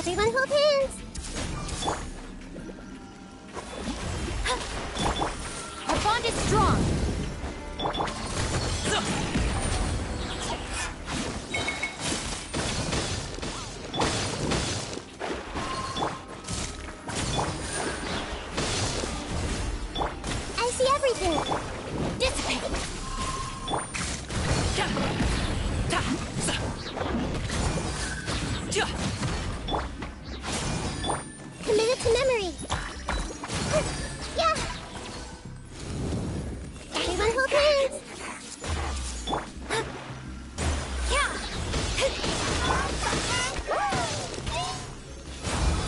Everyone hold hands! Our bond is strong! I see everything! Dissipate! Committed to memory! Yeah! Everyone hold hands!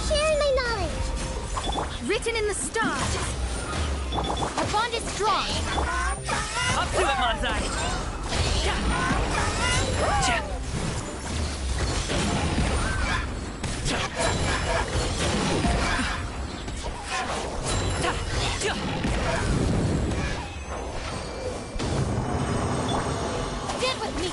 Sharing my knowledge! Written in the stars! Our bond is strong! Up to it, Manzai! Stand with me!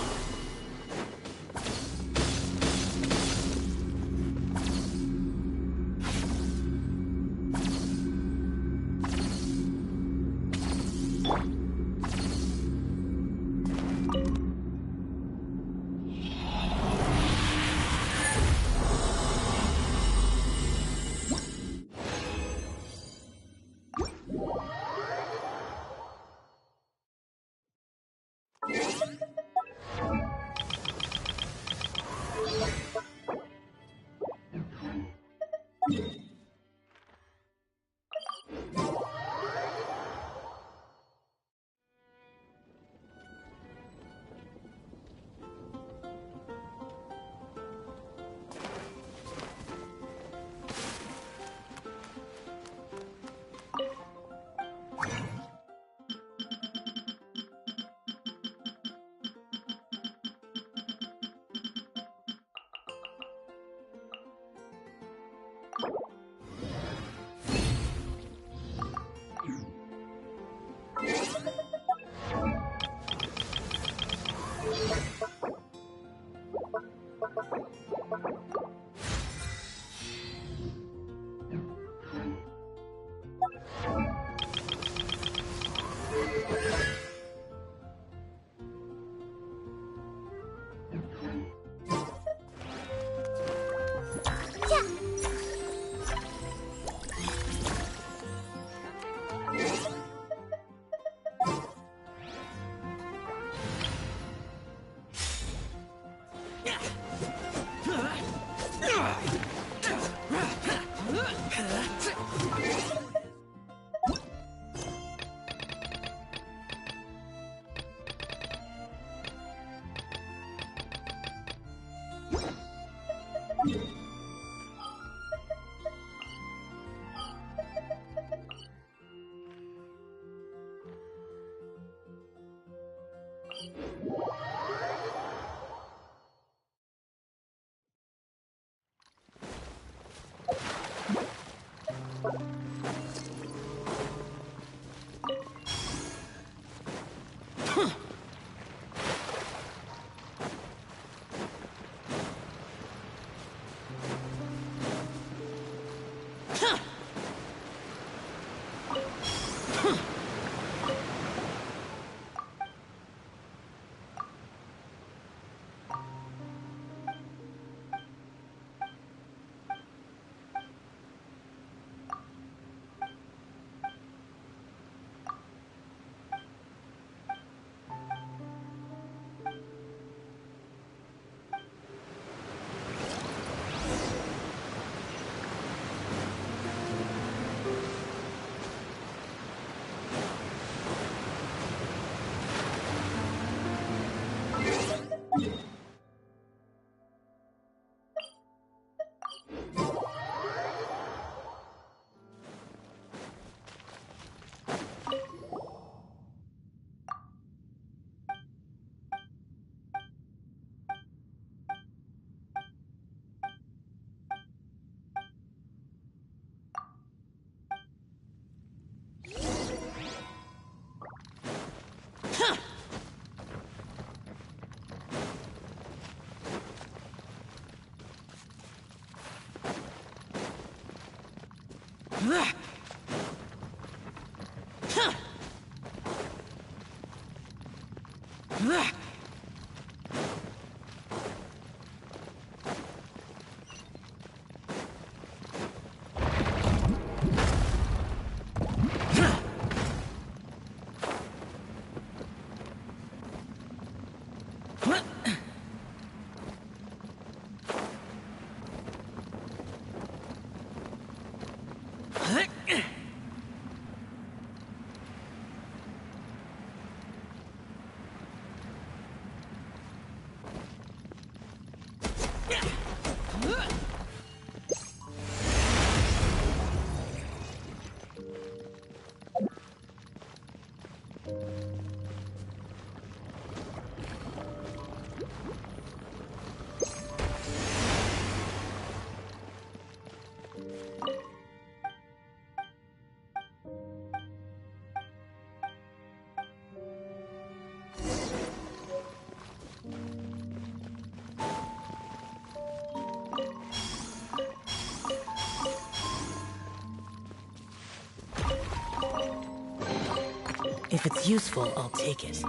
If it's useful, I'll take it.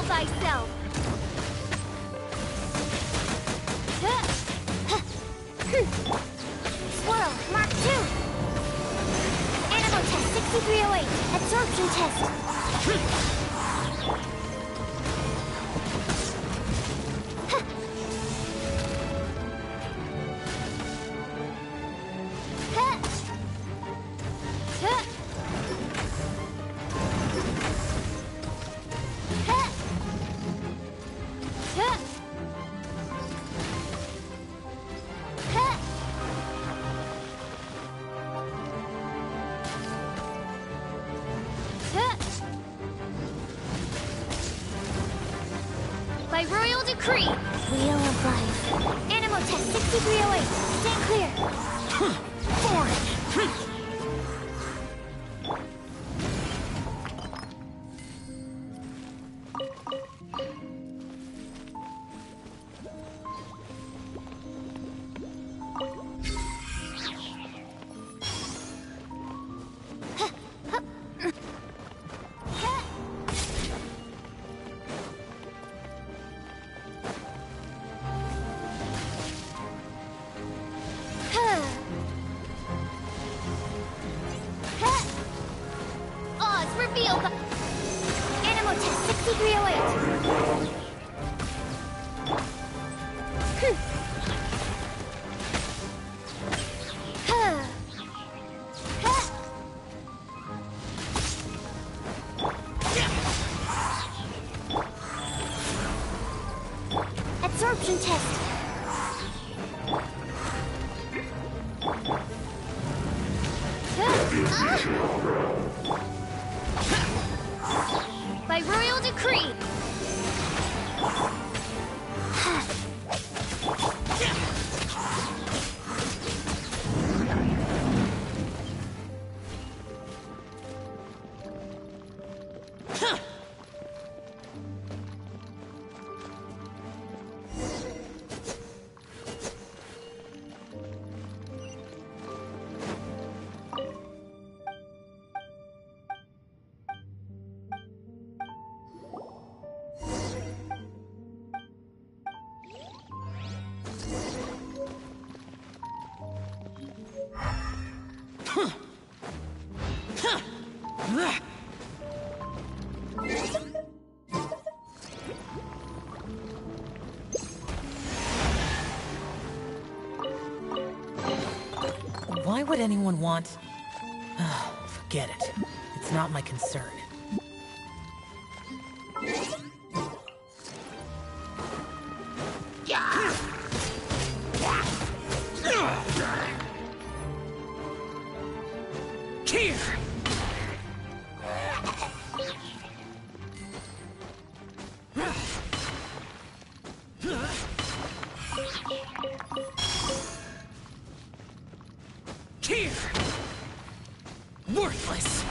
Thyself. Swirl, Mark 2. Animal test 6308. Absorption test. By royal decree, Wheel of Life. Animal test 6308. Stand clear. Forward. Feel the... Animal test 6308. Absorption test. By royal decree. Why would anyone want... Forget it. It's not my concern. Here! Here! Worthless!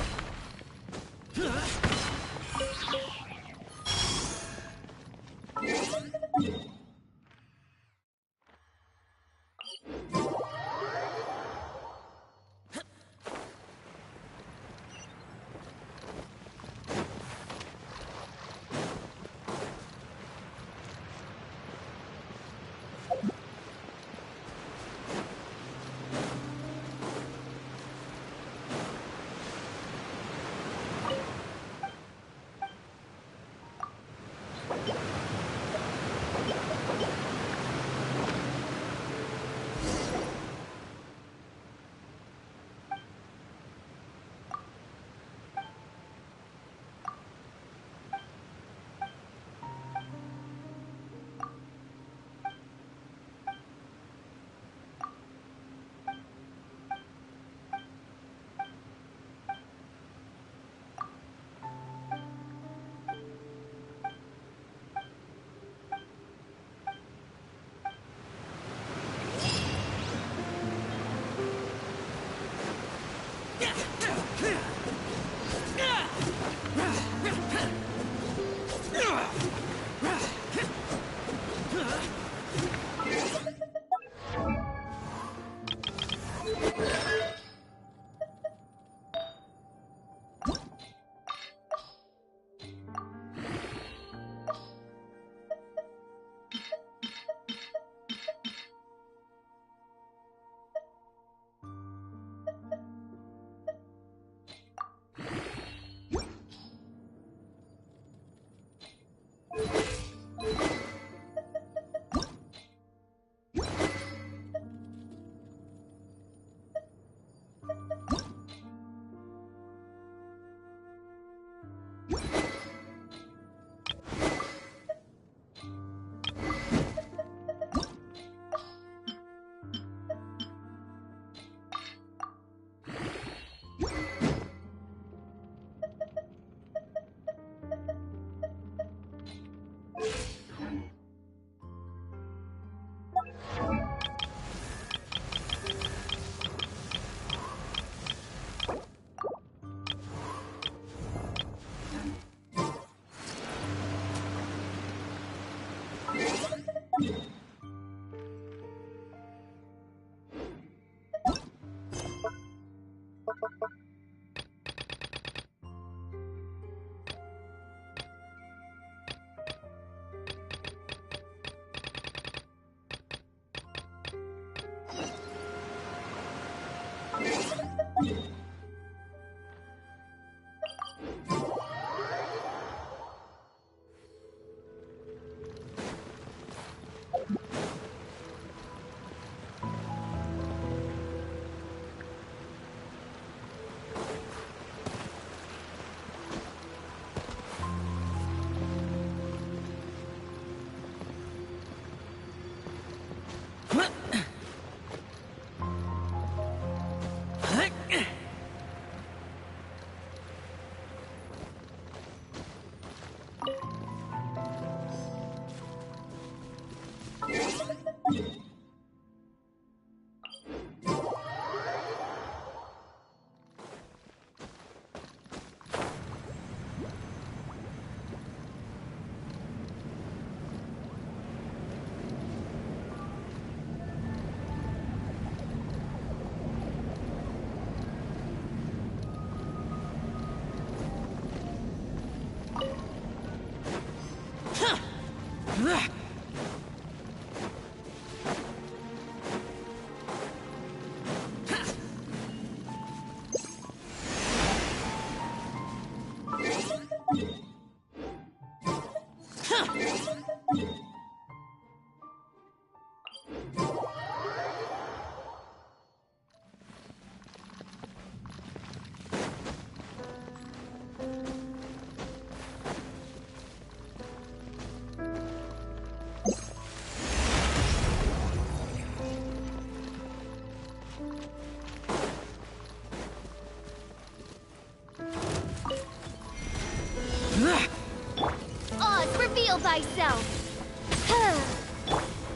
reveal thyself!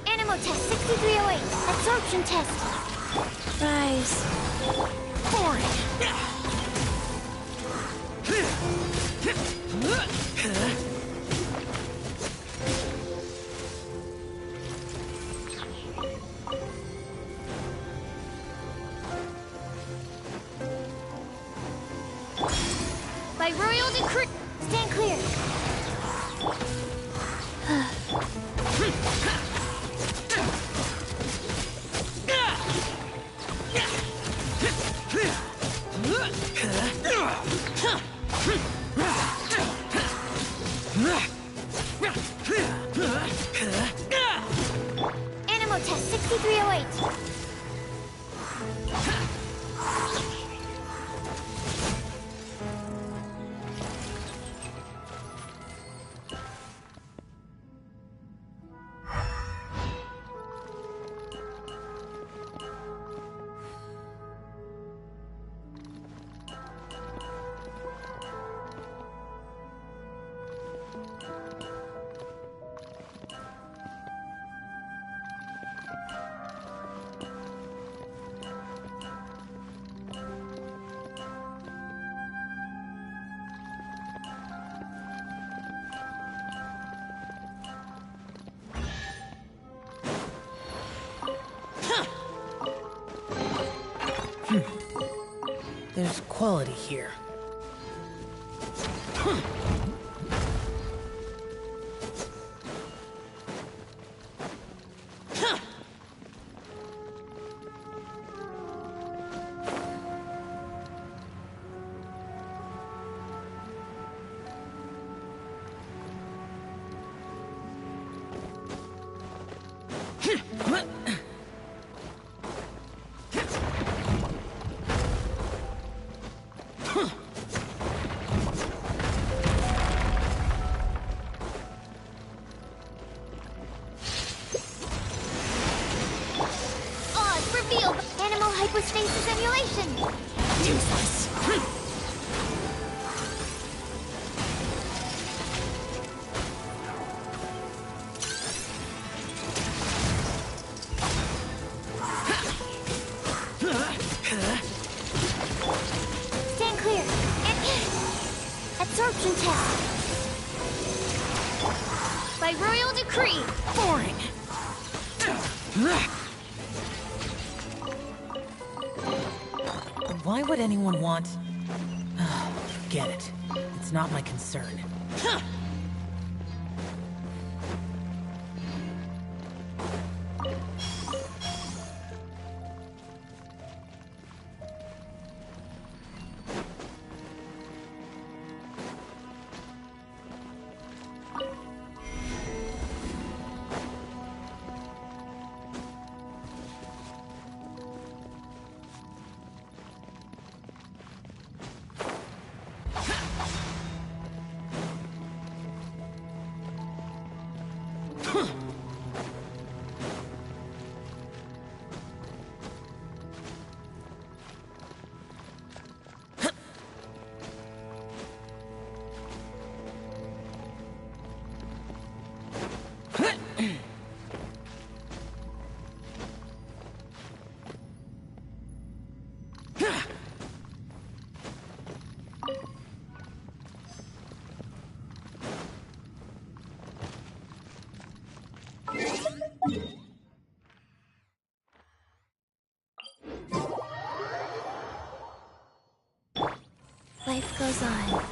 Animal test 6308. Absorption test. Rise. By royal decree, stand clear. Animal test 6308. There's quality here. Animal hypostasis simulation! Useless! Stand clear! Absorption test! By royal decree! Boring! Why would anyone want... Forget it. It's not my concern. Life goes on.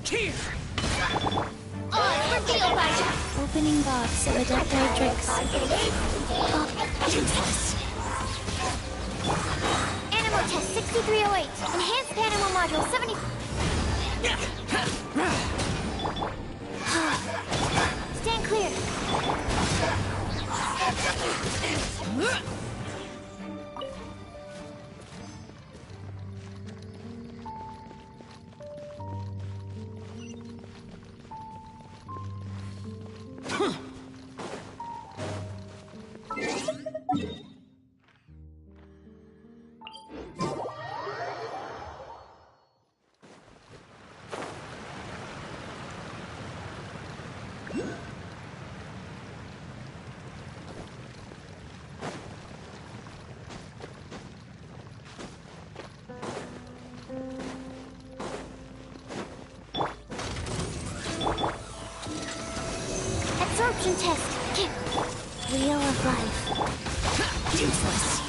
Here! Reveal thyself! Opening box of Adeptotrix. Useless! Animal test 6308. Enhanced animal module 70. Absorption test. Wheel of life. Useless.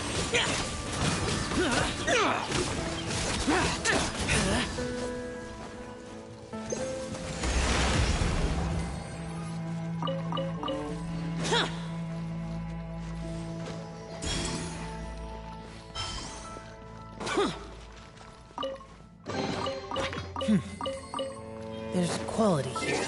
There's quality here.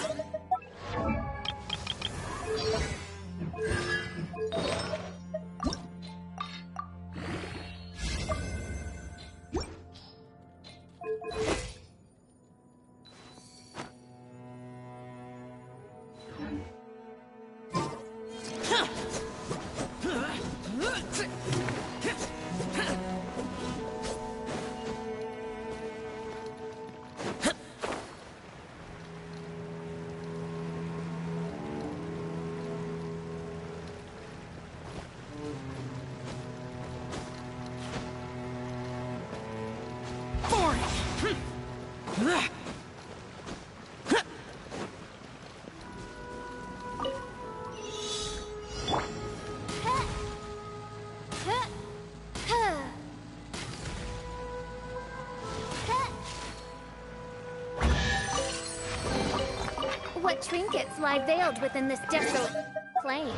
What trinkets lie veiled within this desolate plain?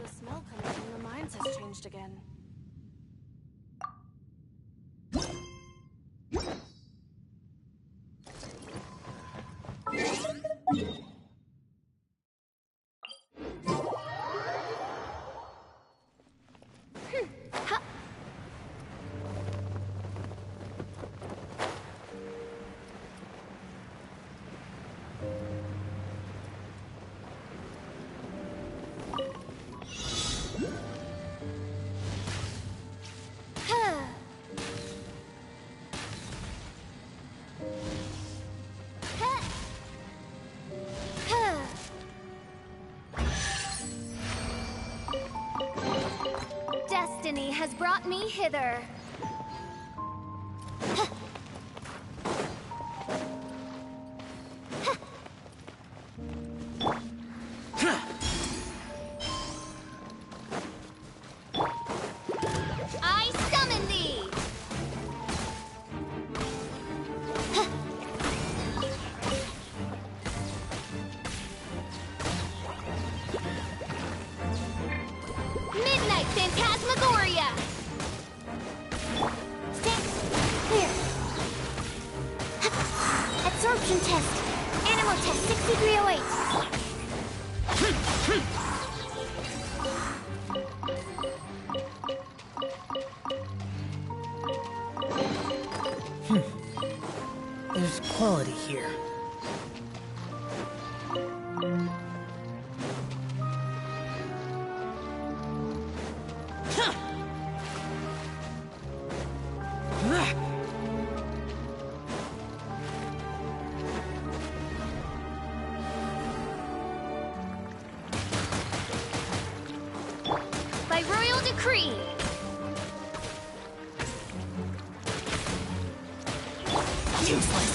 The smell coming from the mines has changed again. Destiny has brought me hither. I summon thee! Midnight Phantasmagoria! Stand clear. Absorption test. Animal test 6308. There's quality here. Creed! Useless.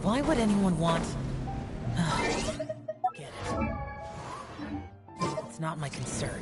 Why would anyone want... Get it. It's not my concern.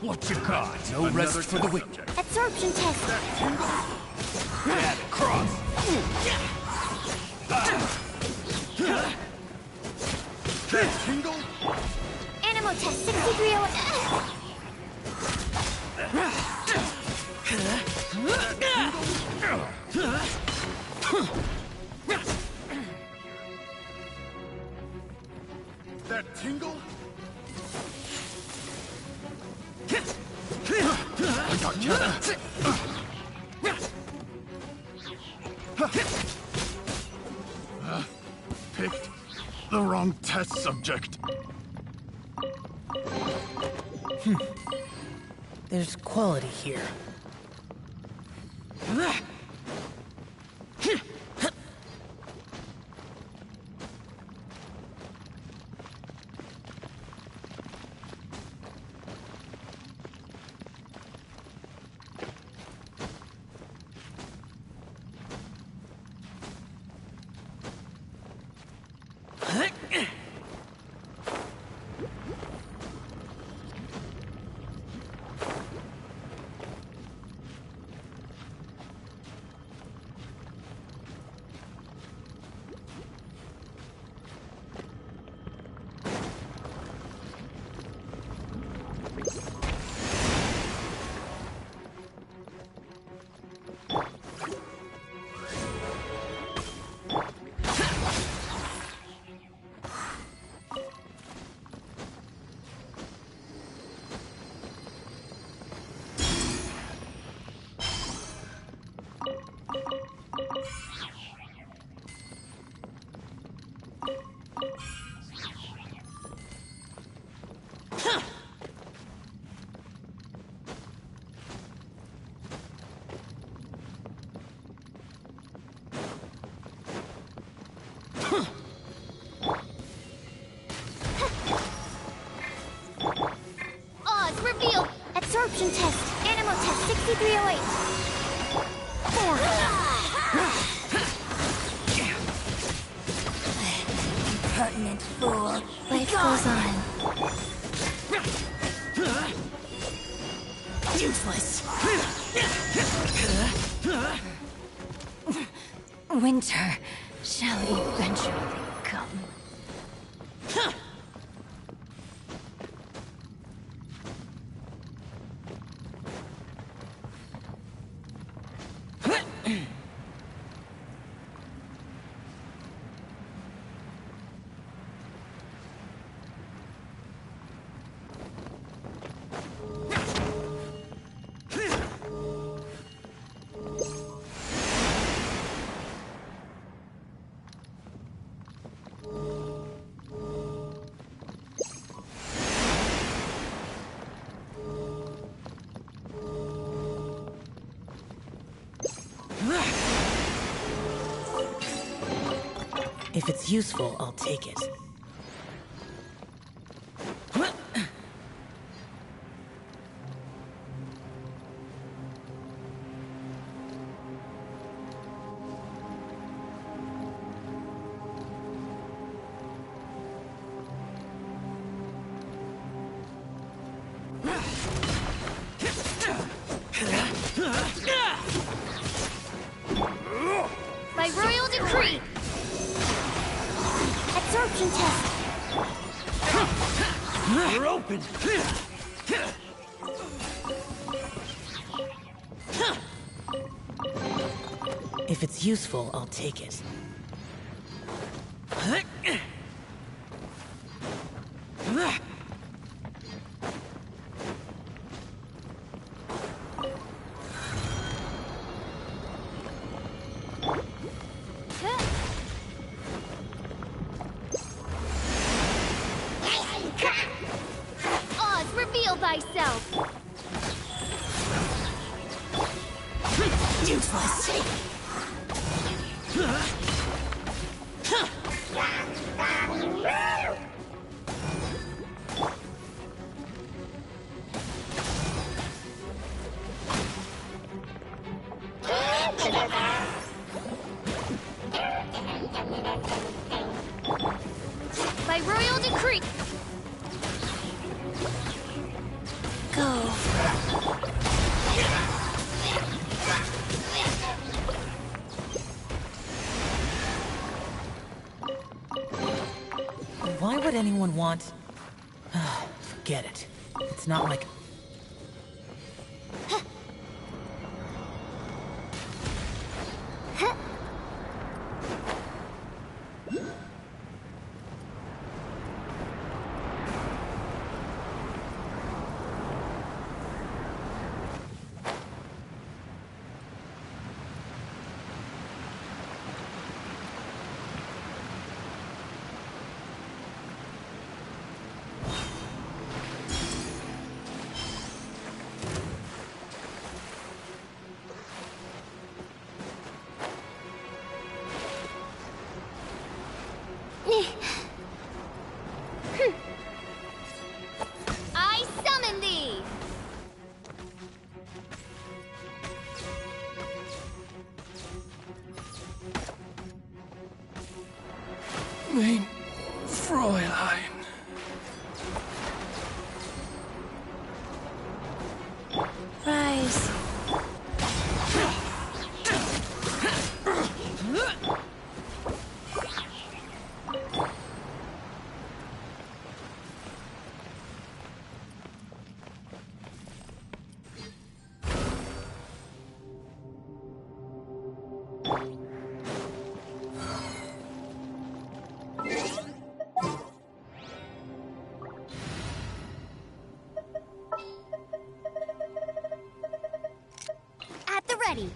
What you got? No rest for the wicked. Absorption test. Add cross. Tingle. Animal test 6301. That tingle? I got you. Picked the wrong test subject. There's quality here. Absorption test. Animal test 6308. Impertinent fool. Life goes on. Useless. Winter shall eventually come. If it's useful, I'll take it. By royal decree. Absorption test. We're open! If it's useful, I'll take it. Oz, reveal thyself. Useless. By royal decree. Go. Why would anyone want... Forget it. It's not like... I summon thee. Mein Fräulein. Rise. At the ready.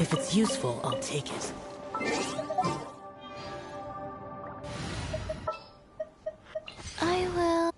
If it's useful, I'll take it. I will.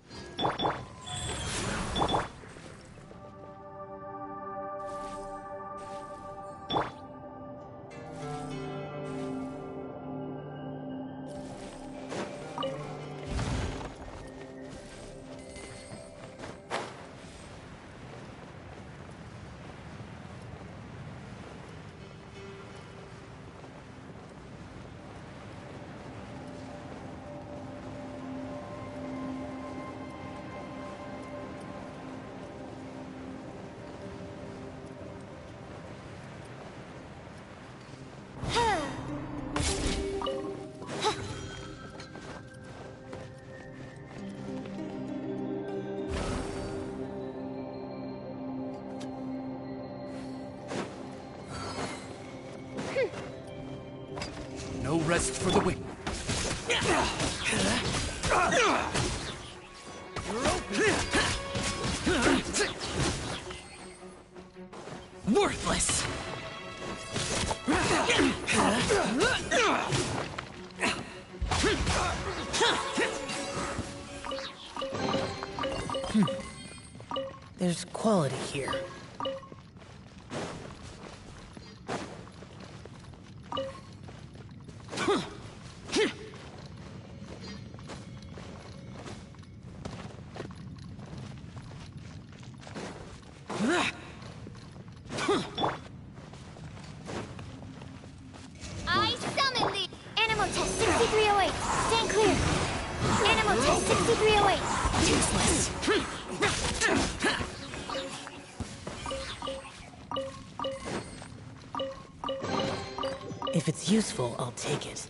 No rest for the wicked. Worthless! There's quality here. I summon the Animal Test 6308. Stand clear. Animal Test 6308. Useless. If it's useful, I'll take it.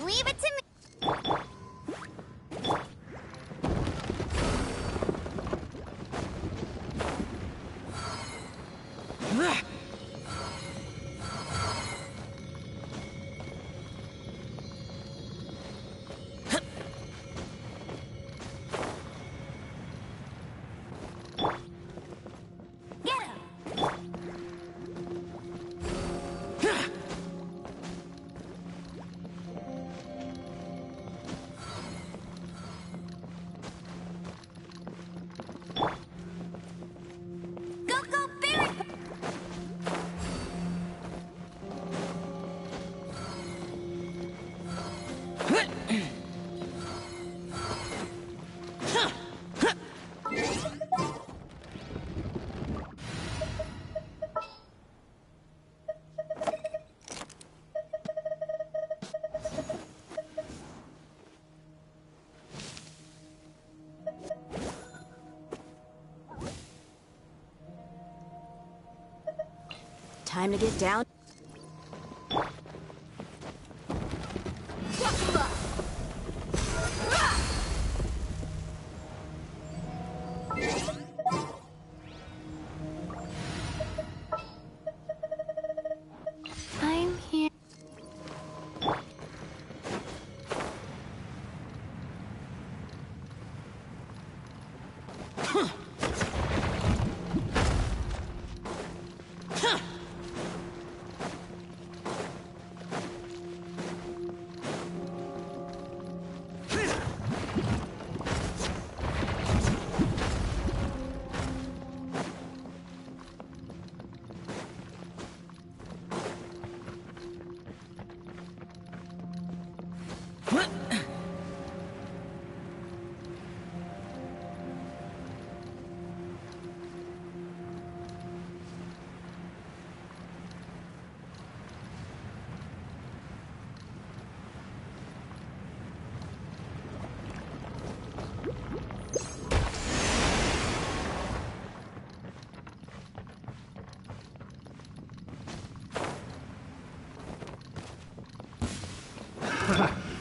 Leave it to me. Get him. Go, go, Barry! Time to get down. I'm here.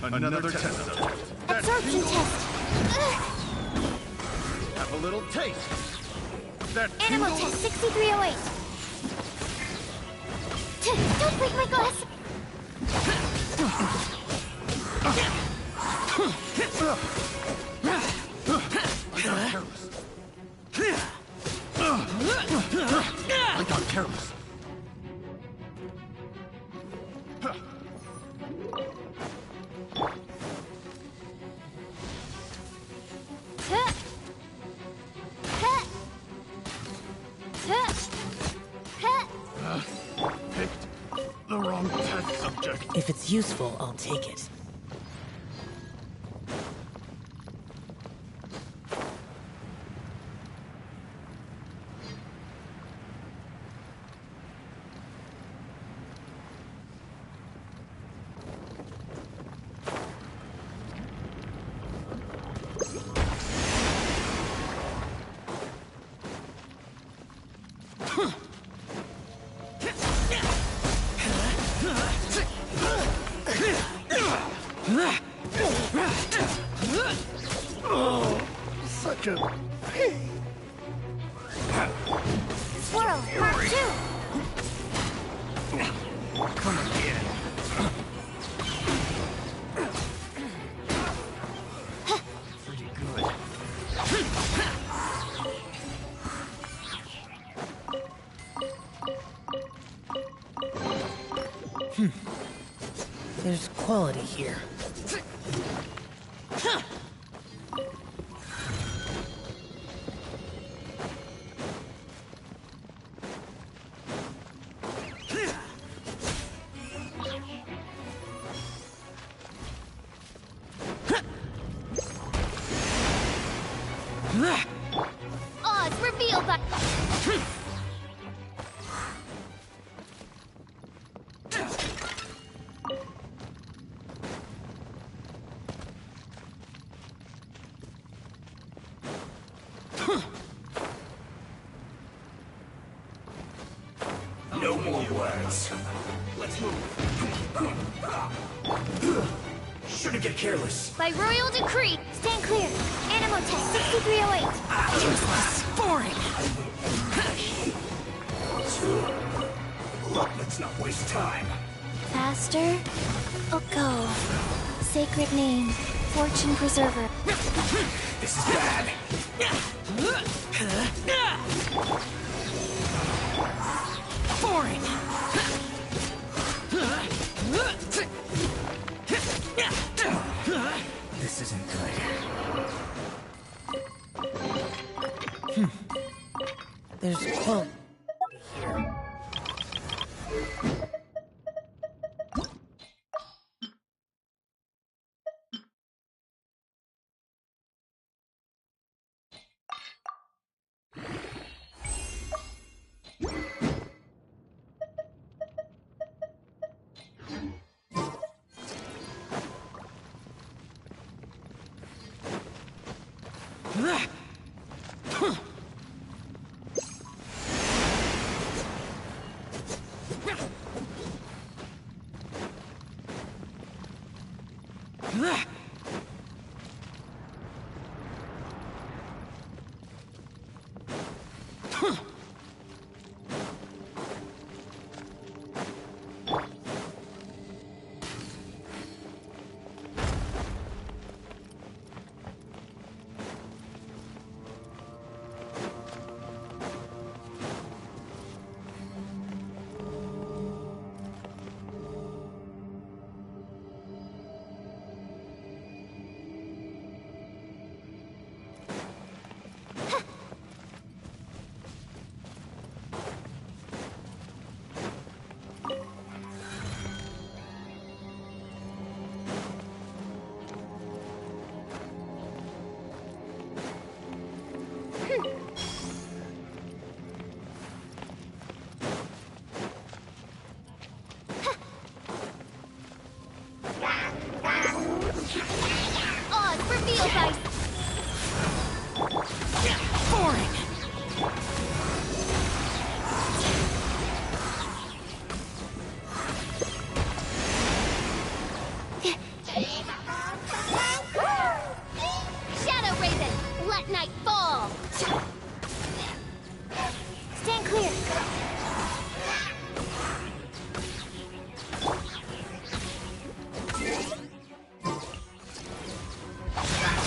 Another test subject. Absorption test. a little taste. That Animal tingle- test 6308. Don't break my glass. I got careless. Picked the wrong test subject. If it's useful, I'll take it. Such a pain. Swirl, part 2. Come again. Pretty good. There's quality here. Odds revealed by... No more words. Let's move. Shouldn't get careless. By royal decree, stand clear. Animal test 6308. Useless. Boring. Look, let's not waste time. Faster? Oh, go. Sacred name. Fortune preserver. This is bad. Boring. This isn't good. There's quality here.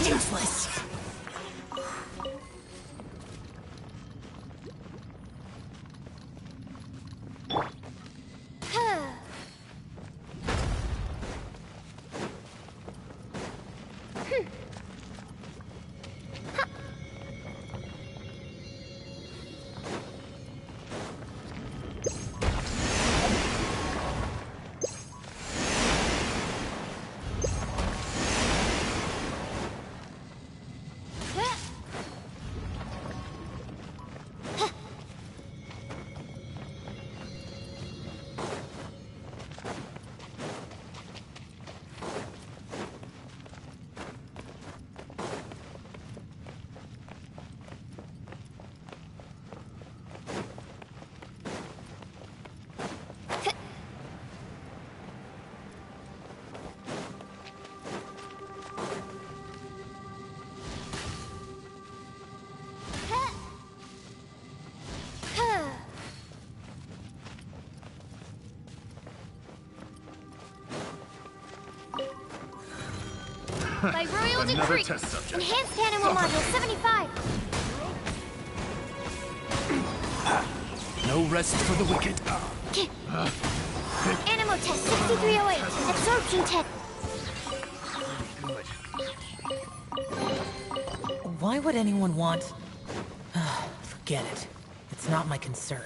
Useless. By royal Another decree. test subject. Enhanced animal module 75. No rest for the wicked. Animal test 6308. Absorption test. Why would anyone want... Forget it. It's not my concern.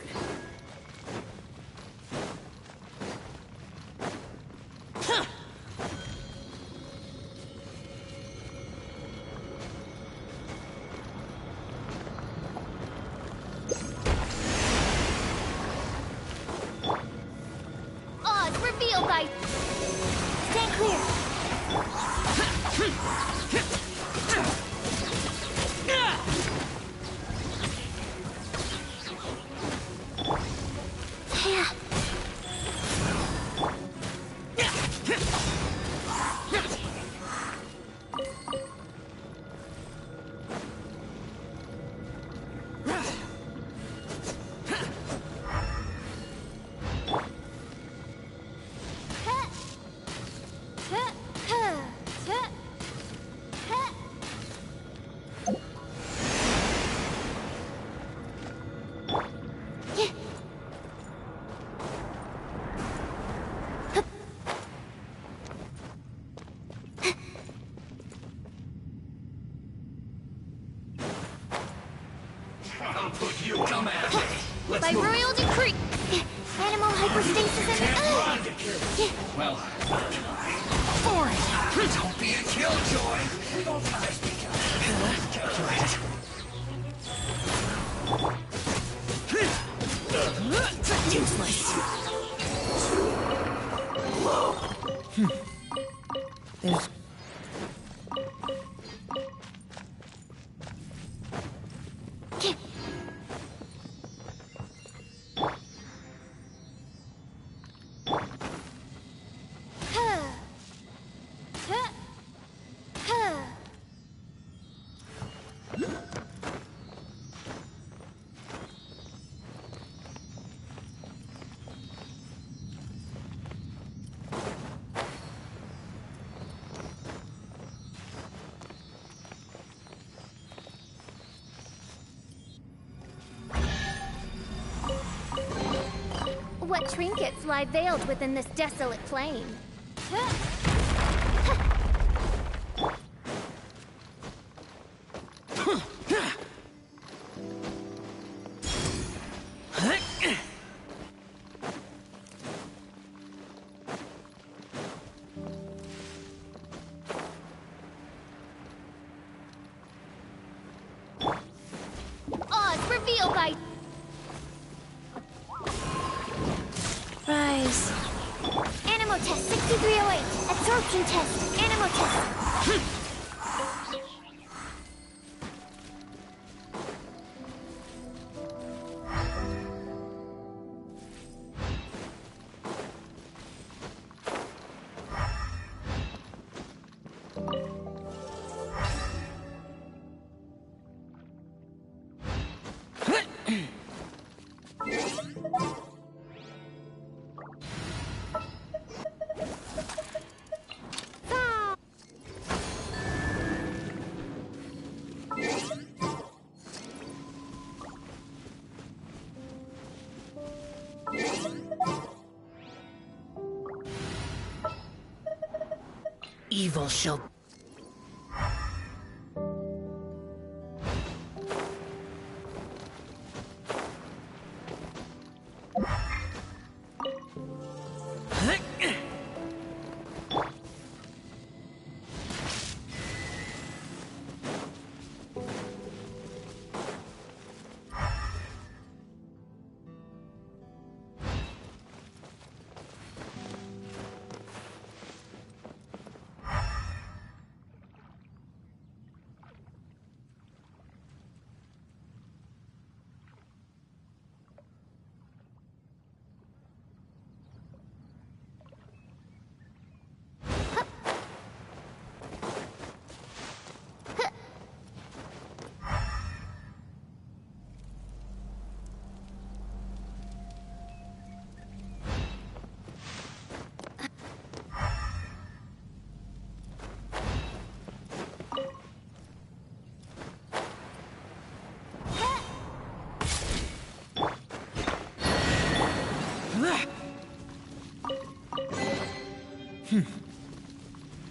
Odds revealed by... Stand clear. I'll put you on that. Let's By move. royal decree. Animal hypostasis and... Run, get careless. Well, for it. Don't be a killjoy. Don't try to speak up. Calculated. Useless. There's... What trinkets lie veiled within this desolate plain? Odds revealed by... Rise. Animal test 6308. Absorption test. Animal test. evil shall...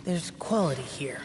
There's quality here.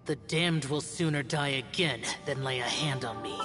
The damned will sooner die again than lay a hand on me.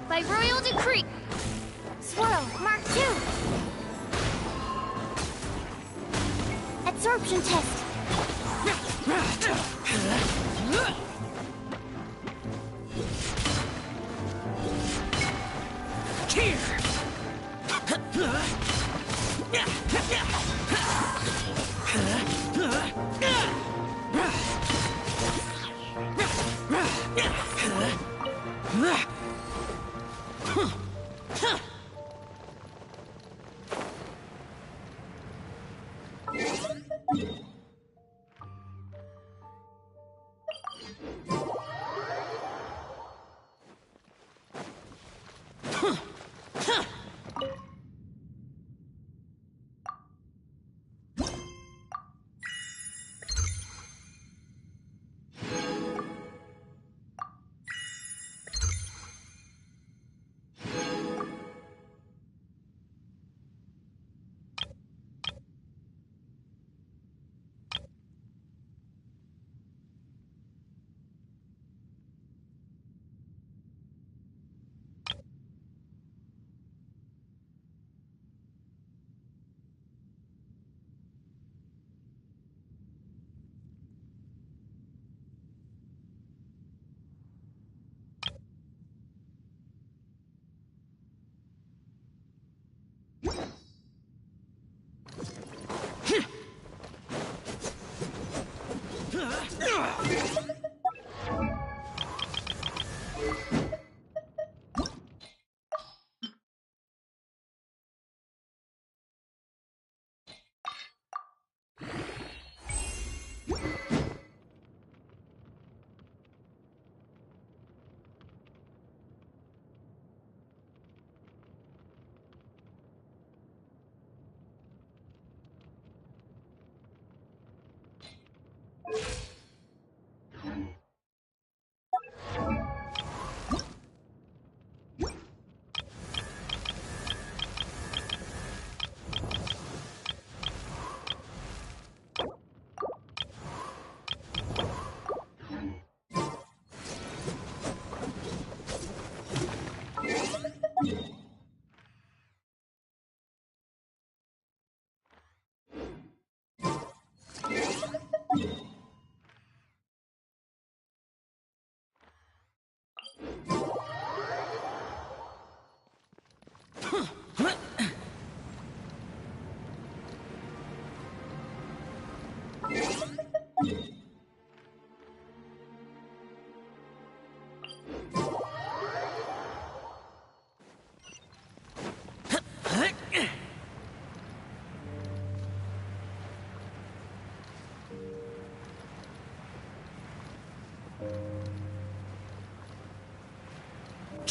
By royal decree! Swirl, Mark 2! Absorption test!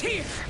Here!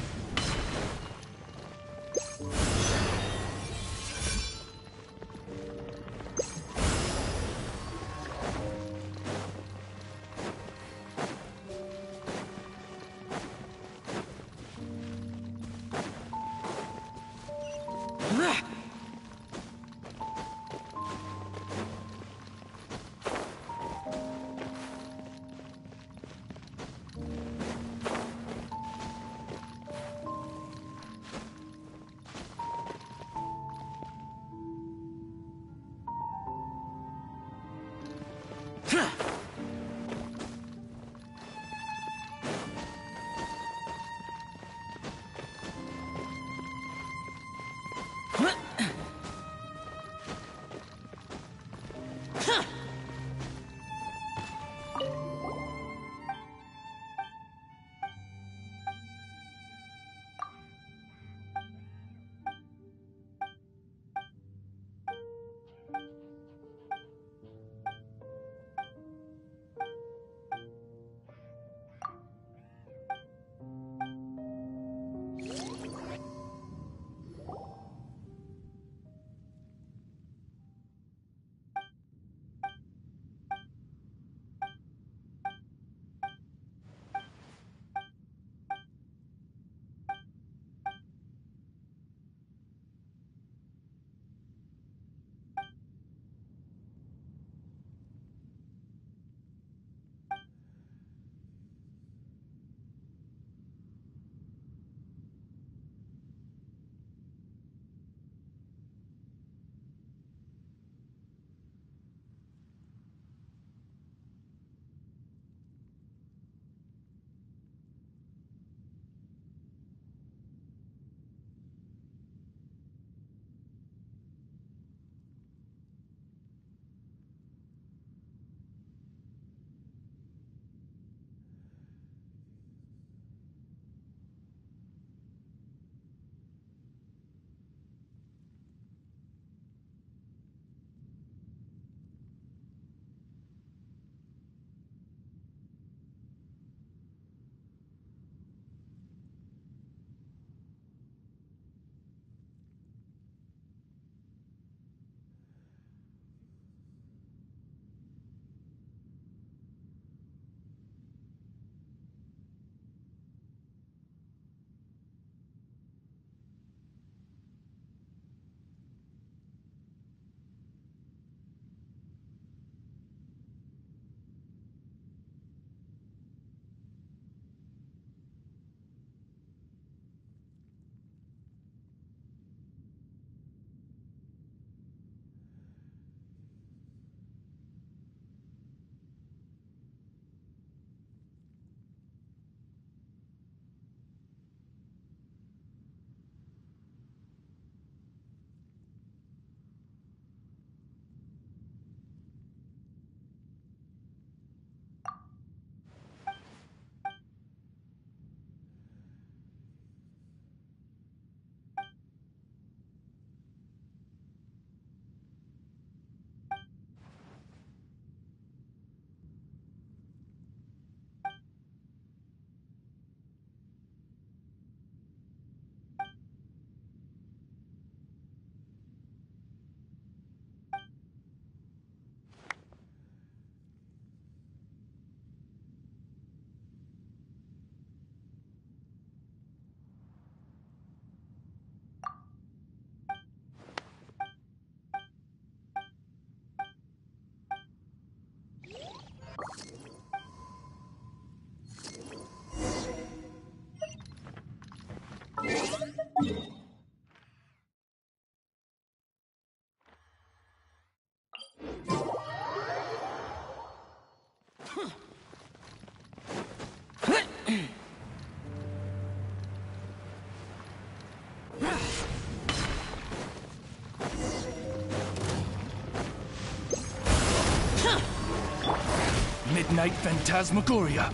Ignite Phantasmagoria.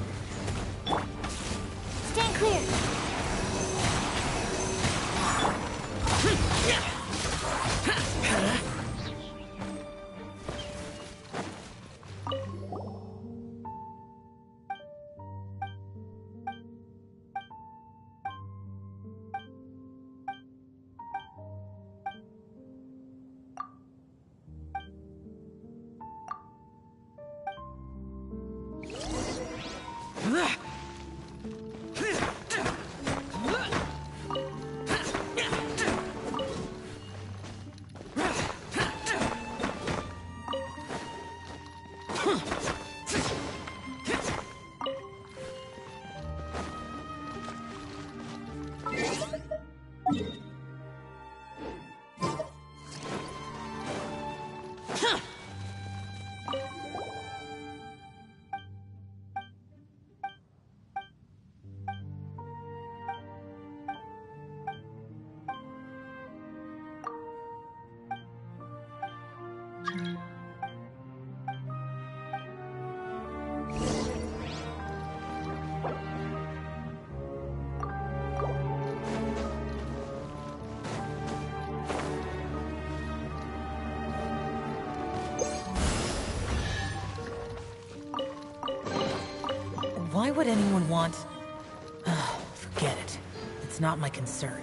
Stand clear. Why would anyone want... Forget it. It's not my concern.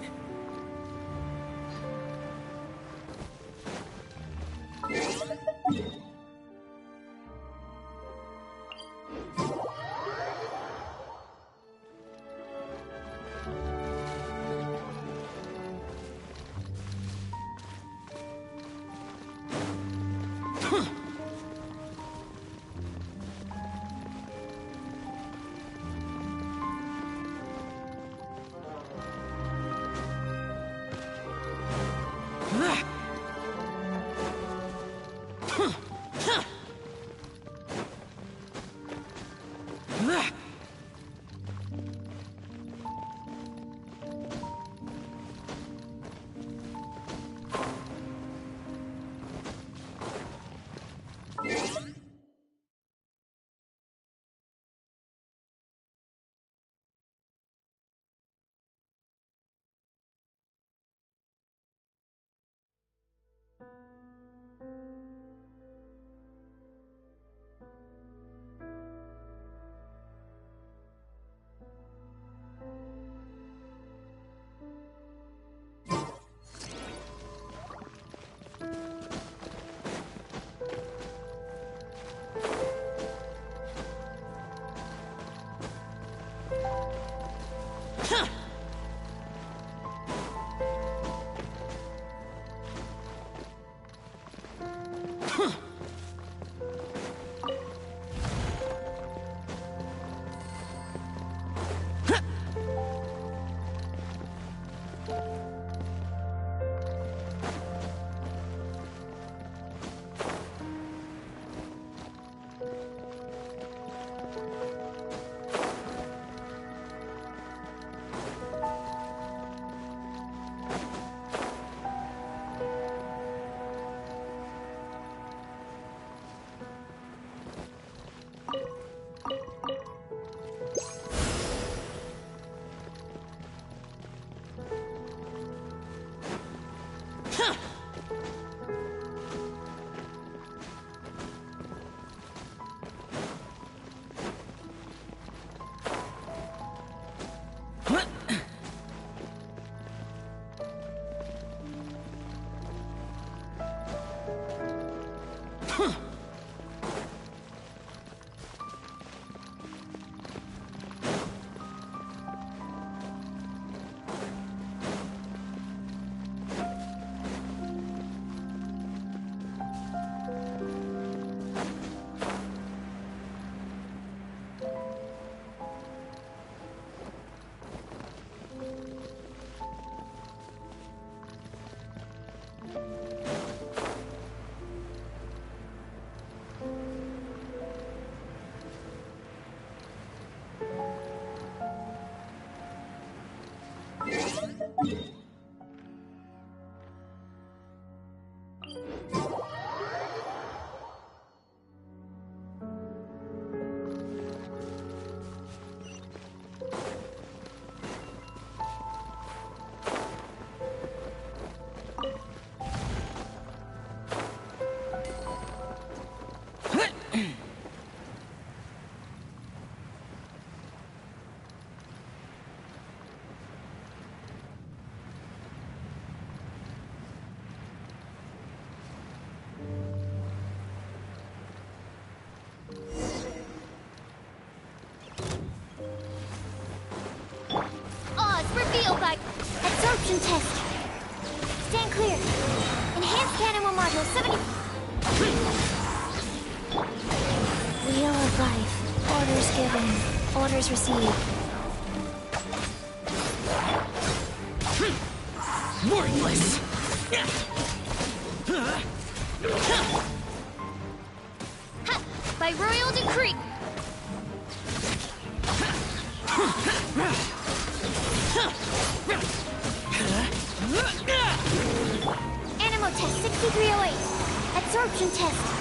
clear. Enhanced animal module 70. Wheel of life. Orders given. Orders received. Worthless! Ha! By royal decree! Animal test 6308. Absorption test.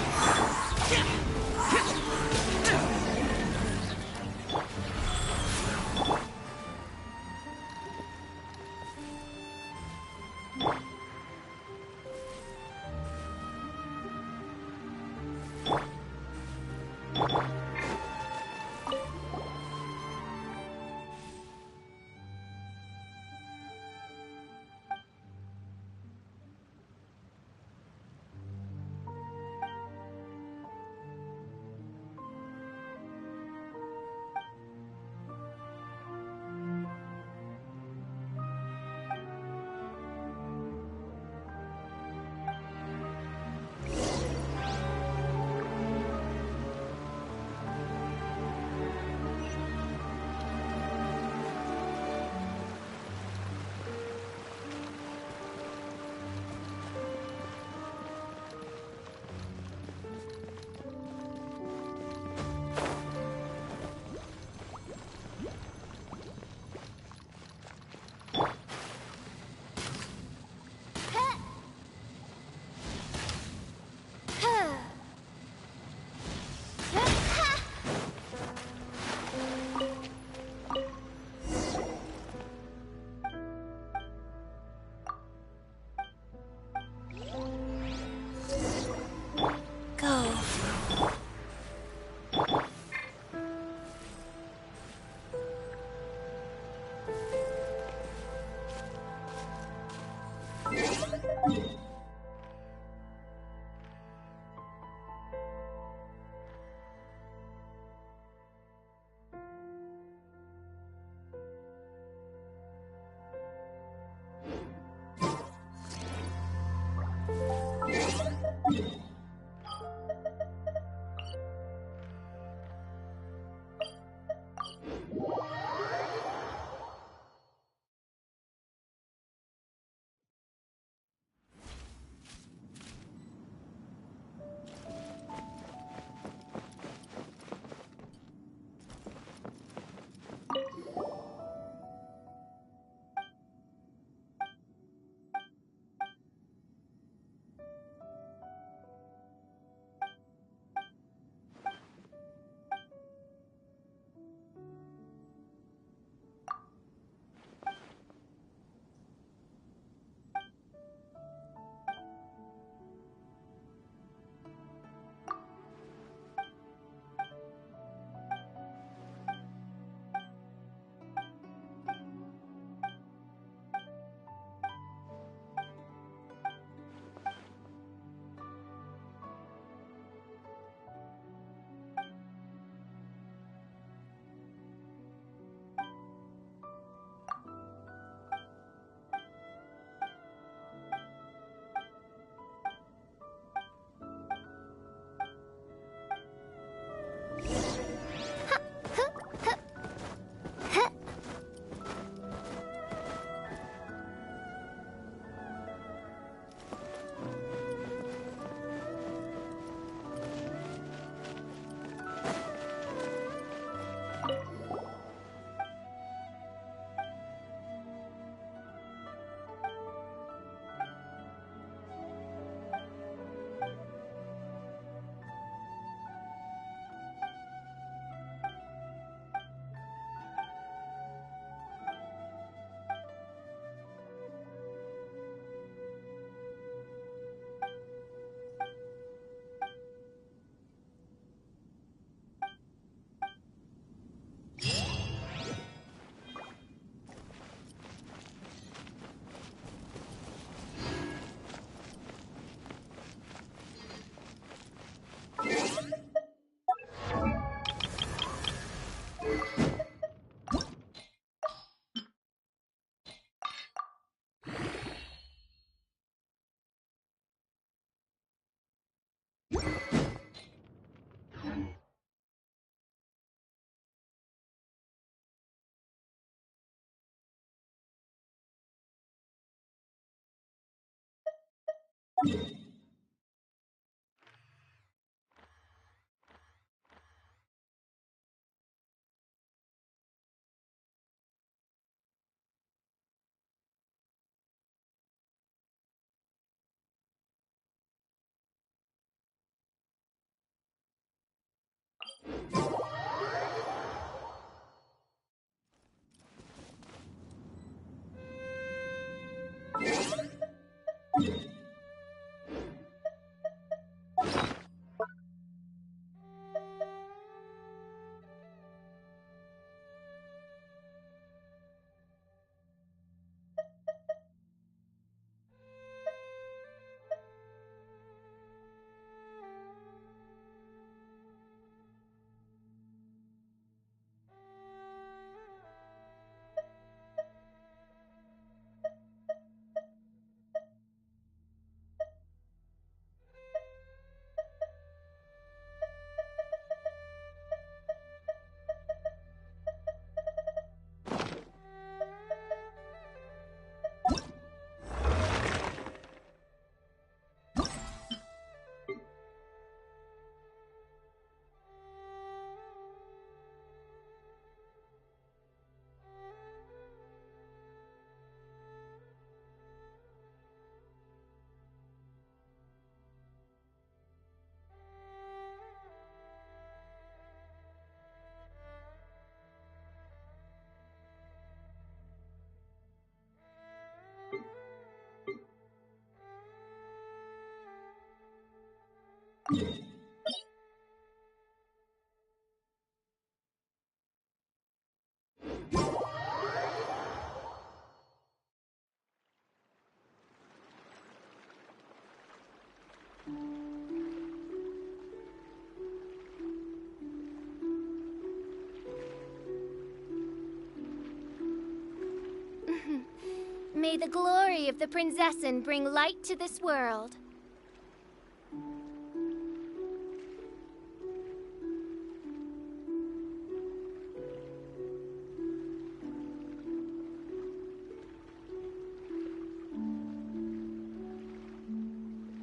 May the glory of the Prinzessin bring light to this world.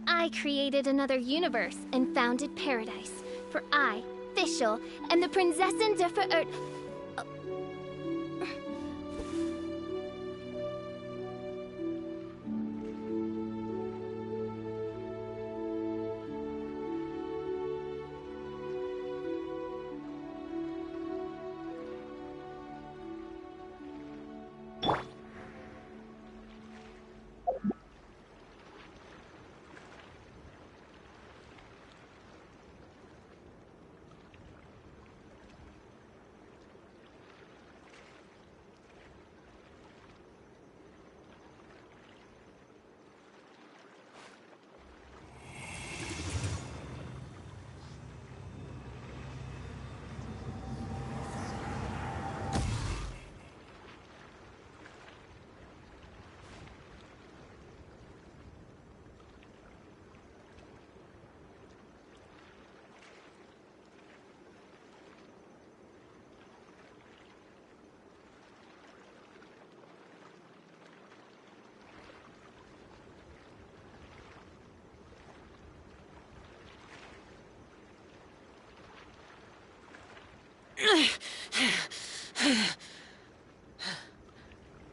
I created another universe and founded paradise. For I, Fischl, am the Prinzessin der Verirrt...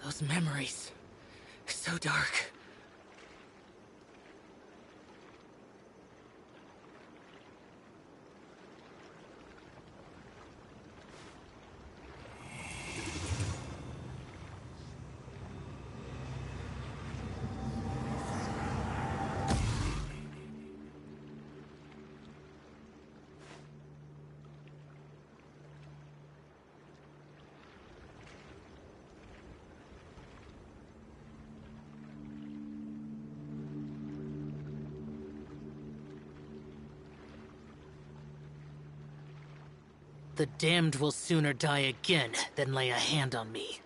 Those memories. So dark. The damned will sooner die again than lay a hand on me.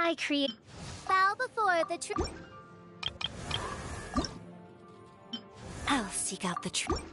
I create. Bow before the truth. I'll seek out the truth.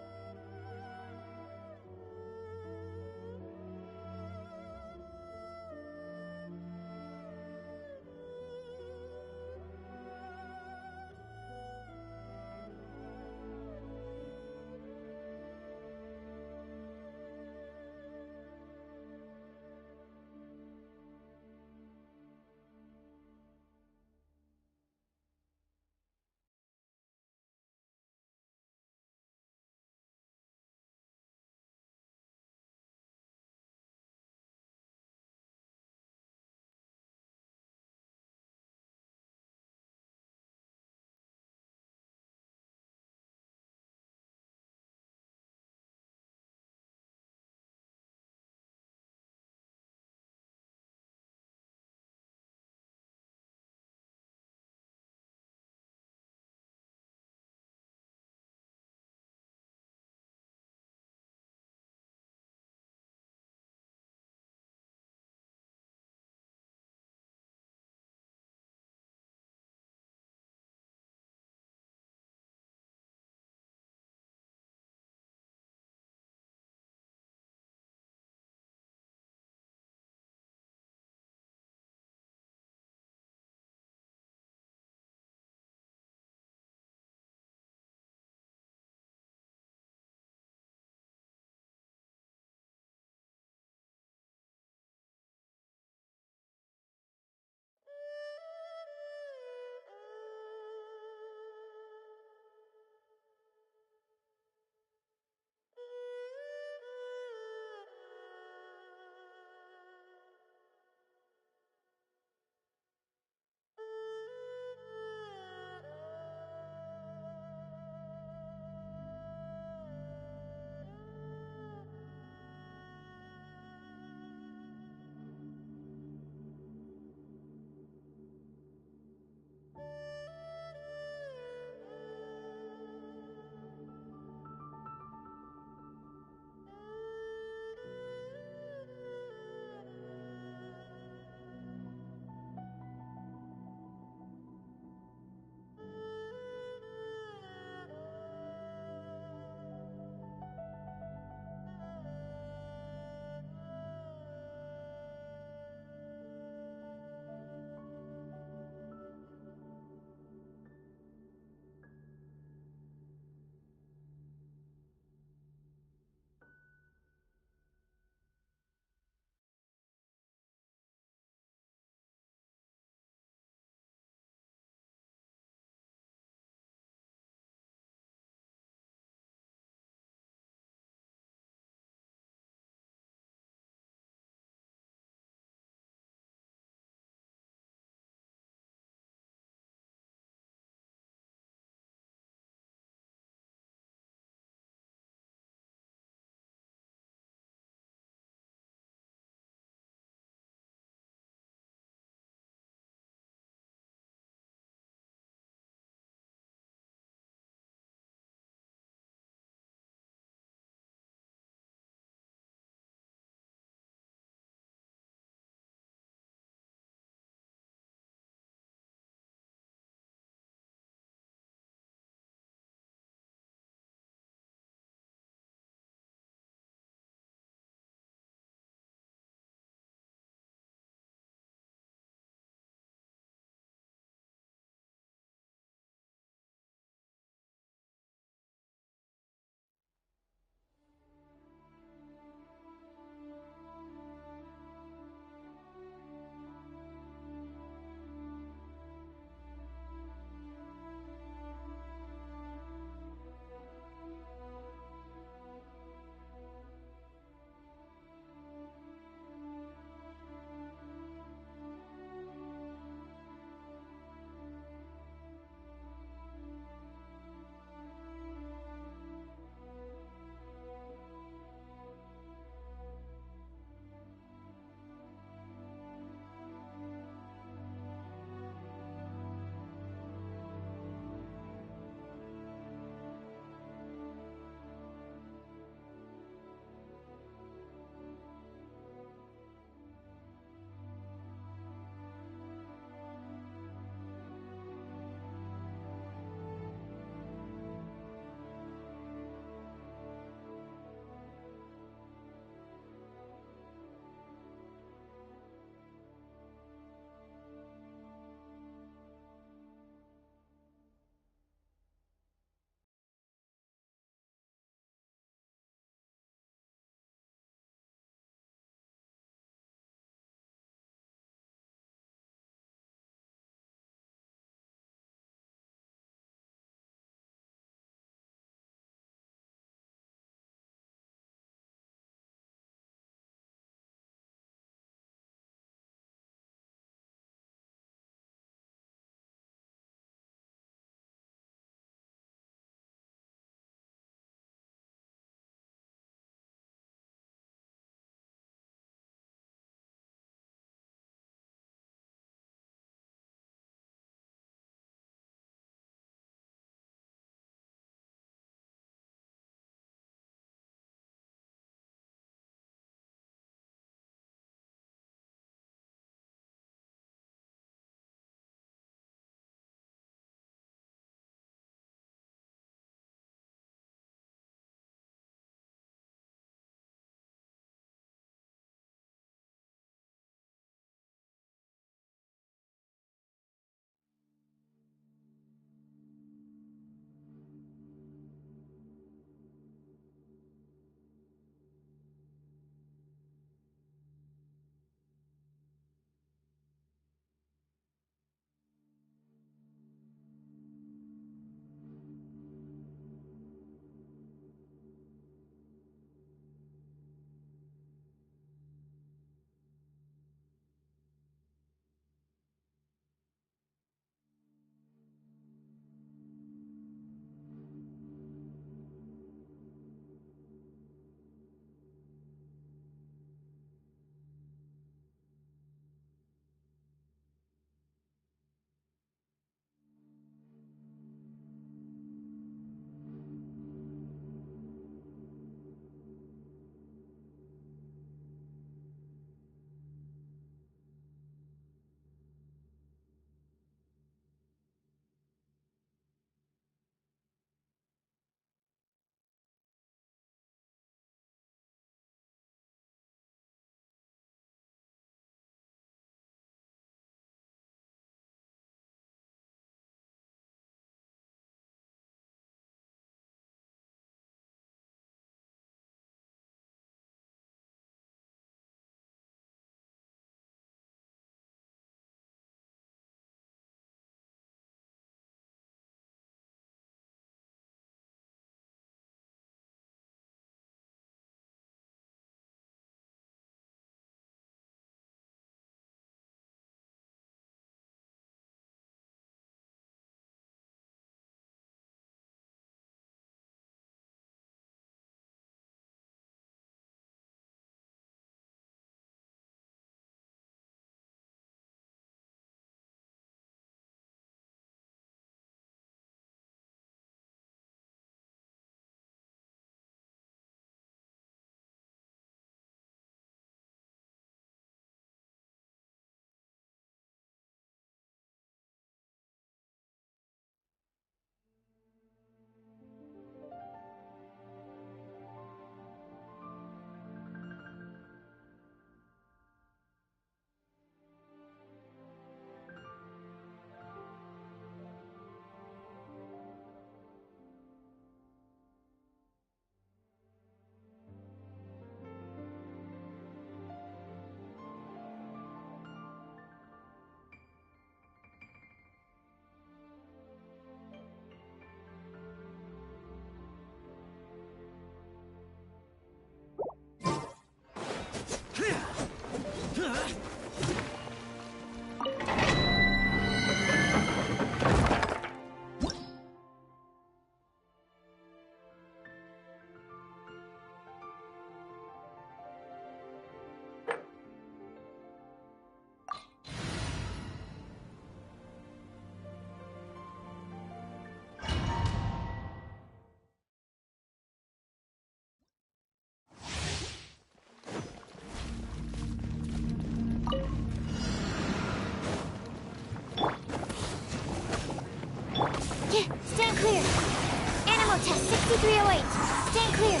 Animal test 6308. Stand clear.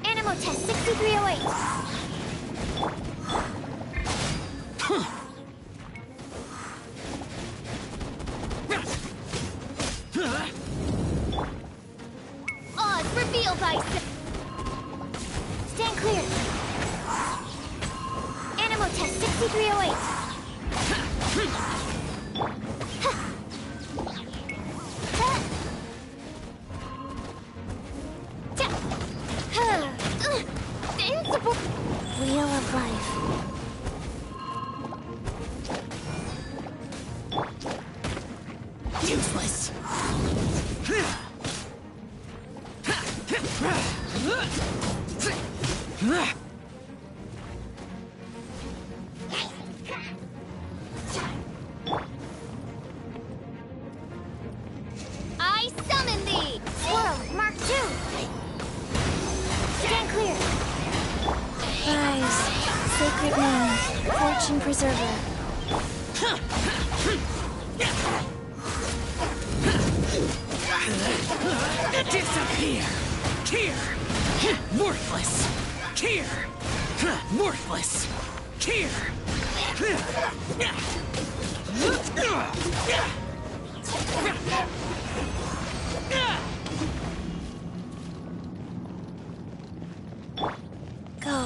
Animal test 6308. Odds revealed by stand clear. Animal test 6308. Wheel of life. Useless. I summon thee! Swirl, Mark 2! Stand clear! Rise, sacred name, fortune preserver. Disappear! Here! Worthless! Here! Worthless! Here! Go.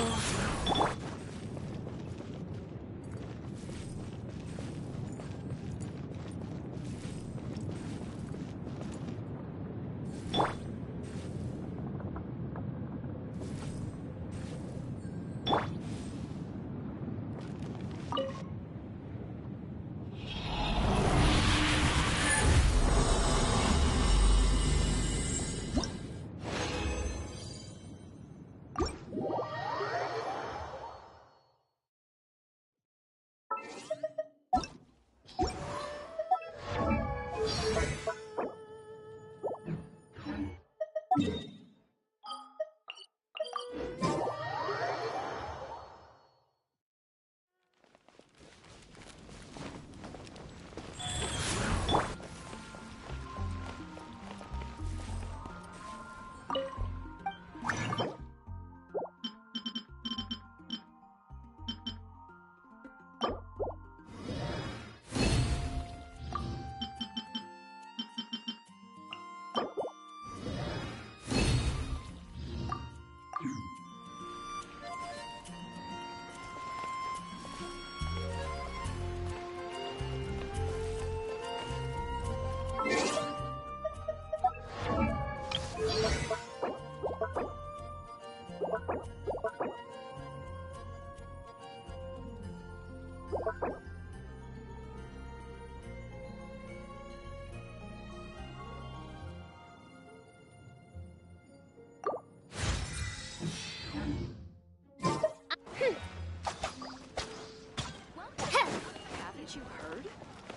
Haven't you heard?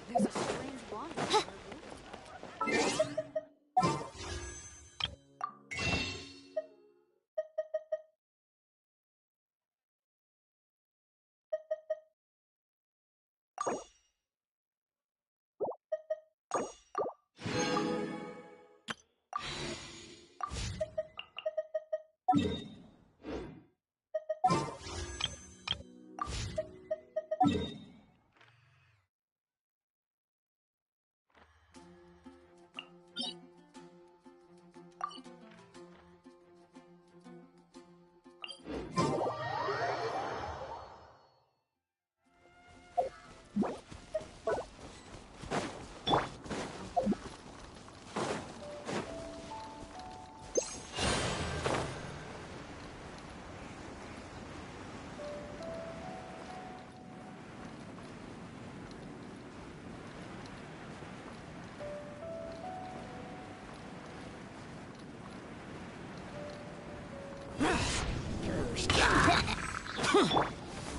There's a strange bond in our group.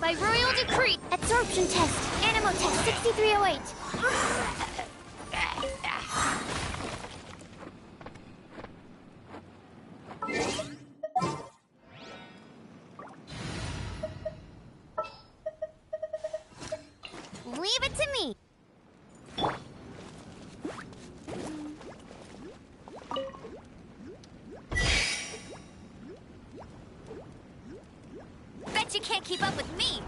By royal decree, absorption test, animal test 6308. Leave it to me! Bet you can't keep up with me!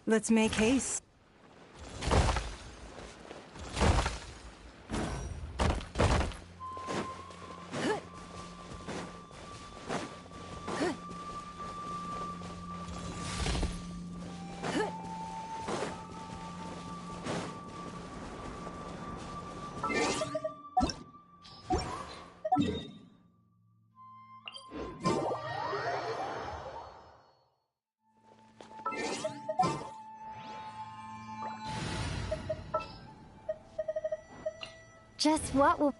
Let's make haste. Just what will...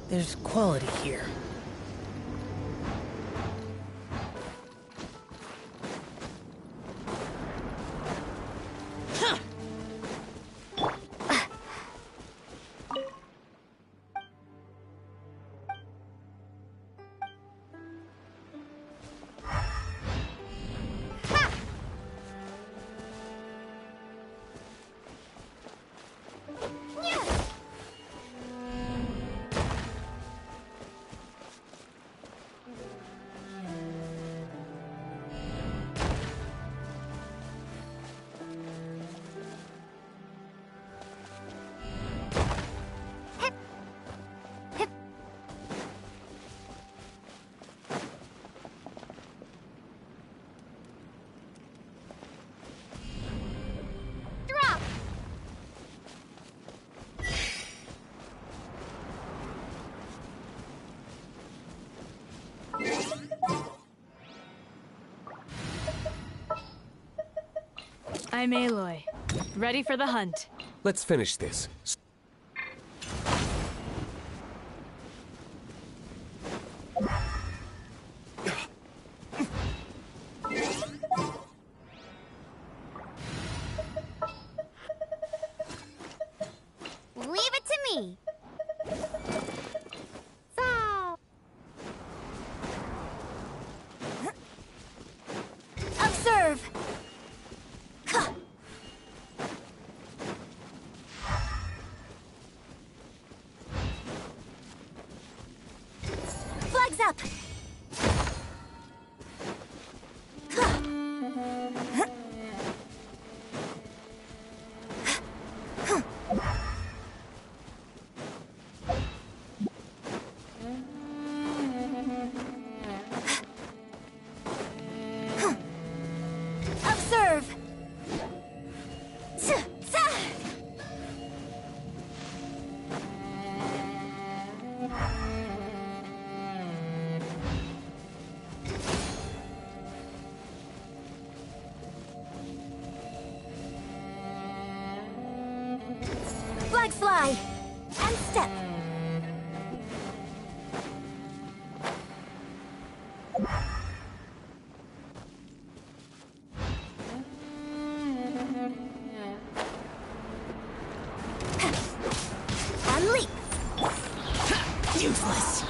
There's quality here. I'm Aloy. Ready for the hunt. Let's finish this. Leave it to me! So... Observe! Flags up! Side fly. And step. And leap. Useless.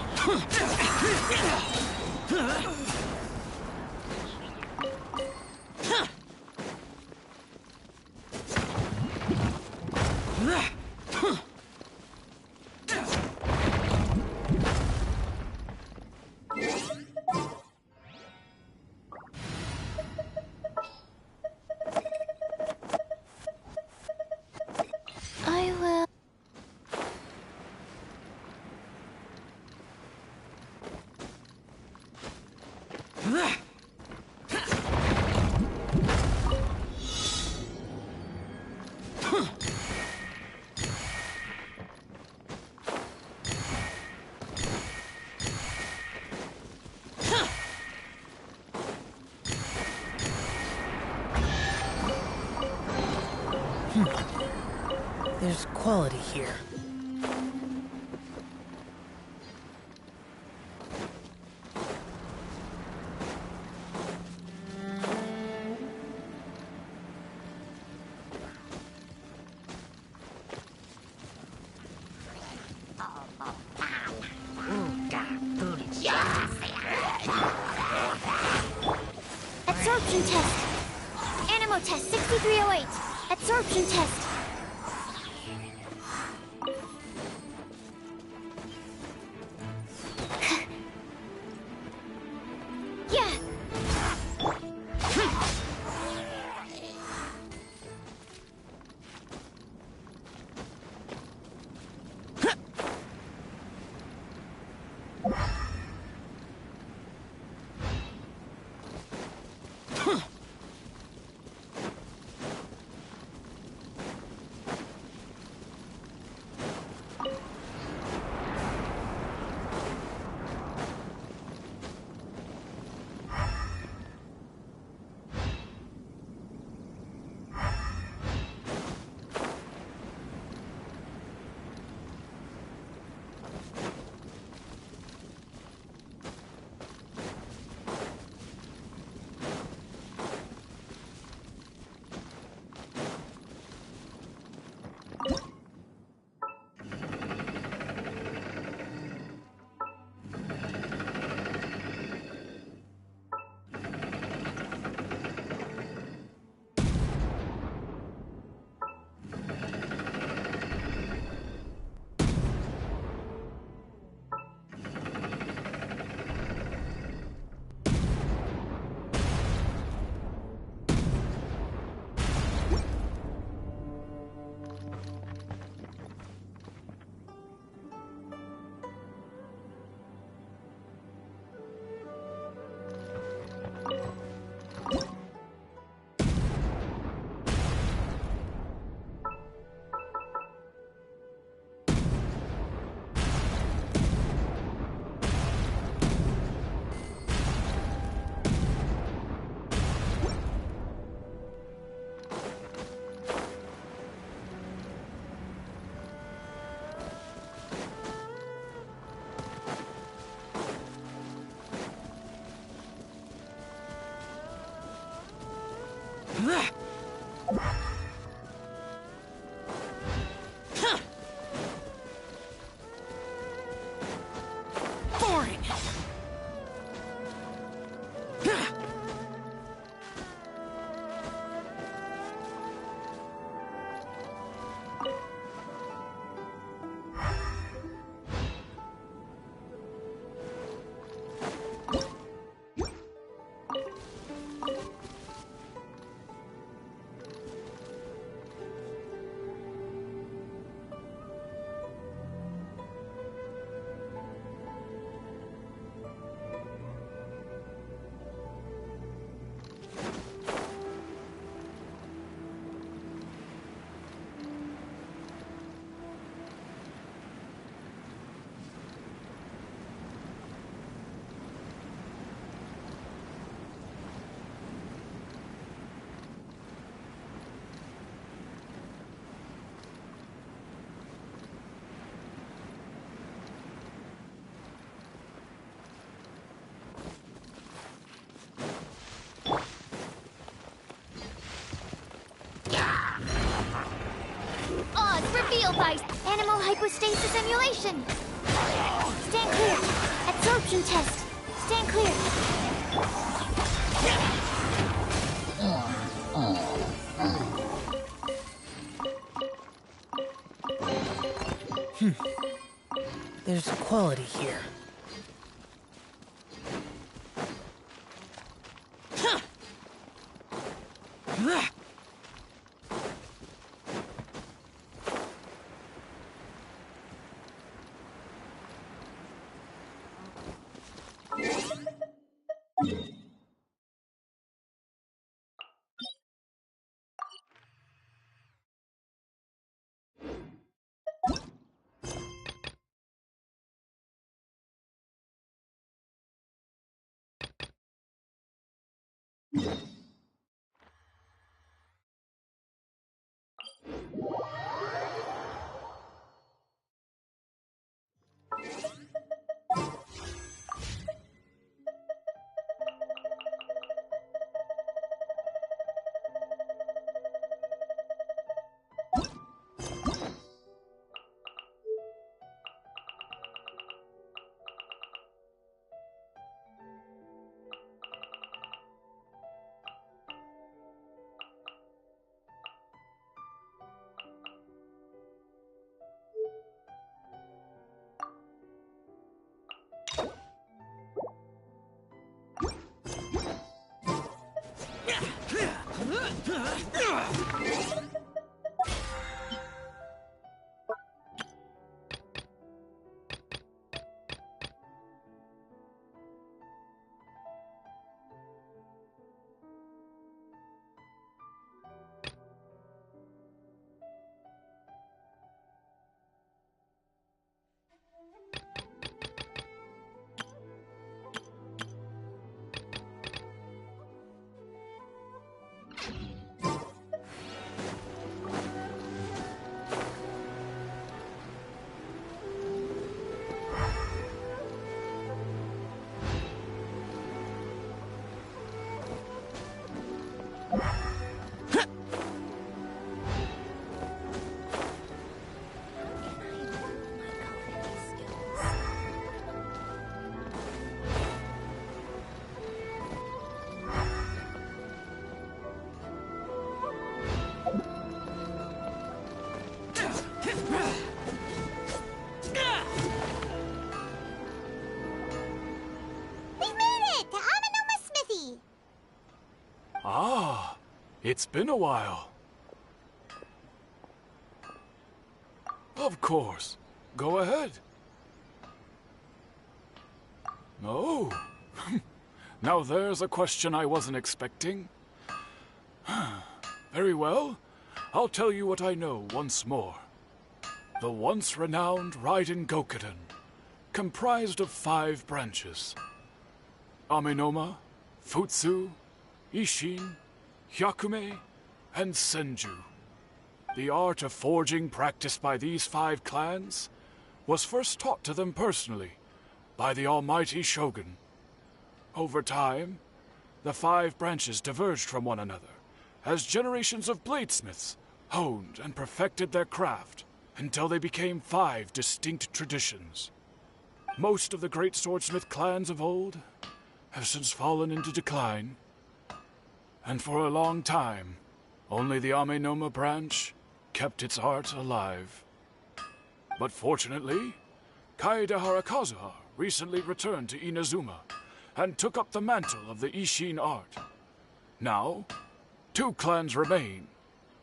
I will. There's quality here. Absorption test. Animo test 6308. Absorption test. Yeah. Hypostasis emulation! Stand clear! Absorption test! Stand clear! There's quality here. It's been a while. Of course. Go ahead. Oh. Now there's a question I wasn't expecting. Very well. I'll tell you what I know once more. The once renowned Raiden Gokuden, comprised of 5 branches. Amenoma, Futsu, Ishin, Hyakume, and Senju. The art of forging practiced by these 5 clans was first taught to them personally by the almighty Shogun. Over time, the 5 branches diverged from one another as generations of bladesmiths honed and perfected their craft until they became 5 distinct traditions. Most of the great swordsmith clans of old have since fallen into decline, and for a long time, only the Amenoma branch kept its art alive. But fortunately, Kaede Harakazuha recently returned to Inazuma and took up the mantle of the Ishin art. Now, 2 clans remain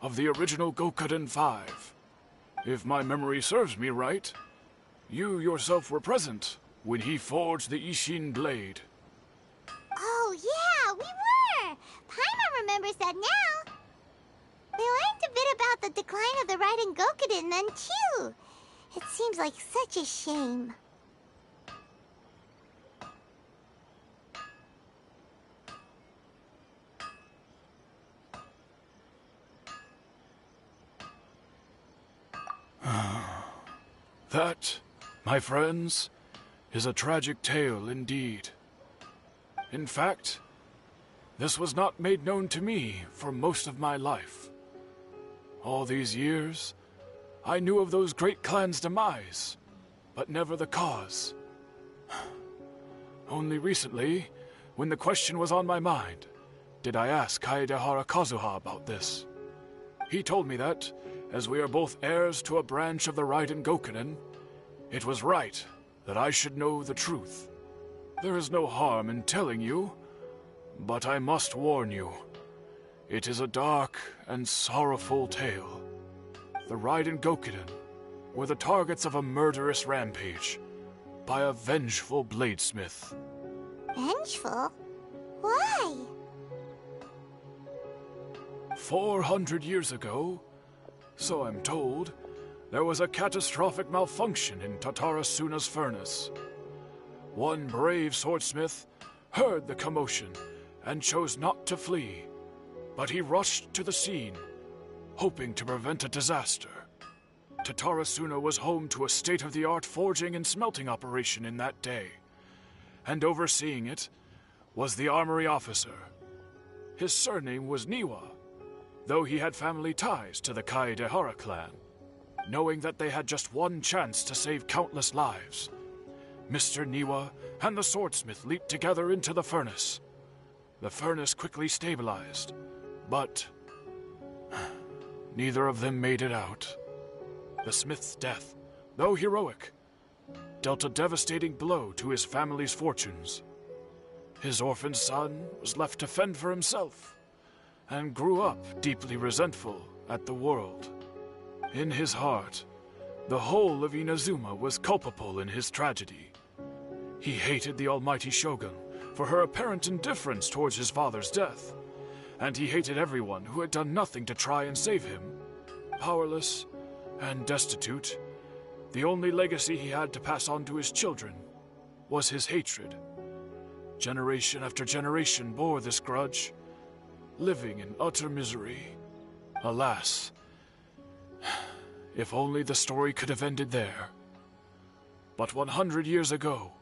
of the original Gokuden 5. If my memory serves me right, you yourself were present when he forged the Ishin blade. Oh, yeah, we were! Paimon remembers that now. We learned a bit about the decline of the Raiden Gokuden then, too. It seems like such a shame. That, my friends, is a tragic tale indeed. In fact, this was not made known to me for most of my life. All these years, I knew of those great clans' demise, but never the cause. Only recently, when the question was on my mind, did I ask Kaedehara Kazuha about this. He told me that, as we are both heirs to a branch of the Raiden Gokunin, it was right that I should know the truth. There is no harm in telling you, but I must warn you. It is a dark and sorrowful tale. The Raiden Gokunin were the targets of a murderous rampage by a vengeful bladesmith. Vengeful? Why? 400 years ago, so I'm told, there was a catastrophic malfunction in Tatarasuna's furnace. One brave swordsmith heard the commotion and chose not to flee, but he rushed to the scene, hoping to prevent a disaster. Tatarasuna was home to a state-of-the-art forging and smelting operation in that day, and overseeing it was the armory officer. His surname was Niwa, though he had family ties to the Kaedehara clan. Knowing that they had just one chance to save countless lives, Mr. Niwa and the swordsmith leaped together into the furnace. The furnace quickly stabilized, but neither of them made it out. The smith's death, though heroic, dealt a devastating blow to his family's fortunes. His orphaned son was left to fend for himself, and grew up deeply resentful at the world. In his heart, the whole of Inazuma was culpable in his tragedy. He hated the almighty shogun for her apparent indifference towards his father's death, and he hated everyone who had done nothing to try and save him. Powerless and destitute, the only legacy he had to pass on to his children was his hatred. Generation after generation bore this grudge, living in utter misery. Alas, if only the story could have ended there. But 100 years ago,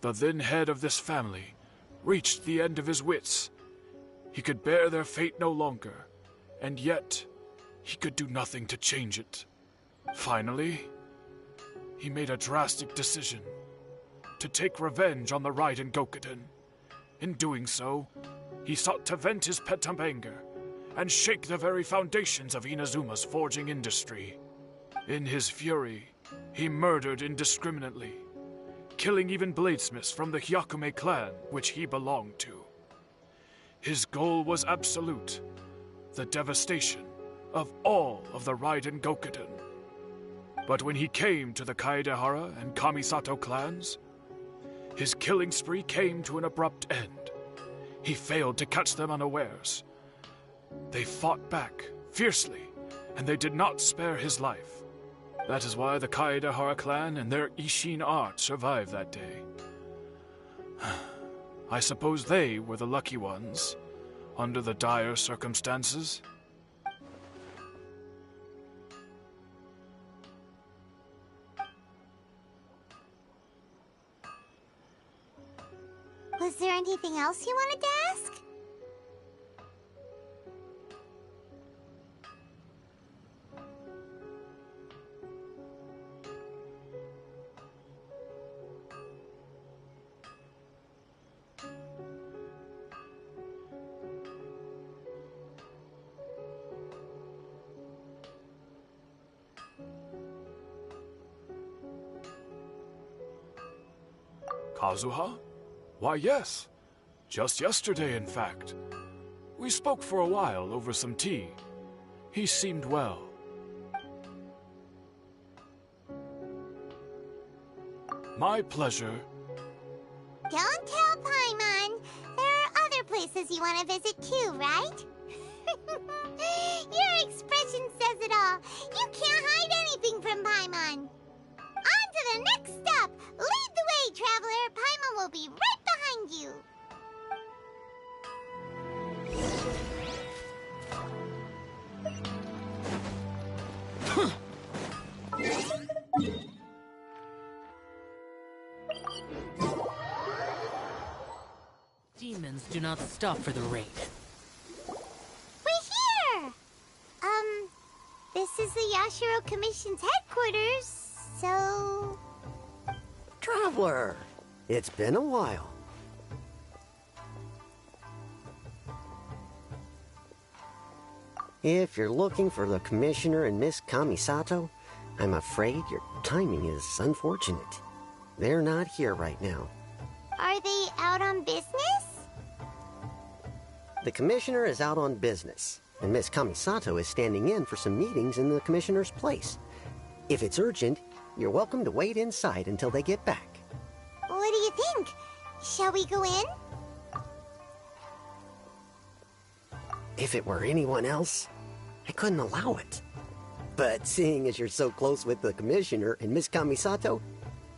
the then head of this family reached the end of his wits. He could bear their fate no longer, and yet he could do nothing to change it. Finally, he made a drastic decision to take revenge on the Raiden Gokunin. In doing so, he sought to vent his pent-up anger and shake the very foundations of Inazuma's forging industry. In his fury, he murdered indiscriminately, killing even bladesmiths from the Hyakume clan which he belonged to. His goal was absolute, the devastation of all of the Raiden Gokunin. But when he came to the Kaedehara and Kamisato clans, his killing spree came to an abrupt end. He failed to catch them unawares. They fought back fiercely, and they did not spare his life. That is why the Kaedehara clan and their Ishin art survived that day. I suppose they were the lucky ones, under the dire circumstances. Was there anything else you wanted to ask? Kazuha? Why, yes. Just yesterday, in fact. We spoke for a while over some tea. He seemed well. My pleasure. Don't tell Paimon. There are other places you want to visit too, right? Your expression says it all. You can't hide anything from Paimon. On to the next stop. Lead the way, traveler. Paimon will be right behind you. Demons do not stop for the raid. We're here! This is the Yashiro Yashiro Commission's headquarters, so... Traveler, it's been a while. If you're looking for the Commissioner and Miss Kamisato, I'm afraid your timing is unfortunate. They're not here right now. Are they out on business? The Commissioner is out on business, and Miss Kamisato is standing in for some meetings in the Commissioner's place. If it's urgent, you're welcome to wait inside until they get back. What do you think? Shall we go in? If it were anyone else, I couldn't allow it. But seeing as you're so close with the Commissioner and Miss Kamisato,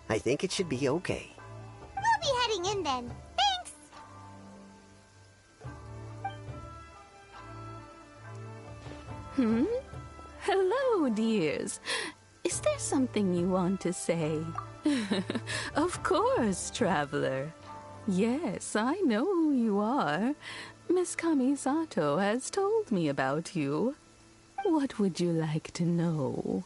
I think it should be okay. We'll be heading in then. Thanks! Hello, dears. Is there something you want to say? Of course, traveler. Yes, I know who you are. Miss Kamisato has told me about you. What would you like to know?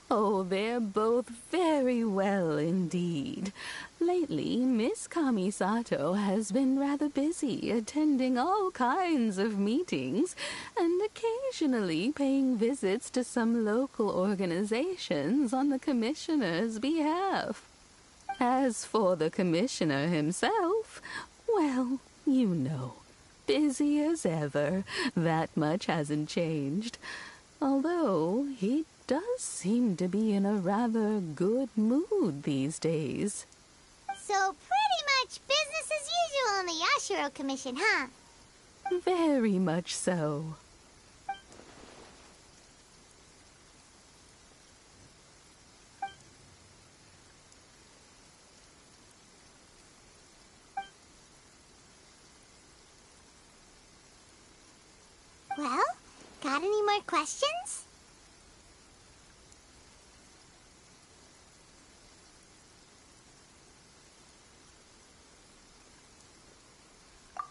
Oh, they're both very well indeed. Lately, Miss Kamisato has been rather busy attending all kinds of meetings and occasionally paying visits to some local organizations on the Commissioner's behalf. As for the Commissioner himself, well, you know, busy as ever. That much hasn't changed. Although he does seem to be in a rather good mood these days. So pretty much business as usual in the Yashiro Commission, huh? Very much so. Well, got any more questions?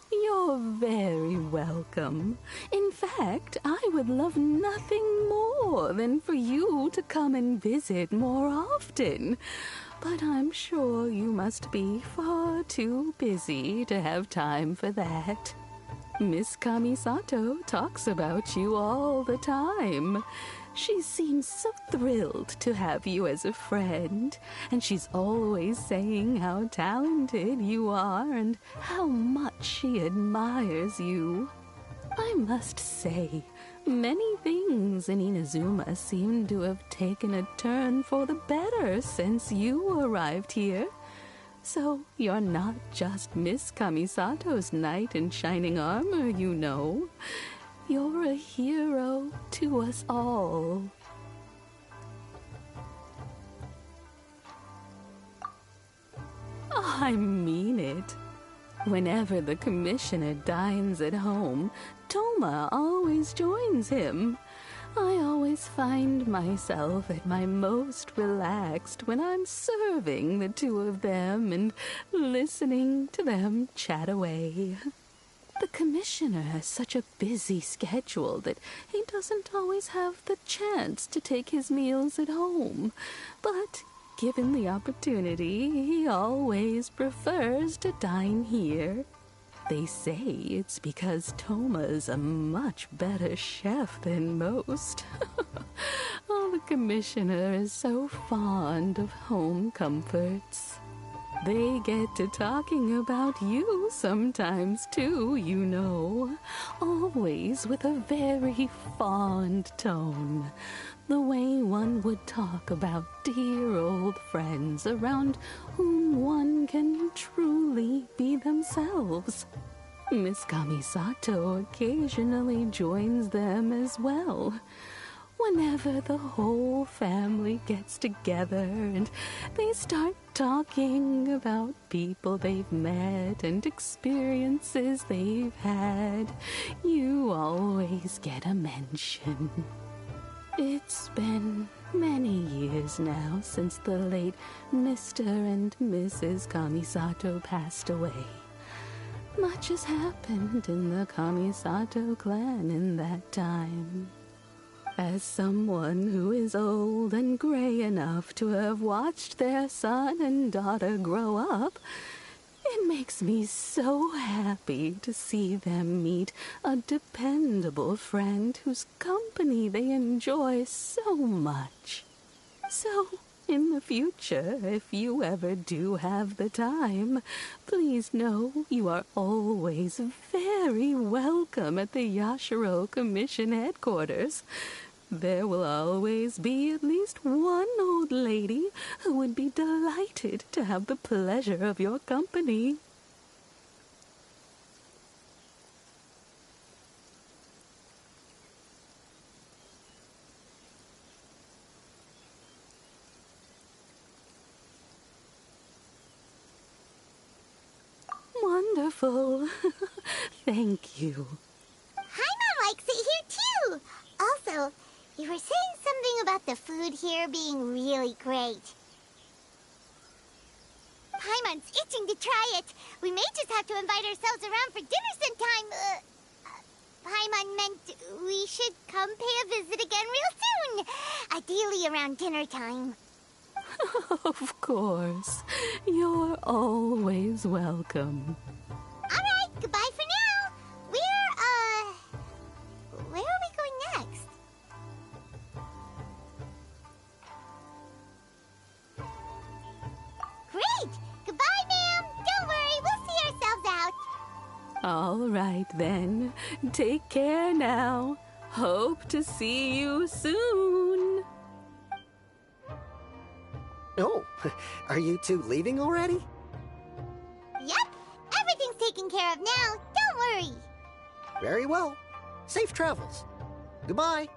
You're very welcome. In fact, I would love nothing more than for you to come and visit more often. But I'm sure you must be far too busy to have time for that. Miss Kamisato talks about you all the time. She seems so thrilled to have you as a friend, and she's always saying how talented you are and how much she admires you. I must say, many things in Inazuma seem to have taken a turn for the better since you arrived here. So you're not just Miss Kamisato's knight in shining armor, you know. You're a hero to us all. I mean it. Whenever the Commissioner dines at home, Toma always joins him. I always find myself at my most relaxed when I'm serving the two of them and listening to them chat away. The Commissioner has such a busy schedule that he doesn't always have the chance to take his meals at home. But given the opportunity, he always prefers to dine here. They say it's because Toma's a much better chef than most. Oh, the Commissioner is so fond of home comforts. They get to talking about you sometimes, too, you know. Always with a very fond tone. The way one would talk about dear old friends around whom one can truly be themselves. Miss Kamisato occasionally joins them as well. Whenever the whole family gets together and they start talking about people they've met and experiences they've had, you always get a mention. It's been many years now since the late Mr. and Mrs. Kamisato passed away. Much has happened in the Kamisato clan in that time. As someone who is old and gray enough to have watched their son and daughter grow up, it makes me so happy to see them meet a dependable friend whose company they enjoy so much. So, in the future, if you ever do have the time, please know you are always very welcome at the Yashiro Commission headquarters. There will always be at least one old lady who would be delighted to have the pleasure of your company. Wonderful. Thank you. Paimon likes it here too. Also, you were saying something about the food here being really great. Paimon's itching to try it. We may just have to invite ourselves around for dinner sometime. Paimon meant we should come pay a visit again real soon. Ideally around dinner time. Of course. You're always welcome. Alright, goodbye for now. Where are we going next? Great! Goodbye, ma'am! Don't worry, we'll see ourselves out. All right, then. Take care now. Hope to see you soon. Oh, are you two leaving already? Yep, everything's taken care of now. Don't worry. Very well. Safe travels. Goodbye.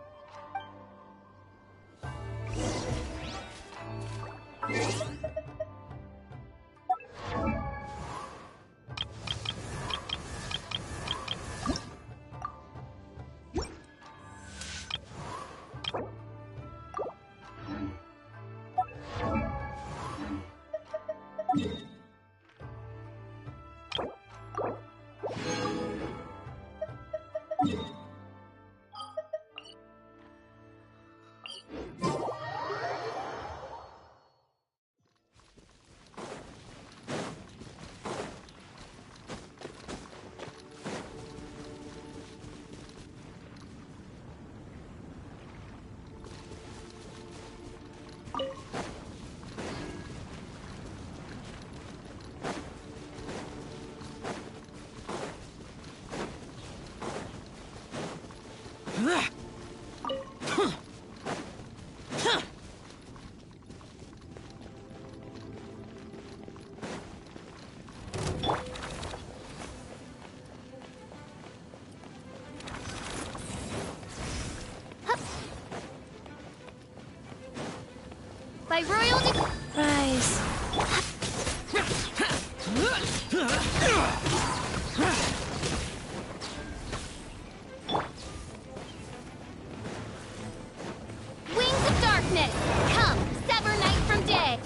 By royal Rise. wings of darkness, come, sever night from day.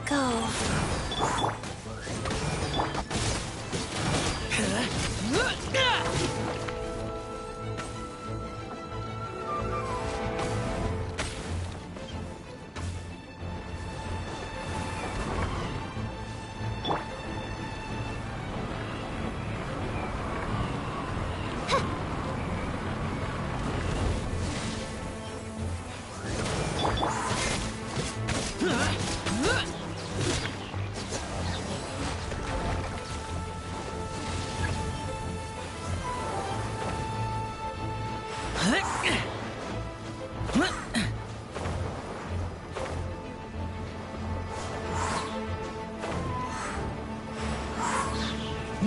Go.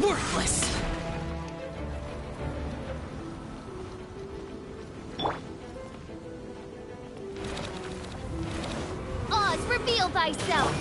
Worthless. Oz, reveal thyself.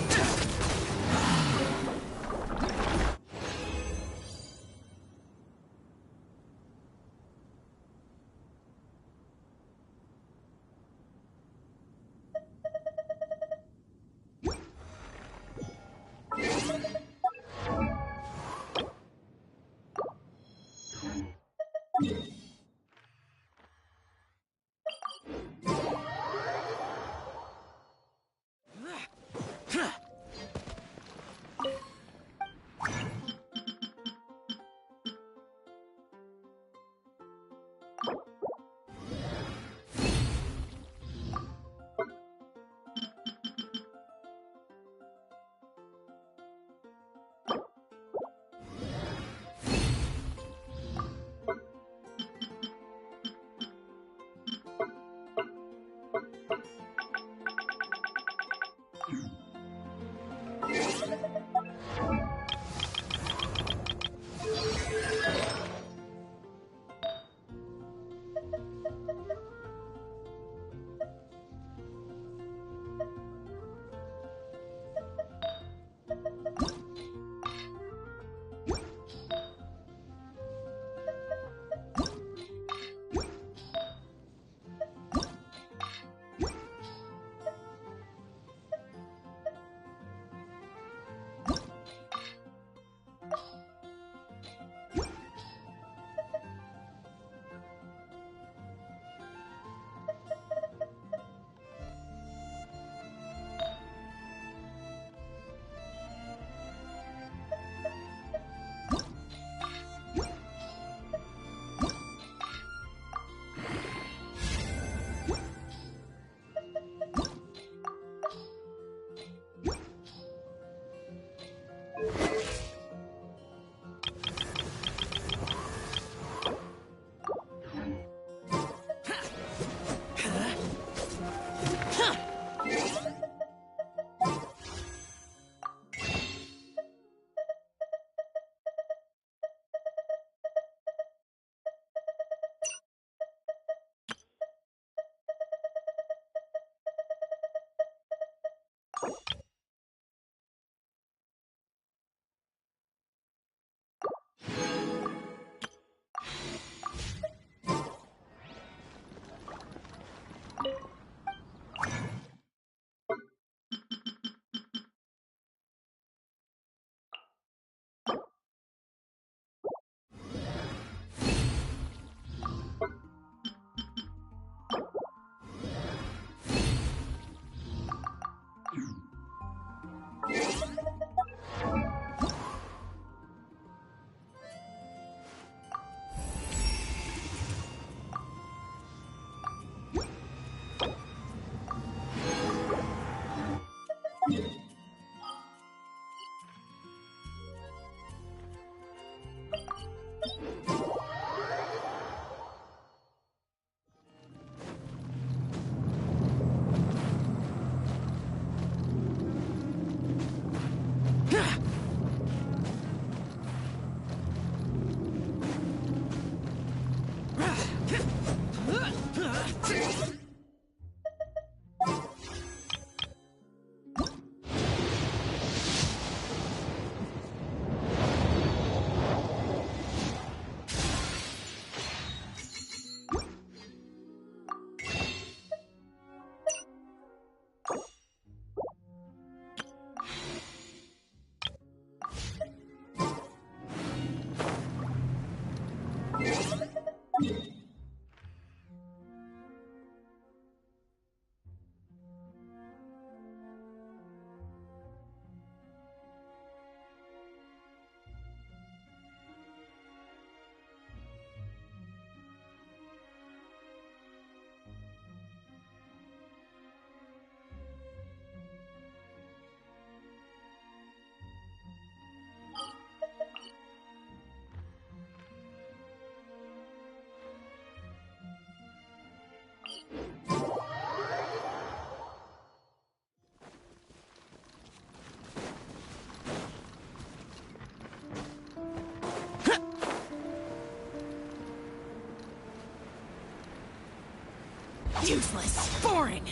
Useless. Boring.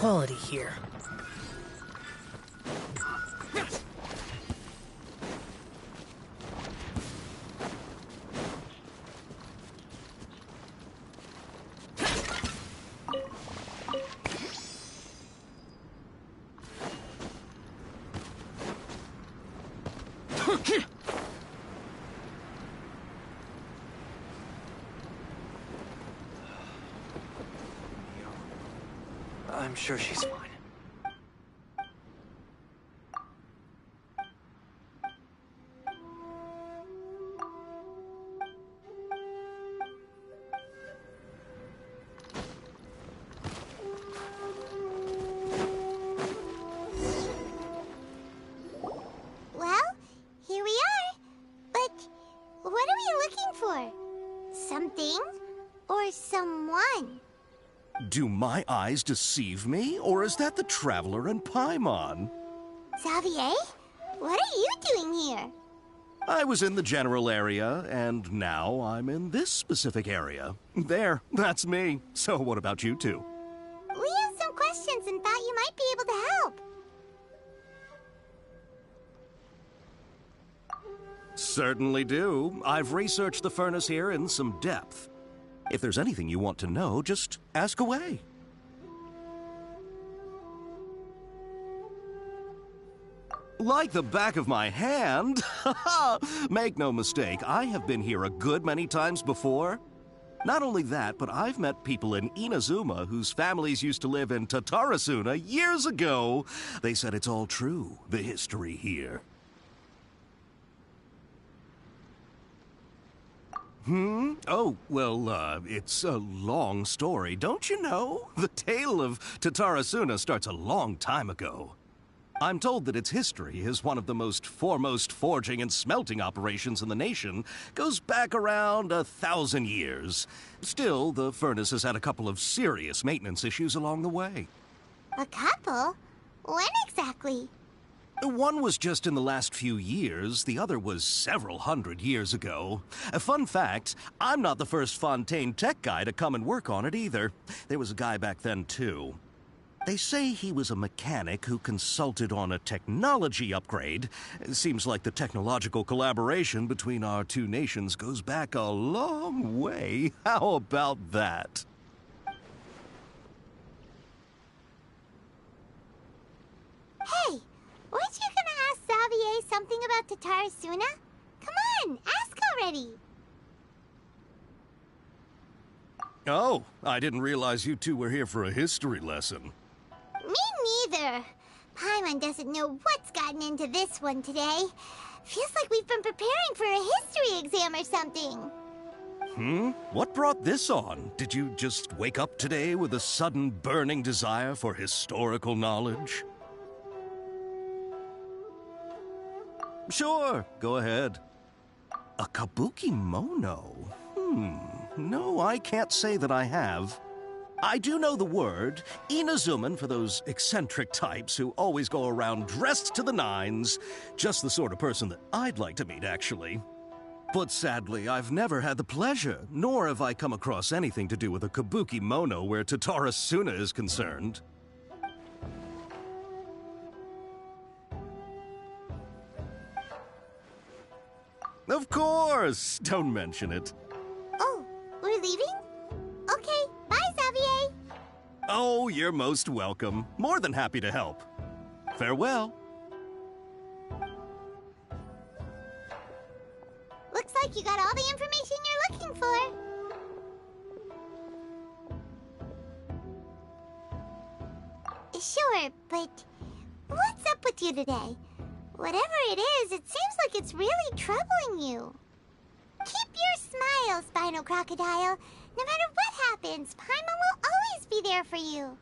quality here. I'm sure she's fine. Well, here we are. But what are we looking for? Something or someone? Do my eyes deceive me, or is that the Traveler and Paimon? Xavier? What are you doing here? I was in the general area, and now I'm in this specific area. There, that's me. So what about you two? We have some questions and thought you might be able to help. Certainly do. I've researched the furnace here in some depth. If there's anything you want to know, just ask away. Like the back of my hand. Make no mistake, I have been here a good many times before. Not only that, but I've met people in Inazuma whose families used to live in Tatarasuna years ago. They said it's all true, the history here. Oh, well, it's a long story, don't you know? The tale of Tatarasuna starts a long time ago. I'm told that its history is one of the most foremost forging and smelting operations in the nation, goes back around 1,000 years. Still, the furnace has had a couple of serious maintenance issues along the way. A couple? When exactly? One was just in the last few years, the other was several hundred years ago. A fun fact, I'm not the first Fontaine tech guy to come and work on it either. There was a guy back then too. They say he was a mechanic who consulted on a technology upgrade. It seems like the technological collaboration between our two nations goes back a long way. How about that? Hey! Weren't you gonna ask Xavier something about Tatarasuna? Come on, ask already! Oh, I didn't realize you two were here for a history lesson. Me neither. Paimon doesn't know what's gotten into this one today. Feels like we've been preparing for a history exam or something. What brought this on? Did you just wake up today with a sudden burning desire for historical knowledge? Sure, go ahead. A kabuki mono? No, I can't say that I have. I do know the word, Inazuman for those eccentric types who always go around dressed to the nines. Just the sort of person that I'd like to meet, actually. But sadly, I've never had the pleasure, nor have I come across anything to do with a kabuki mono where Tatarasuna is concerned. Of course! Don't mention it. Oh, we're leaving? Okay, bye, Xavier! Oh, you're most welcome. More than happy to help. Farewell. Looks like you got all the information you're looking for. Sure, but what's up with you today? Whatever it is, it seems like it's really troubling you. Keep your smile, Spinal Crocodile. No matter what happens, Paimon will always be there for you.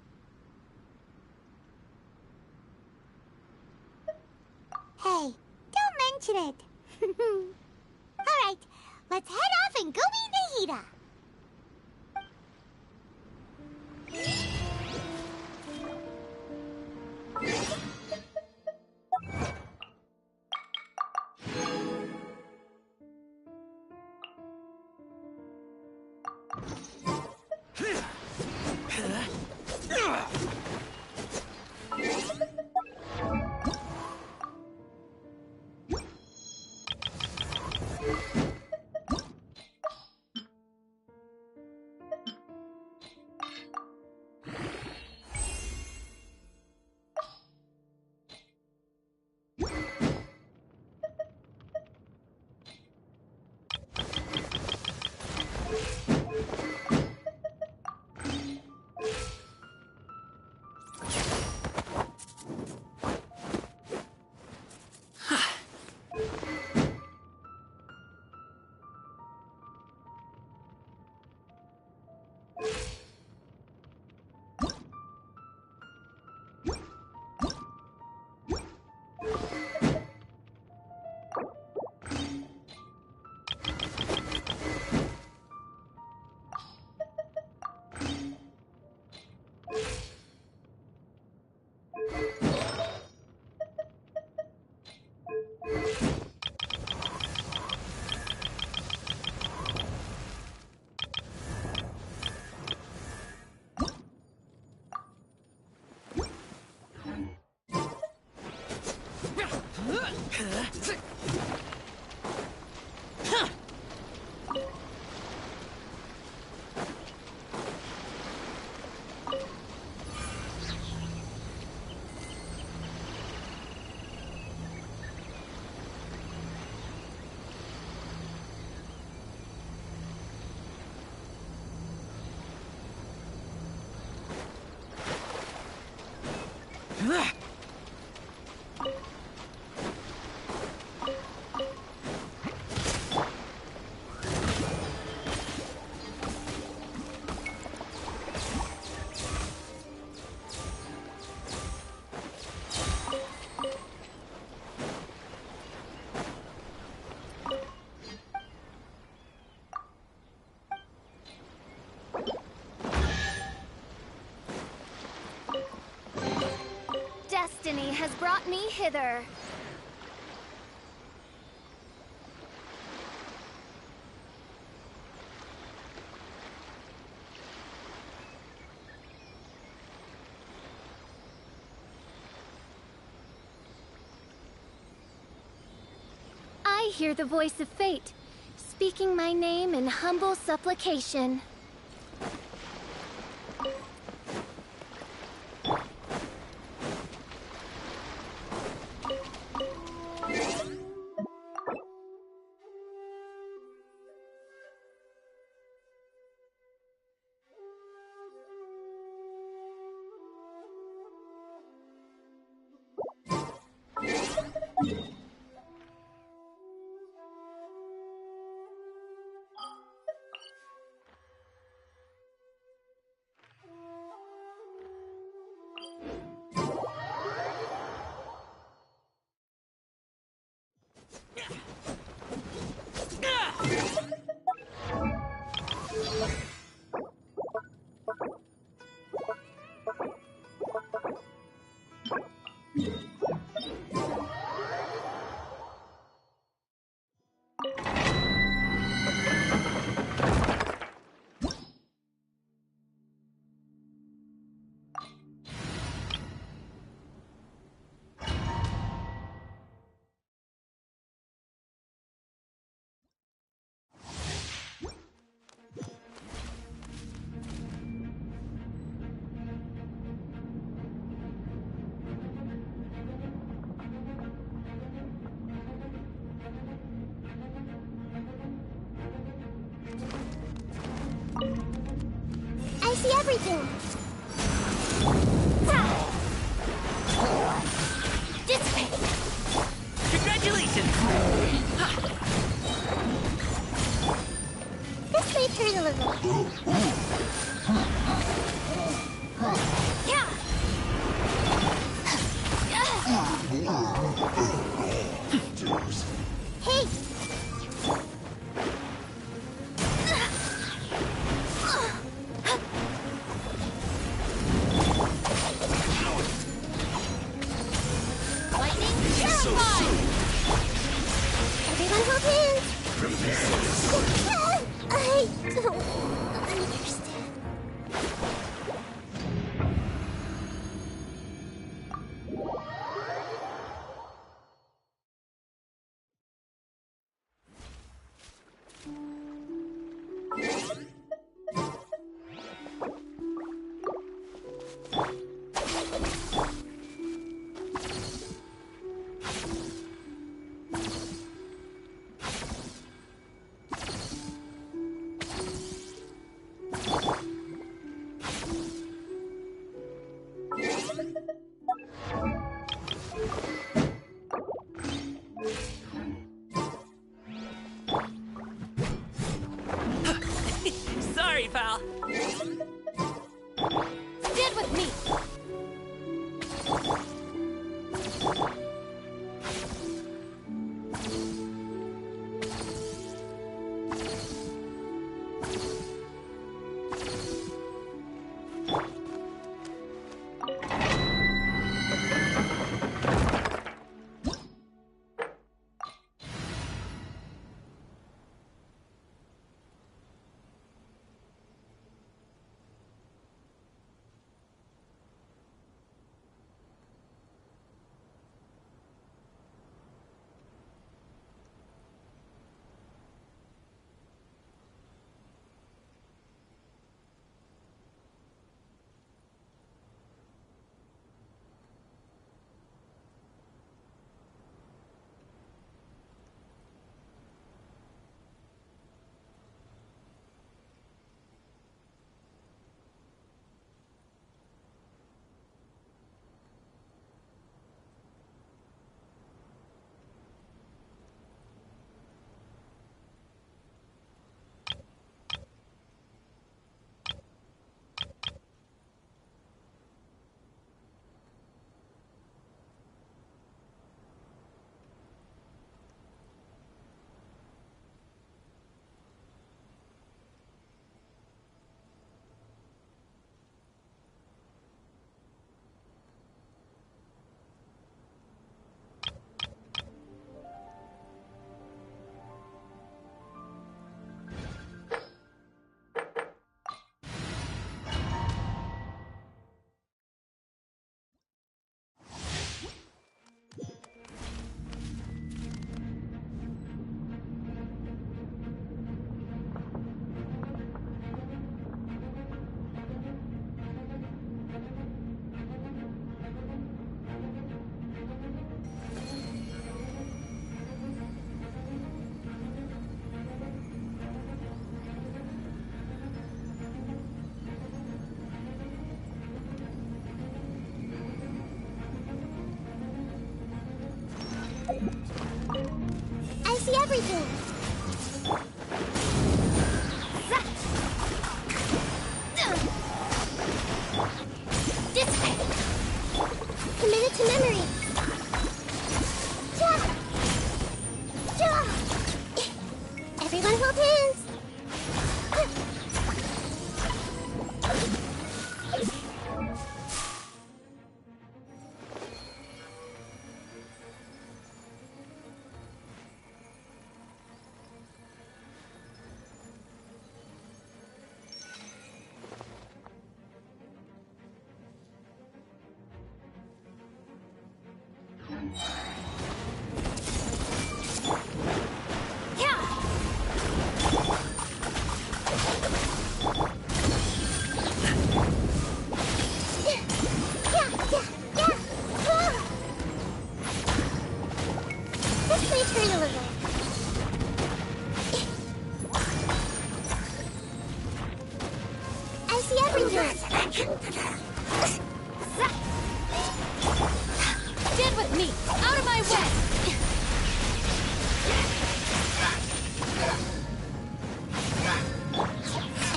Hey, don't mention it. Alright, let's head off and go meet Nahida. Destiny has brought me hither. I hear the voice of fate, speaking my name in humble supplication. I see everything. Dissipate. Congratulations! This may hurt a little. Yeah. Hey. Lightning terrified! Everyone hold hands. I don't understand. Sorry, pal. Stand with me! everything! Dissipate! Commit it to memory! Everyone hold hands! This may turn a little. I see everything. Stand with me! Out of my way!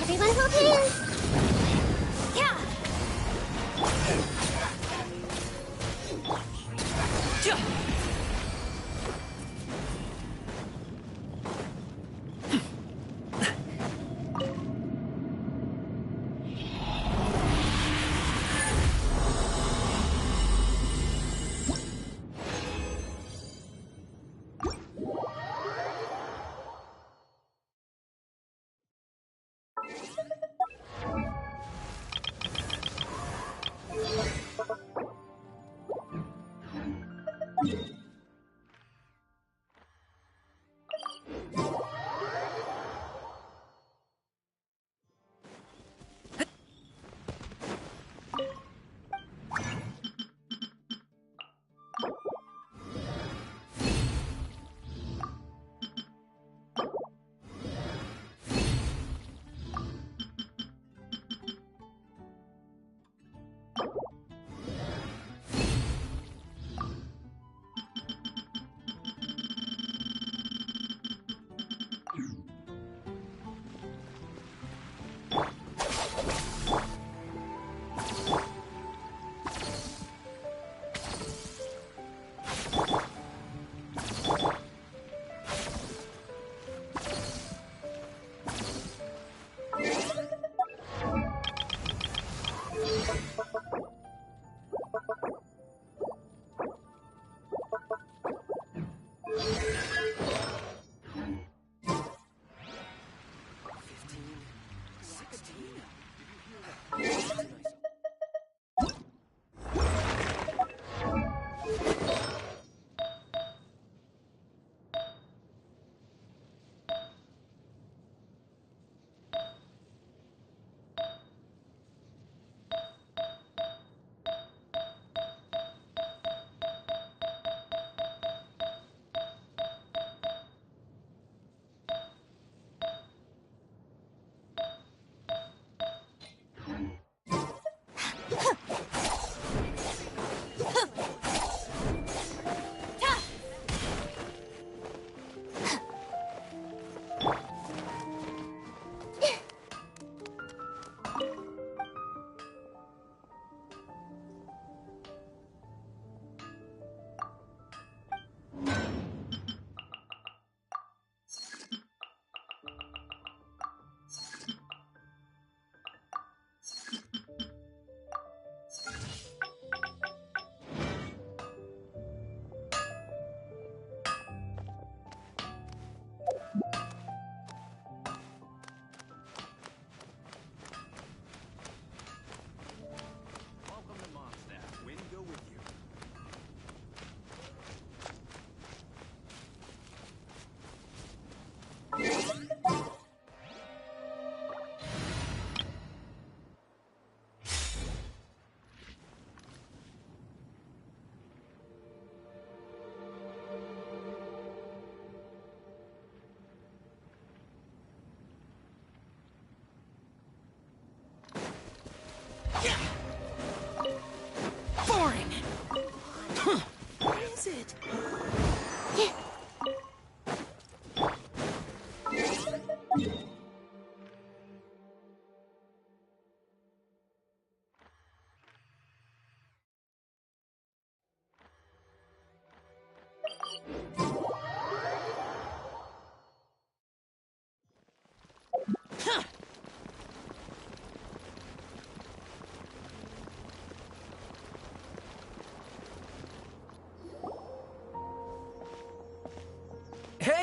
Everyone hold hands.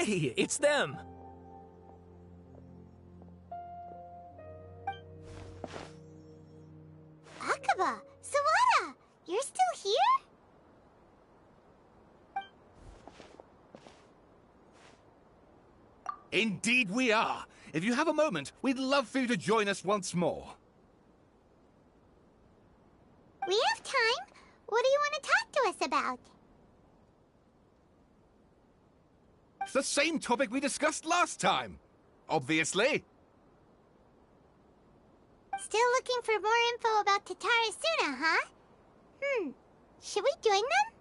Hey, it's them! Akaba, Sawada, you're still here? Indeed we are. If you have a moment, we'd love for you to join us once more. We have time. What do you want to talk to us about? It's the same topic we discussed last time. Obviously. Still looking for more info about Tatara Suna, huh? Should we join them?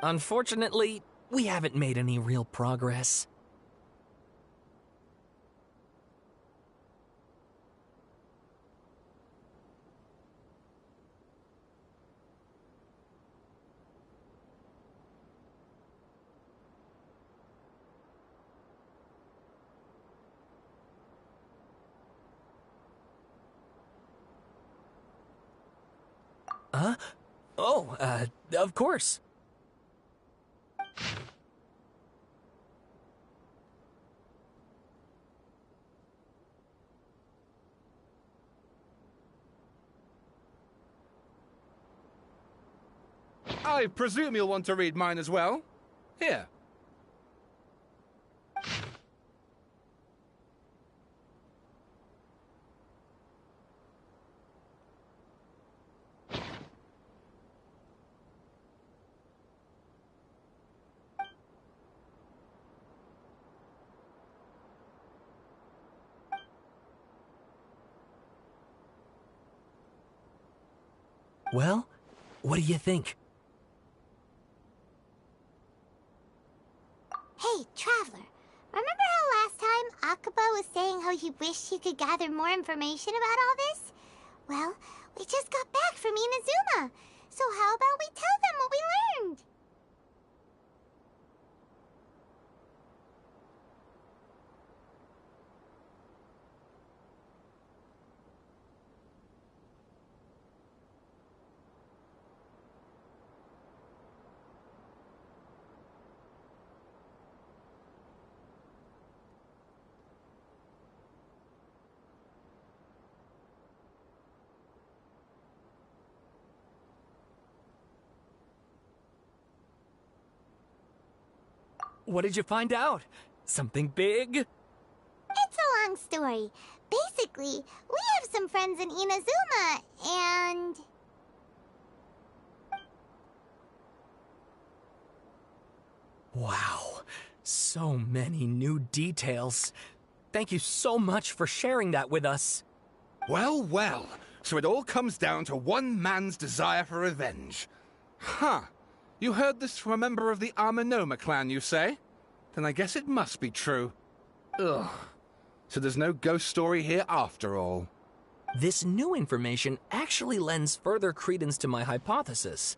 Unfortunately, we haven't made any real progress. Huh? Oh, of course. I presume you'll want to read mine as well. Here. Well, what do you think? Hey, Traveler. Remember how last time Akaba was saying how he wished he could gather more information about all this? Well, we just got back from Inazuma. So how about we tell them what we learned? What did you find out? Something big? It's a long story. Basically, we have some friends in Inazuma, and... Wow, so many new details. Thank you so much for sharing that with us. Well, well. So it all comes down to one man's desire for revenge. Huh. You heard this from a member of the Armanoma clan, you say? Then I guess it must be true. Ugh. So there's no ghost story here after all. This new information actually lends further credence to my hypothesis.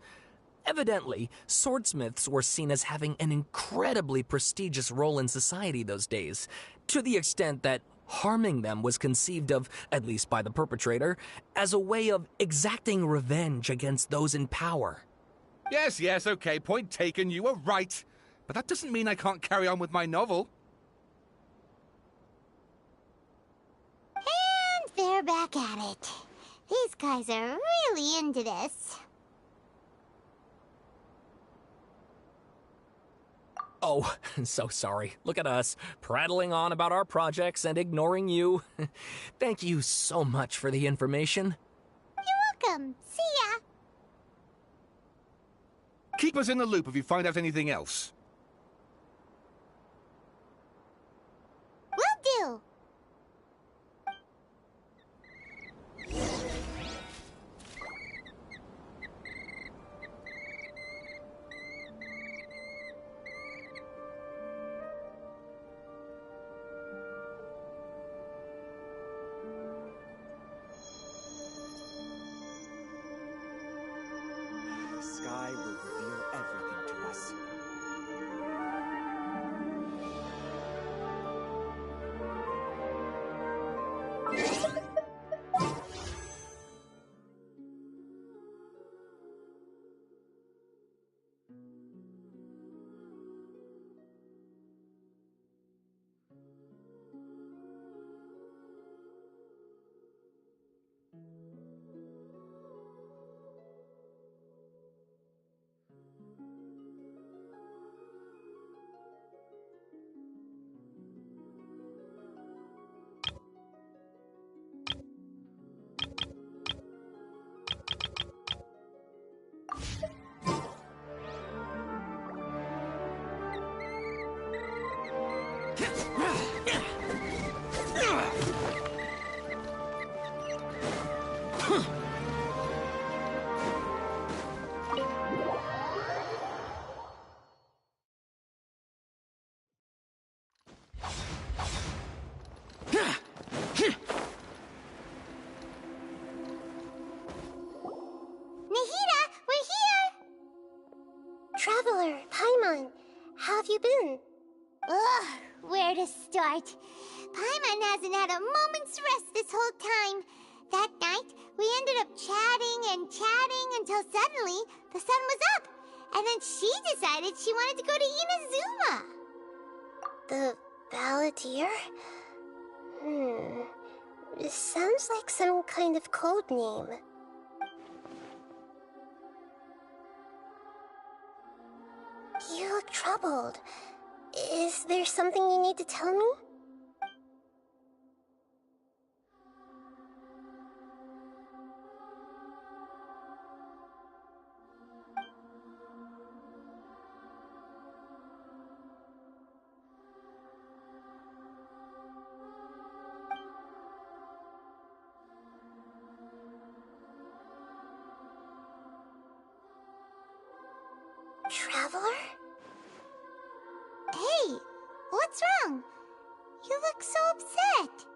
Evidently, swordsmiths were seen as having an incredibly prestigious role in society those days, to the extent that harming them was conceived of, at least by the perpetrator, as a way of exacting revenge against those in power. Yes, okay, point taken, you were right. But that doesn't mean I can't carry on with my novel. And they're back at it. These guys are really into this. Oh, so sorry. Look at us, prattling on about our projects and ignoring you. Thank you so much for the information. You're welcome. See ya. Keep us in the loop if you find out anything else. Will do. The sky will reveal everything to us. Nahida, we're here! Traveler, Paimon, how have you been? Ugh, where to start? Paimon hasn't had a moment's rest this whole time. That night, we ended up chatting and chatting until suddenly the sun was up. And then she decided she wanted to go to Inazuma. The Balladeer? It sounds like some kind of code name. You look troubled. Is there something you need to tell me? Traveler? Hey, what's wrong? You look so upset.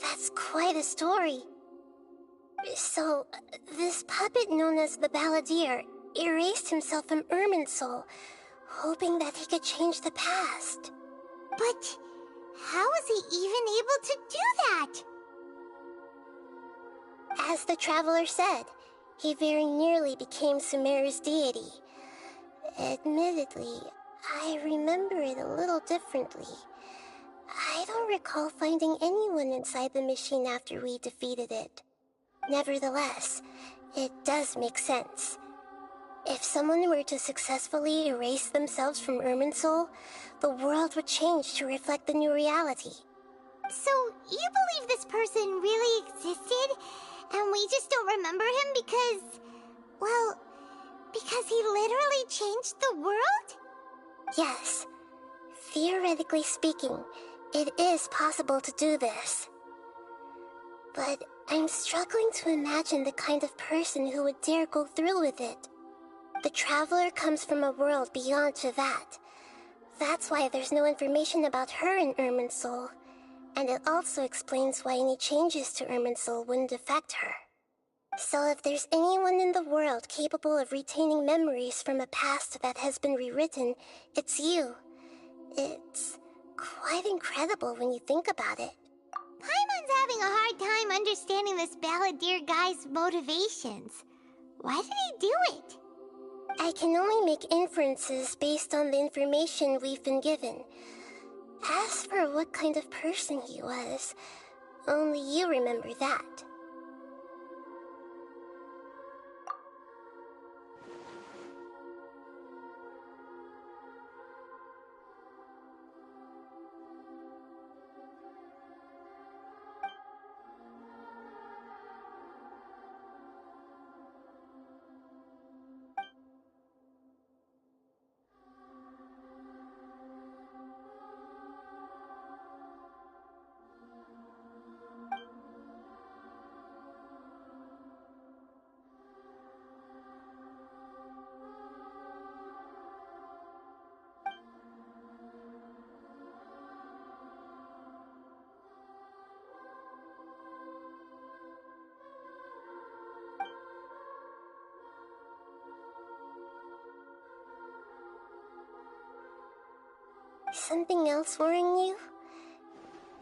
That's quite a story. So, this puppet known as the Balladeer erased himself from Irminsul, hoping that he could change the past. But how was he even able to do that? As the Traveler said, he very nearly became Sumeru's deity. Admittedly, I remember it a little differently. I don't recall finding anyone inside the machine after we defeated it. Nevertheless, it does make sense. If someone were to successfully erase themselves from Irminsul, the world would change to reflect the new reality. So, you believe this person really existed, and we just don't remember him because... well, because he literally changed the world? Yes. Theoretically speaking, it is possible to do this. But I'm struggling to imagine the kind of person who would dare go through with it. The Traveler comes from a world beyond Javat. That's why there's no information about her in Irminsul. And it also explains why any changes to Irminsul wouldn't affect her. So if there's anyone in the world capable of retaining memories from a past that has been rewritten, it's you. It's quite incredible when you think about it. Paimon's having a hard time understanding this Balladeer guy's motivations. Why did he do it? I can only make inferences based on the information we've been given. As for what kind of person he was, only you remember that. Something else worrying you?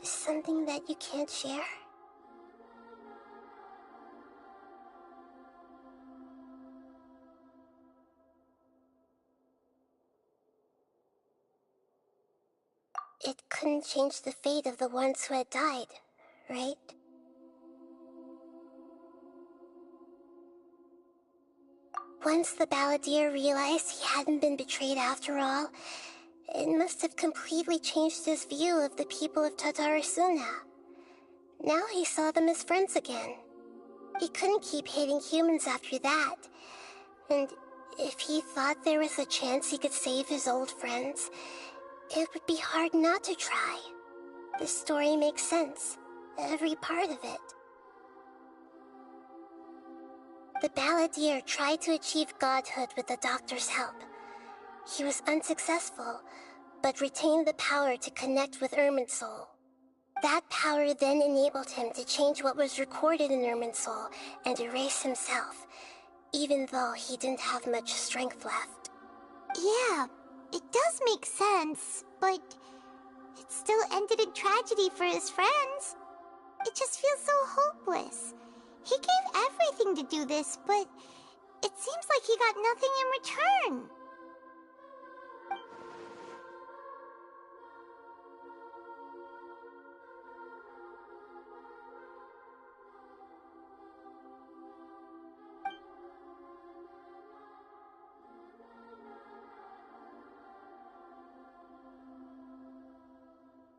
Something that you can't share? it couldn't change the fate of the ones who had died, right? Once the balladeer realized he hadn't been betrayed after all, it must have completely changed his view of the people of Tatarasuna. Now he saw them as friends again. He couldn't keep hating humans after that. And if he thought there was a chance he could save his old friends, it would be hard not to try. The story makes sense, every part of it. The balladeer tried to achieve godhood with the doctor's help. He was unsuccessful, but retained the power to connect with Irminsul. That power then enabled him to change what was recorded in Irminsul and erase himself, even though he didn't have much strength left. Yeah, it does make sense, but it still ended in tragedy for his friends. It just feels so hopeless. He gave everything to do this, but it seems like he got nothing in return.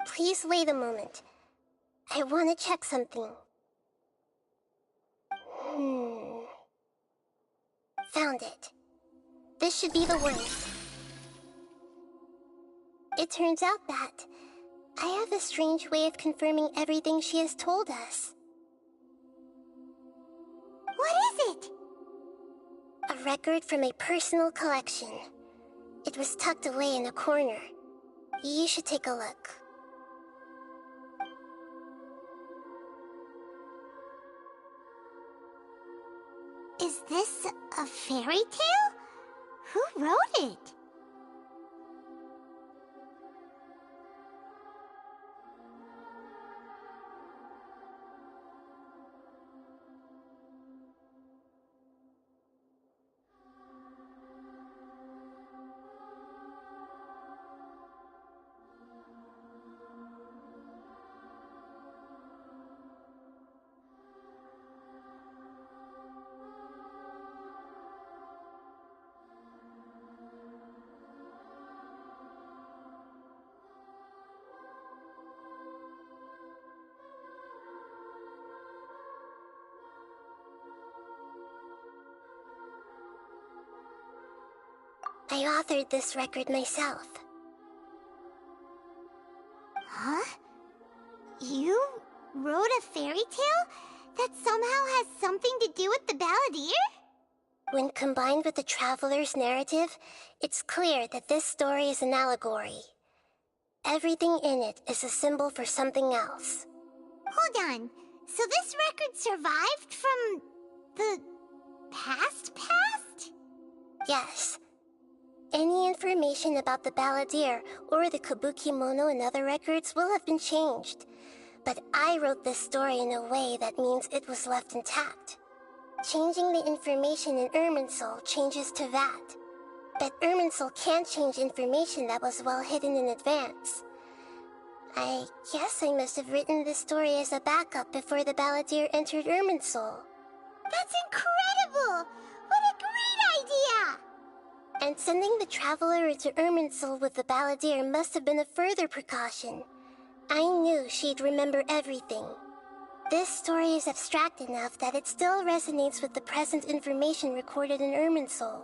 Please wait a moment. I want to check something. Found it. This should be the one. It turns out that I have a strange way of confirming everything she has told us. What is it? A record from a personal collection. It was tucked away in a corner. You should take a look. Is this a fairy tale? Who wrote it? I authored this record myself. Huh? You wrote a fairy tale that somehow has something to do with the balladeer? When combined with the traveler's narrative, it's clear that this story is an allegory. Everything in it is a symbol for something else. Hold on. So this record survived from the past? Yes. Any information about the balladeer or the Kabukimono and other records will have been changed. But I wrote this story in a way that means it was left intact. Changing the information in Irminsul changes to that. But Irminsul can't change information that was well hidden in advance. I guess I must have written this story as a backup before the balladeer entered Irminsul. That's incredible! What a great idea! And sending the traveler into Irminsul with the balladeer must have been a further precaution. I knew she'd remember everything. This story is abstract enough that it still resonates with the present information recorded in Irminsul.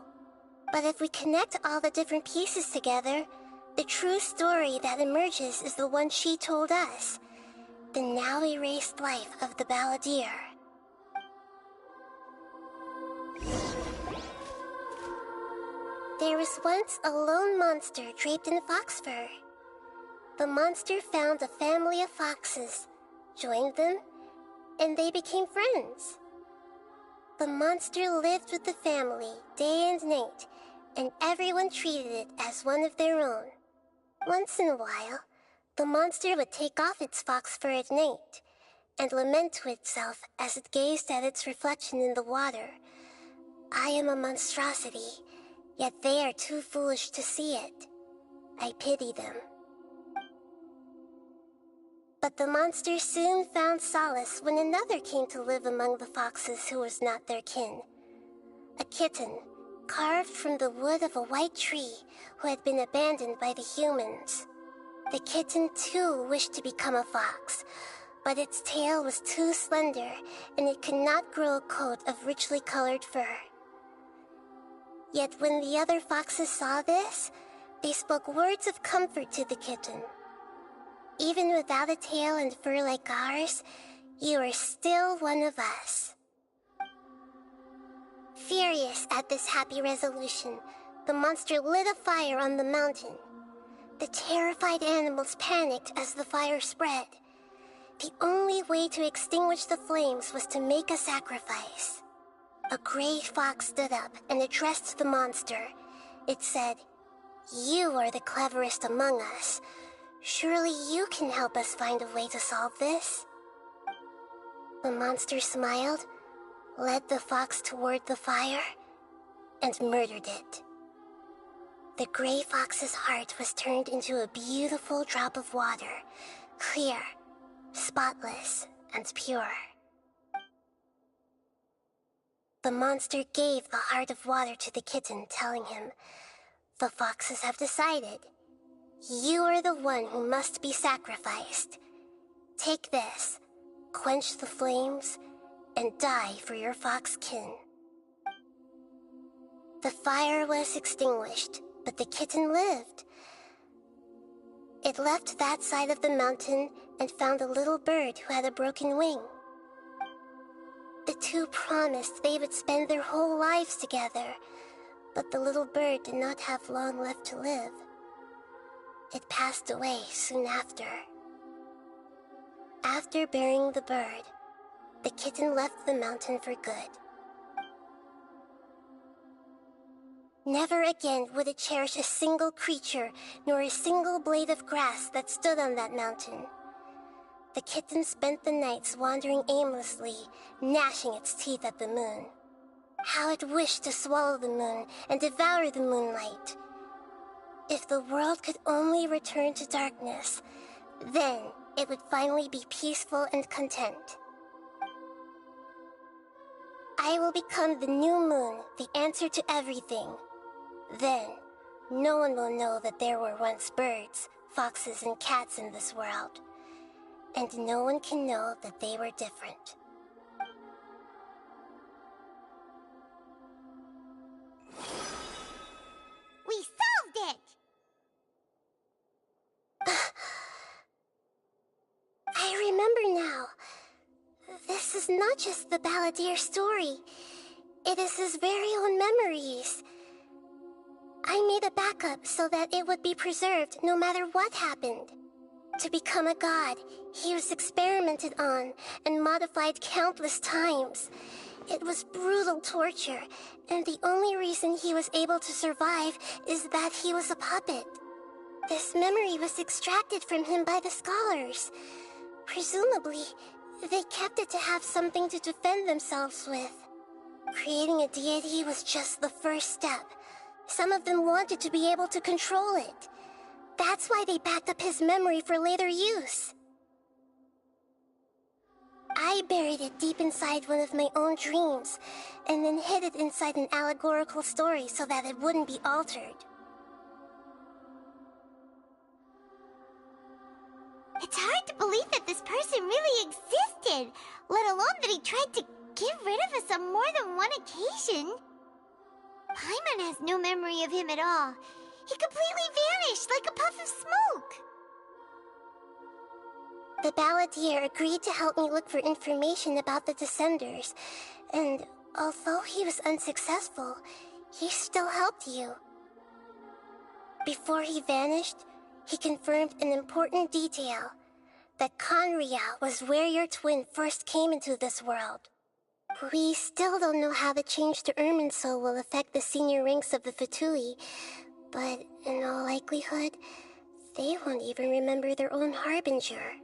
But if we connect all the different pieces together, the true story that emerges is the one she told us. The now erased life of the balladeer. There was once a lone monster draped in fox fur. The monster found a family of foxes, joined them, and they became friends. The monster lived with the family day and night, and everyone treated it as one of their own. Once in a while, the monster would take off its fox fur at night, and lament to itself as it gazed at its reflection in the water. I am a monstrosity, yet they are too foolish to see it. I pity them. But the monsters soon found solace when another came to live among the foxes who was not their kin. A kitten, carved from the wood of a white tree who had been abandoned by the humans. The kitten too wished to become a fox, but its tail was too slender and it could not grow a coat of richly colored fur. Yet when the other foxes saw this, they spoke words of comfort to the kitten. Even without a tail and fur like ours, you are still one of us. Furious at this happy resolution, the monster lit a fire on the mountain. The terrified animals panicked as the fire spread. The only way to extinguish the flames was to make a sacrifice. A gray fox stood up and addressed the monster. It said, "You are the cleverest among us. Surely you can help us find a way to solve this." The monster smiled, led the fox toward the fire, and murdered it. The gray fox's heart was turned into a beautiful drop of water, clear, spotless, and pure. The monster gave the heart of water to the kitten, telling him, "The foxes have decided. You are the one who must be sacrificed. Take this, quench the flames, and die for your fox kin." The fire was extinguished, but the kitten lived. It left that side of the mountain and found a little bird who had a broken wing. The two promised they would spend their whole lives together, but the little bird did not have long left to live. It passed away soon after. After burying the bird, the kitten left the mountain for good. Never again would it cherish a single creature, nor a single blade of grass that stood on that mountain. The kitten spent the nights wandering aimlessly, gnashing its teeth at the moon. How it wished to swallow the moon and devour the moonlight. If the world could only return to darkness, then it would finally be peaceful and content. I will become the new moon, the answer to everything. Then, no one will know that there were once birds, foxes, and cats in this world. And no one can know that they were different. We solved it! I remember now. This is not just the Balladeer's story. It is his very own memories. I made a backup so that it would be preserved no matter what happened. To become a god, he was experimented on and modified countless times. It was brutal torture, and the only reason he was able to survive is that he was a puppet. This memory was extracted from him by the scholars. Presumably, they kept it to have something to defend themselves with. Creating a deity was just the first step. Some of them wanted to be able to control it. That's why they backed up his memory for later use. I buried it deep inside one of my own dreams, and then hid it inside an allegorical story so that it wouldn't be altered. It's hard to believe that this person really existed, let alone that he tried to get rid of us on more than one occasion. Paimon has no memory of him at all. He completely vanished like a puff of smoke. The Balladeer agreed to help me look for information about the Descenders, and although he was unsuccessful, he still helped you. Before he vanished, he confirmed an important detail, that Conria was where your twin first came into this world. We still don't know how the change to Irminsul will affect the senior ranks of the Fatui, but in all likelihood, they won't even remember their own Harbinger.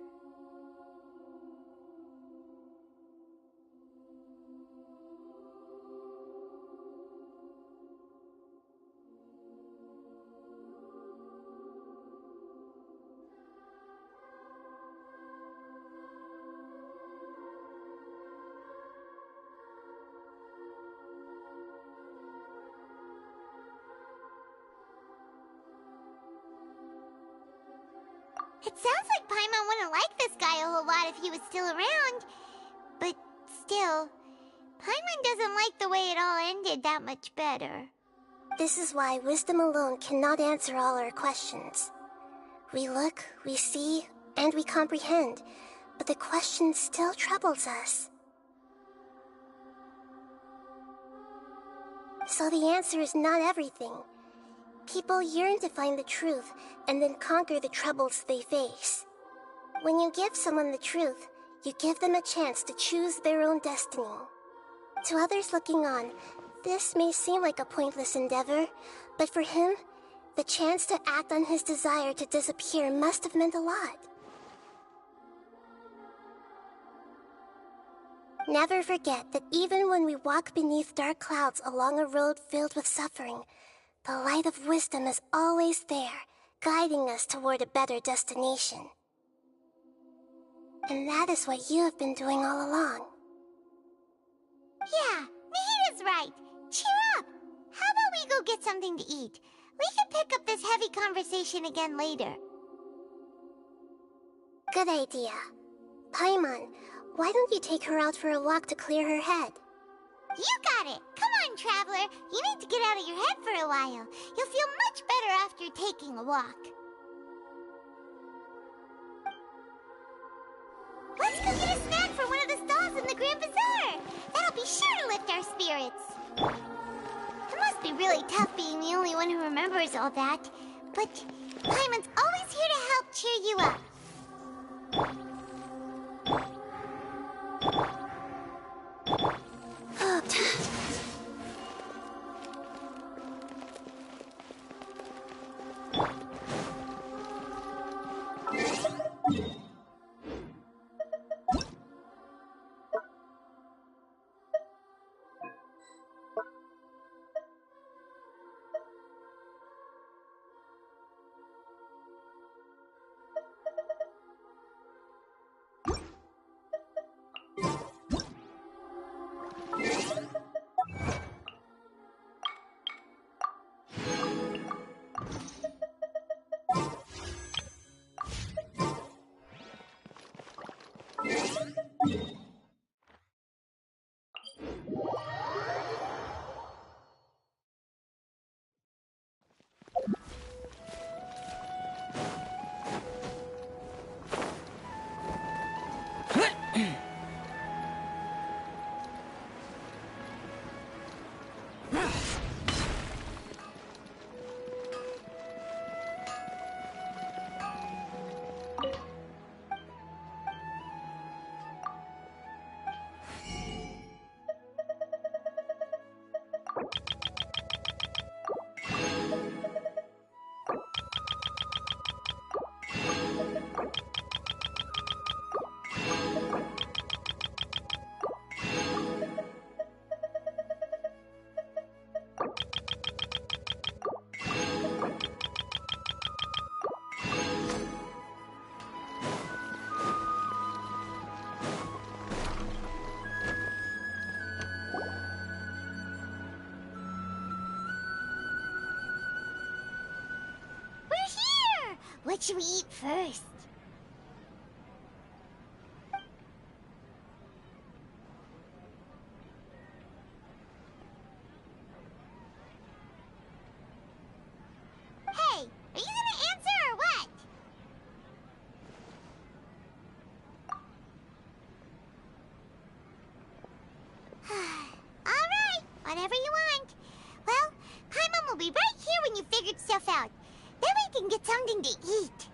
Sounds like Paimon wouldn't like this guy a whole lot if he was still around. But still, Paimon doesn't like the way it all ended that much better. This is why wisdom alone cannot answer all our questions. We look, we see, and we comprehend, but the question still troubles us. So the answer is not everything. People yearn to find the truth and then conquer the troubles they face. When you give someone the truth, you give them a chance to choose their own destiny. To others looking on, this may seem like a pointless endeavor, but for him, the chance to act on his desire to disappear must have meant a lot. Never forget that even when we walk beneath dark clouds along a road filled with suffering, the light of wisdom is always there, guiding us toward a better destination. And that is what you have been doing all along. Yeah, Nahida's right. Cheer up! How about we go get something to eat? We can pick up this heavy conversation again later. Good idea. Paimon, why don't you take her out for a walk to clear her head? You got it! Come on, Traveler! You need to get out of your head for a while. You'll feel much better after taking a walk. Let's go get a snack from one of the stalls in the Grand Bazaar! That'll be sure to lift our spirits. It must be really tough being the only one who remembers all that. But Paimon's always here to help cheer you up. What should we eat first? Hey, are you gonna answer or what? Alright, whatever you want. Well, Paimon will be right here when you figured stuff out. Then we can get something to eat.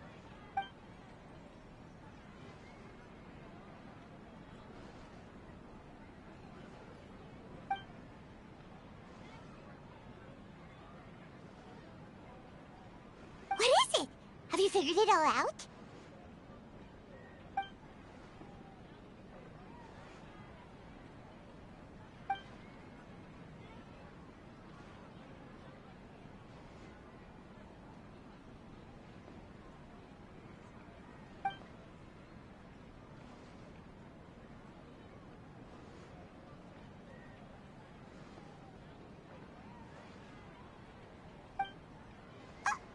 What is it? Have you figured it all out?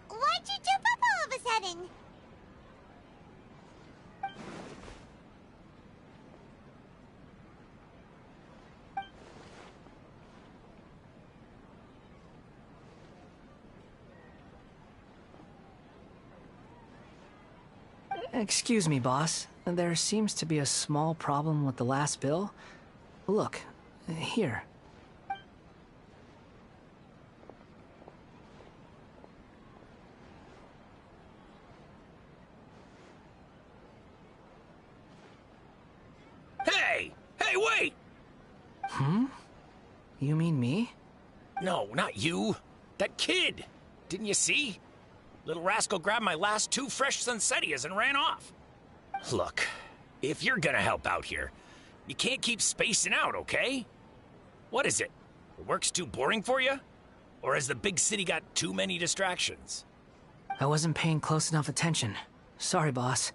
Why'd you jump up all of a sudden? Excuse me, boss. There seems to be a small problem with the last bill. Look, here. Hey! Hey, wait! You mean me? No, not you. That kid! Didn't you see? Little rascal grabbed my last 2 fresh Sunsetias and ran off. Look, if you're gonna help out here, you can't keep spacing out, okay? What is it? The work's too boring for you? Or has the big city got too many distractions? I wasn't paying close enough attention. Sorry, boss.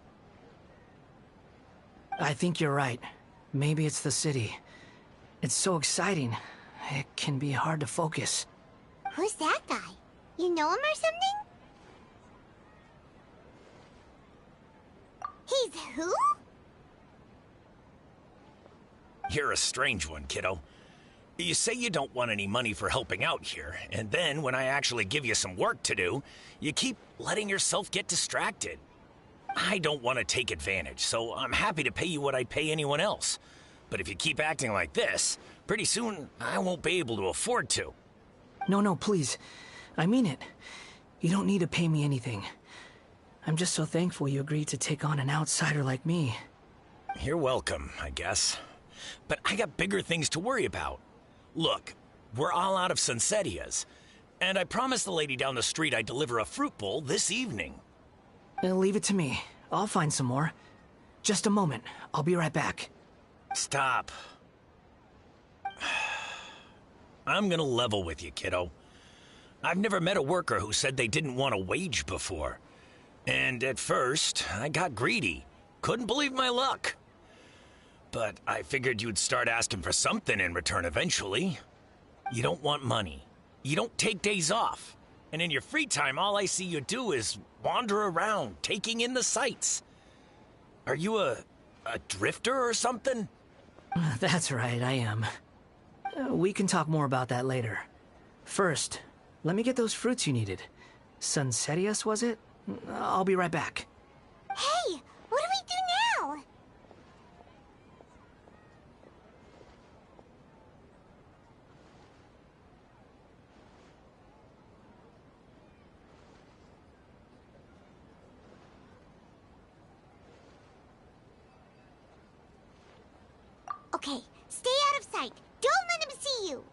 I think you're right. Maybe it's the city. It's so exciting. It can be hard to focus. Who's that guy? You know him or something? He's who? You're a strange one, kiddo. You say you don't want any money for helping out here, and then when I actually give you some work to do, you keep letting yourself get distracted. I don't want to take advantage, so I'm happy to pay you what I'd pay anyone else. But if you keep acting like this, pretty soon I won't be able to afford to. No, please. I mean it. You don't need to pay me anything. I'm just so thankful you agreed to take on an outsider like me. You're welcome, I guess. But I got bigger things to worry about. Look, we're all out of Sunsetias, and I promised the lady down the street I'd deliver a fruit bowl this evening. Leave it to me. I'll find some more. Just a moment. I'll be right back. Stop. I'm gonna level with you, kiddo. I've never met a worker who said they didn't want a wage before. And at first, I got greedy. Couldn't believe my luck. But I figured you'd start asking for something in return eventually. You don't want money. You don't take days off. And in your free time, all I see you do is wander around, taking in the sights. Are you a drifter or something? That's right, I am. We can talk more about that later. First, let me get those fruits you needed. Sunsetias, was it? I'll be right back. Hey, what do we do now? Okay, stay out of sight. Don't let him see you.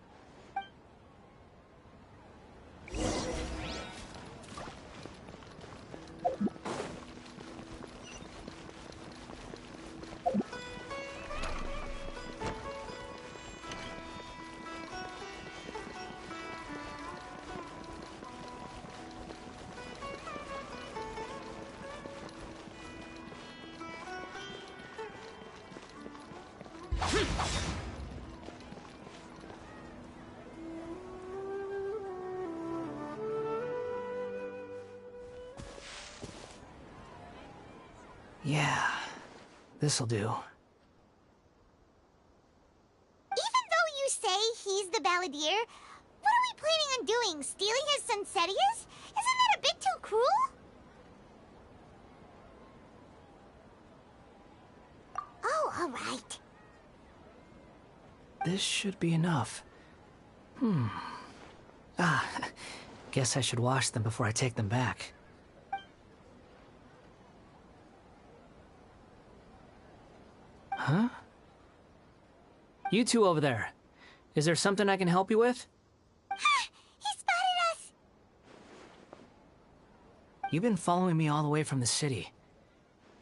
Yeah, this'll do. Even though you say he's the balladeer, what are we planning on doing? Stealing his Sunsetias? Isn't that a bit too cruel? Oh, all right. This should be enough. Guess I should wash them before I take them back. Huh? You two over there. Is there something I can help you with? He spotted us! You've been following me all the way from the city.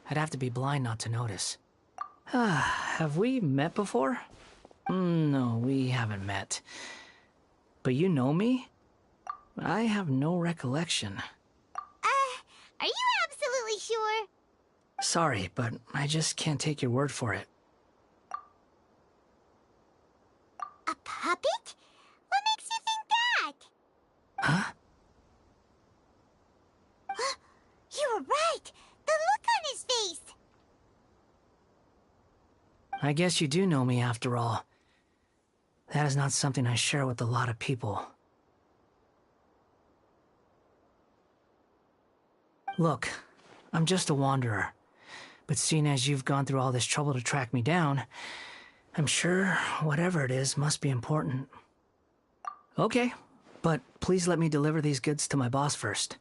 I'd have to be blind not to notice. Have we met before? No, we haven't met. But you know me? I have no recollection. Are you absolutely sure? Sorry, but I just can't take your word for it. A puppet? What makes you think that? Huh? You were right! The look on his face! I guess you do know me after all. That is not something I share with a lot of people. Look, I'm just a wanderer. But seeing as you've gone through all this trouble to track me down, I'm sure whatever it is must be important. Okay, but please let me deliver these goods to my boss first.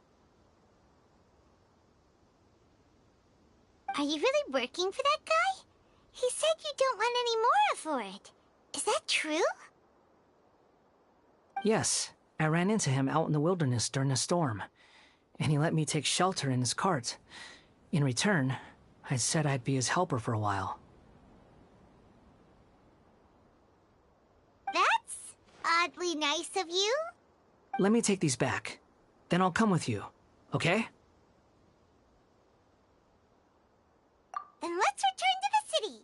Are you really working for that guy? He said you don't want any more for it. Is that true? Yes, I ran into him out in the wilderness during a storm, and he let me take shelter in his cart. In return, I said I'd be his helper for a while. That's oddly nice of you. Let me take these back. Then I'll come with you, okay? Then let's return to the city.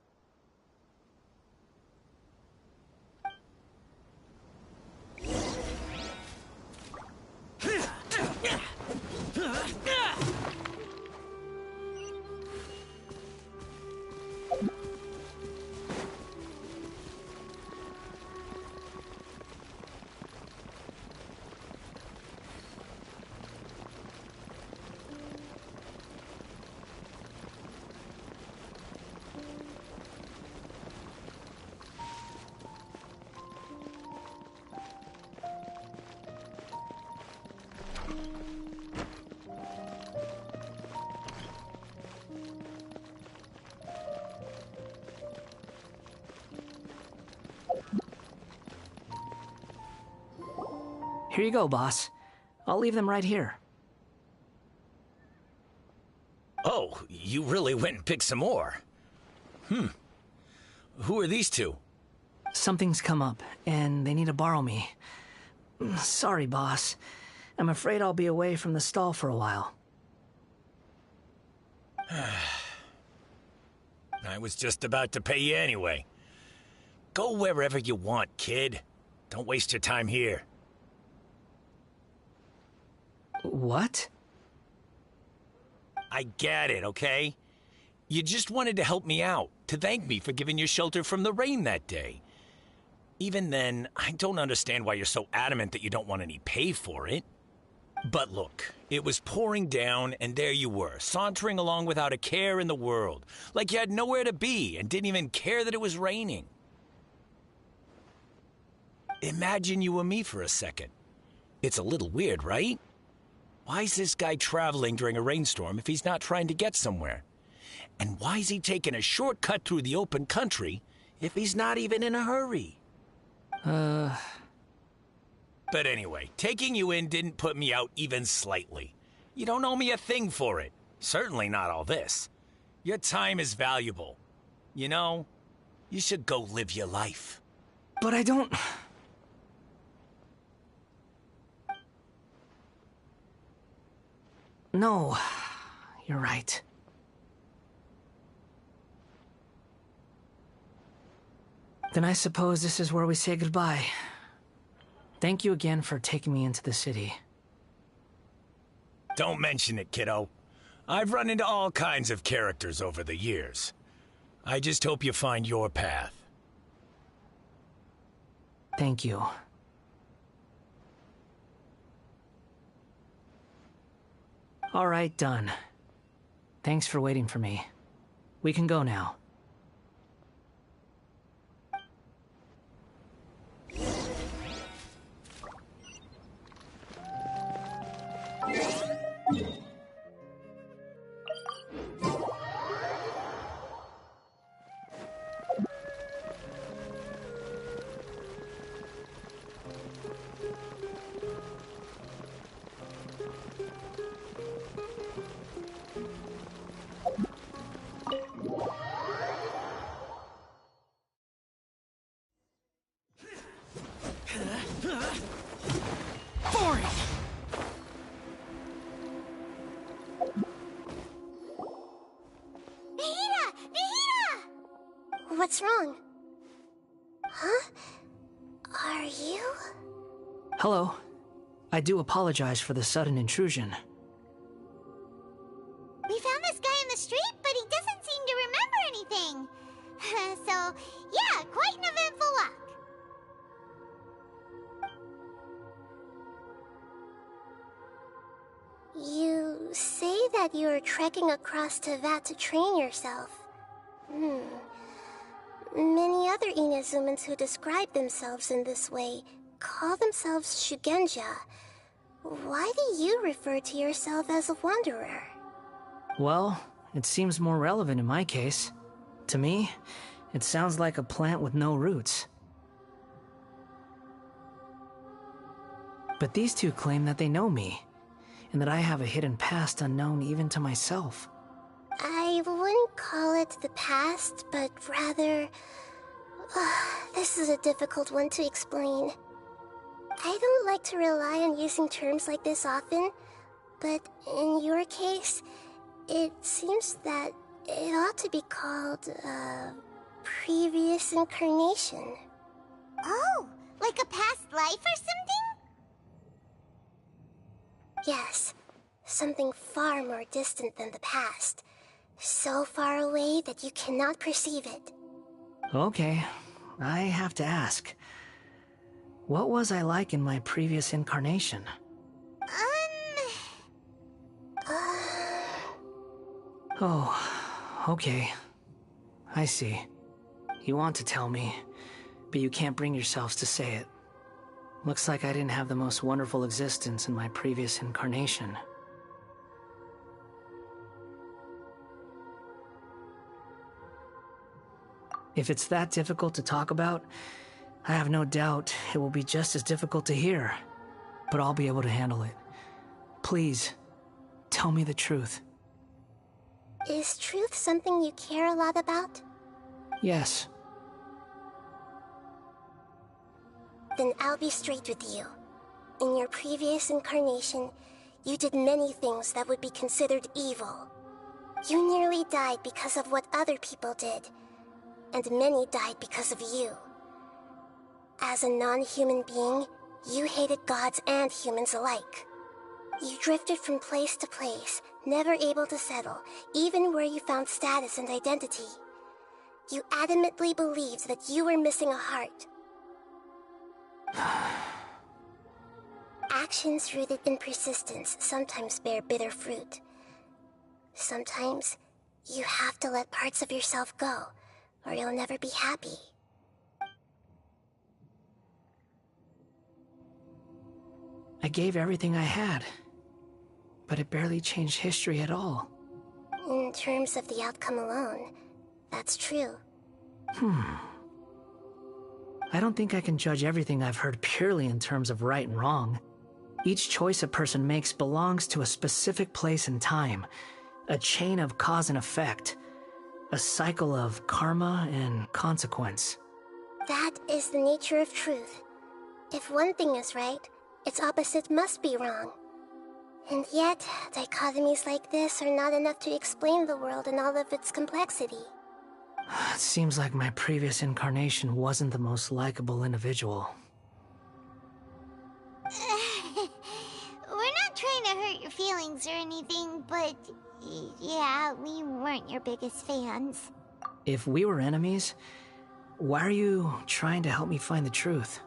Here you go, boss. I'll leave them right here. Oh, you really went and picked some more. Who are these two? Something's come up, and they need to borrow me. Sorry, boss. I'm afraid I'll be away from the stall for a while. I was just about to pay you anyway. Go wherever you want, kid. Don't waste your time here. What? I get it, okay? You just wanted to help me out, to thank me for giving you shelter from the rain that day. Even then, I don't understand why you're so adamant that you don't want any pay for it. But look, it was pouring down, and there you were, sauntering along without a care in the world, like you had nowhere to be and didn't even care that it was raining. Imagine you were me for a second. It's a little weird, right? Why is this guy traveling during a rainstorm if he's not trying to get somewhere? And why is he taking a shortcut through the open country if he's not even in a hurry? But anyway, taking you in didn't put me out even slightly. You don't owe me a thing for it. Certainly not all this. Your time is valuable. You know, you should go live your life. But I don't... No, you're right. Then I suppose this is where we say goodbye. Thank you again for taking me into the city. Don't mention it, kiddo. I've run into all kinds of characters over the years. I just hope you find your path. Thank you. All right, done. Thanks for waiting for me. We can go now. What's wrong? Huh? Are you? Hello. I do apologize for the sudden intrusion. We found this guy in the street, but he doesn't seem to remember anything. So, yeah, quite an eventful walk. You say that you are trekking across Tevat to train yourself. Many other Inazumans who describe themselves in this way call themselves Shugenja. Why do you refer to yourself as a wanderer? Well, it seems more relevant in my case. To me, it sounds like a plant with no roots. But these two claim that they know me, and that I have a hidden past unknown even to myself. I wouldn't call it the past, but rather... this is a difficult one to explain. I don't like to rely on using terms like this often, but in your case, it seems that it ought to be called previous incarnation. Oh, like a past life or something? Yes, something far more distant than the past. So far away that you cannot perceive it. Okay, I have to ask. What was I like in my previous incarnation? Oh, okay. I see. You want to tell me, but you can't bring yourselves to say it. Looks like I didn't have the most wonderful existence in my previous incarnation. If it's that difficult to talk about, I have no doubt it will be just as difficult to hear, but I'll be able to handle it. Please, tell me the truth. Is truth something you care a lot about? Yes. Then I'll be straight with you. In your previous incarnation, you did many things that would be considered evil. You nearly died because of what other people did, and many died because of you. As a non-human being, you hated gods and humans alike. You drifted from place to place, never able to settle, even where you found status and identity. You adamantly believed that you were missing a heart. Actions rooted in persistence sometimes bear bitter fruit. Sometimes, you have to let parts of yourself go, or you'll never be happy. I gave everything I had, but it barely changed history at all. In terms of the outcome alone, that's true. I don't think I can judge everything I've heard purely in terms of right and wrong. Each choice a person makes belongs to a specific place and time, a chain of cause and effect, a cycle of karma and consequence. That is the nature of truth. If one thing is right, its opposite must be wrong. And yet, dichotomies like this are not enough to explain the world in all of its complexity. It seems like my previous incarnation wasn't the most likable individual. We're not trying to hurt your feelings or anything, but yeah, we weren't your biggest fans. If we were enemies, why are you trying to help me find the truth?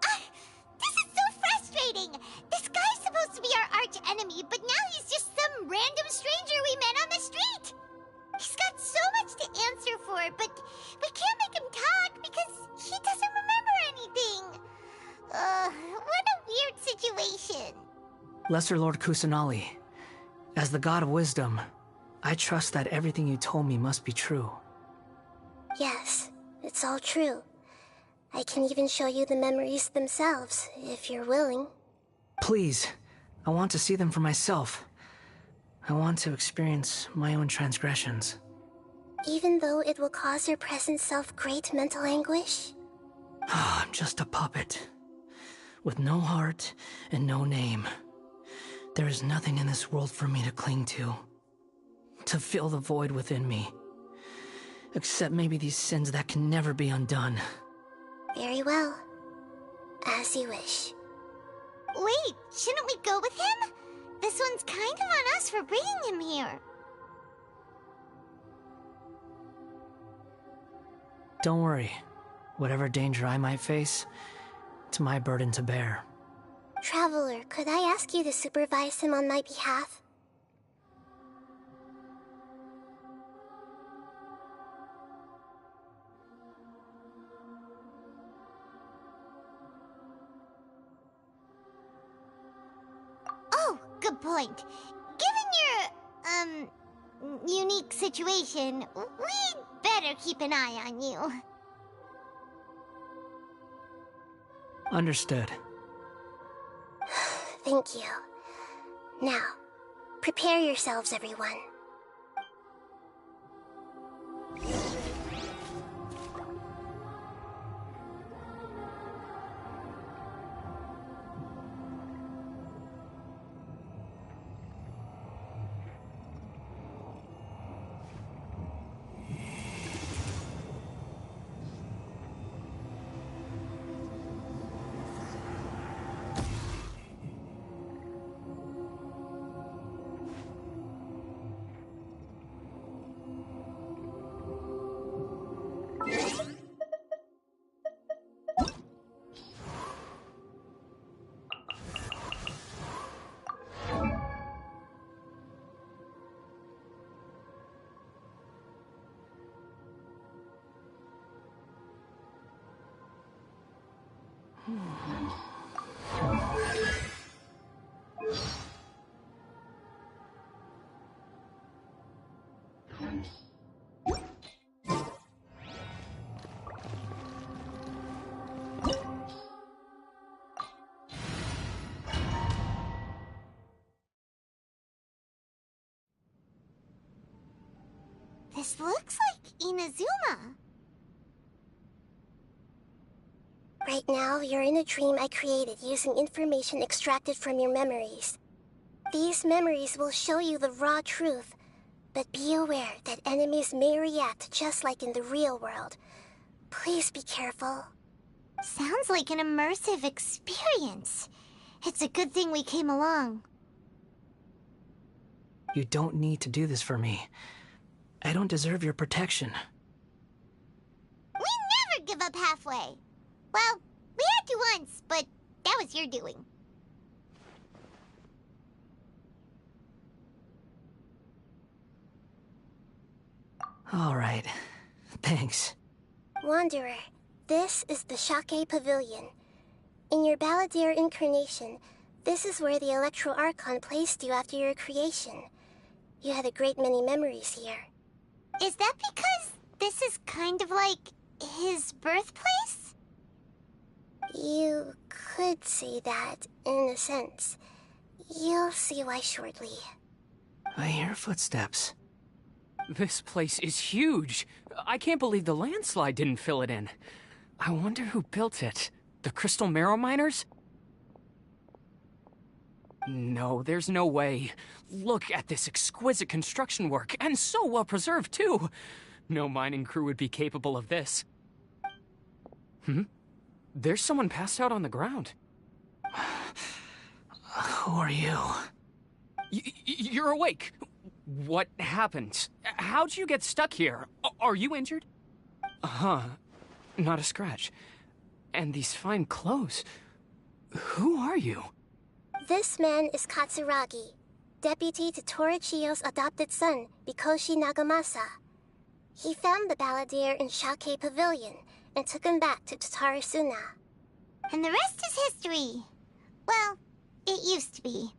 This is so frustrating! This guy's supposed to be our arch enemy, but now he's just some random stranger we met on the street! He's got so much to answer for, but we can't make him talk because he doesn't remember anything. What a weird situation. Lesser Lord Kusanali, as the god of wisdom, I trust that everything you told me must be true. Yes, it's all true. I can even show you the memories themselves, if you're willing. Please, I want to see them for myself. I want to experience my own transgressions. Even though it will cause your present self great mental anguish? I'm just a puppet, with no heart and no name. There is nothing in this world for me to cling to fill the void within me. Except maybe these sins that can never be undone. Very well. As you wish. Wait, shouldn't we go with him? This one's kind of on us for bringing him here. Don't worry. Whatever danger I might face, it's my burden to bear. Traveler, could I ask you to supervise him on my behalf? good point. Given your, unique situation, we'd better keep an eye on you. Understood. Thank you. Now, prepare yourselves, everyone. This looks like Inazuma. Right now, you're in a dream I created using information extracted from your memories. These memories will show you the raw truth, but be aware that enemies may react just like in the real world. Please be careful. Sounds like an immersive experience. It's a good thing we came along. You don't need to do this for me. I don't deserve your protection. We never give up halfway. Well, we had to once, but that was your doing. All right. Thanks. Wanderer, this is the Shake Pavilion. In your Balladeer incarnation, this is where the Electro Archon placed you after your creation. You had a great many memories here. Is that because this is kind of like his birthplace? You could say that, in a sense. You'll see why shortly. I hear footsteps. This place is huge. I can't believe the landslide didn't fill it in. I wonder who built it. The Crystal Marrow Miners? No, there's no way. Look at this exquisite construction work, and so well preserved, too. No mining crew would be capable of this. There's someone passed out on the ground. Who are you? You're awake. What happened? How'd you get stuck here? Are you injured? Not a scratch. And these fine clothes. Who are you? This man is Katsuragi, deputy to Torichiyo's adopted son, Mikoshi Nagamasa. He found the Balladeer in Shake Pavilion and took him back to Tatarasuna. And the rest is history. Well, it used to be.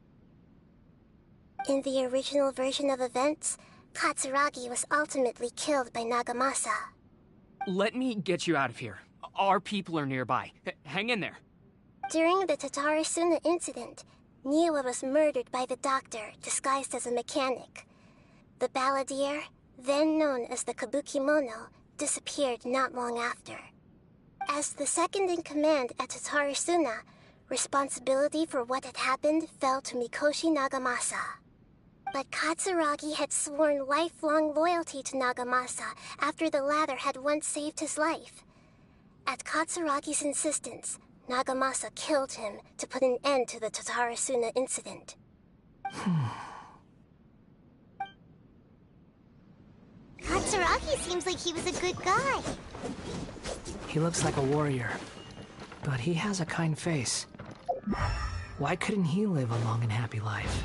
In the original version of events, Katsuragi was ultimately killed by Nagamasa. Let me get you out of here. Our people are nearby. Hang in there. During the Tatarasuna incident, Niwa was murdered by the doctor disguised as a mechanic. The Balladeer, then known as the Kabukimono, disappeared not long after. As the second-in-command at Tatarasuna, responsibility for what had happened fell to Mikoshi Nagamasa. But Katsuragi had sworn lifelong loyalty to Nagamasa after the latter had once saved his life. At Katsuragi's insistence, Nagamasa killed him to put an end to the Tatarasuna incident. Katsuragi seems like he was a good guy. He looks like a warrior, but he has a kind face. Why couldn't he live a long and happy life?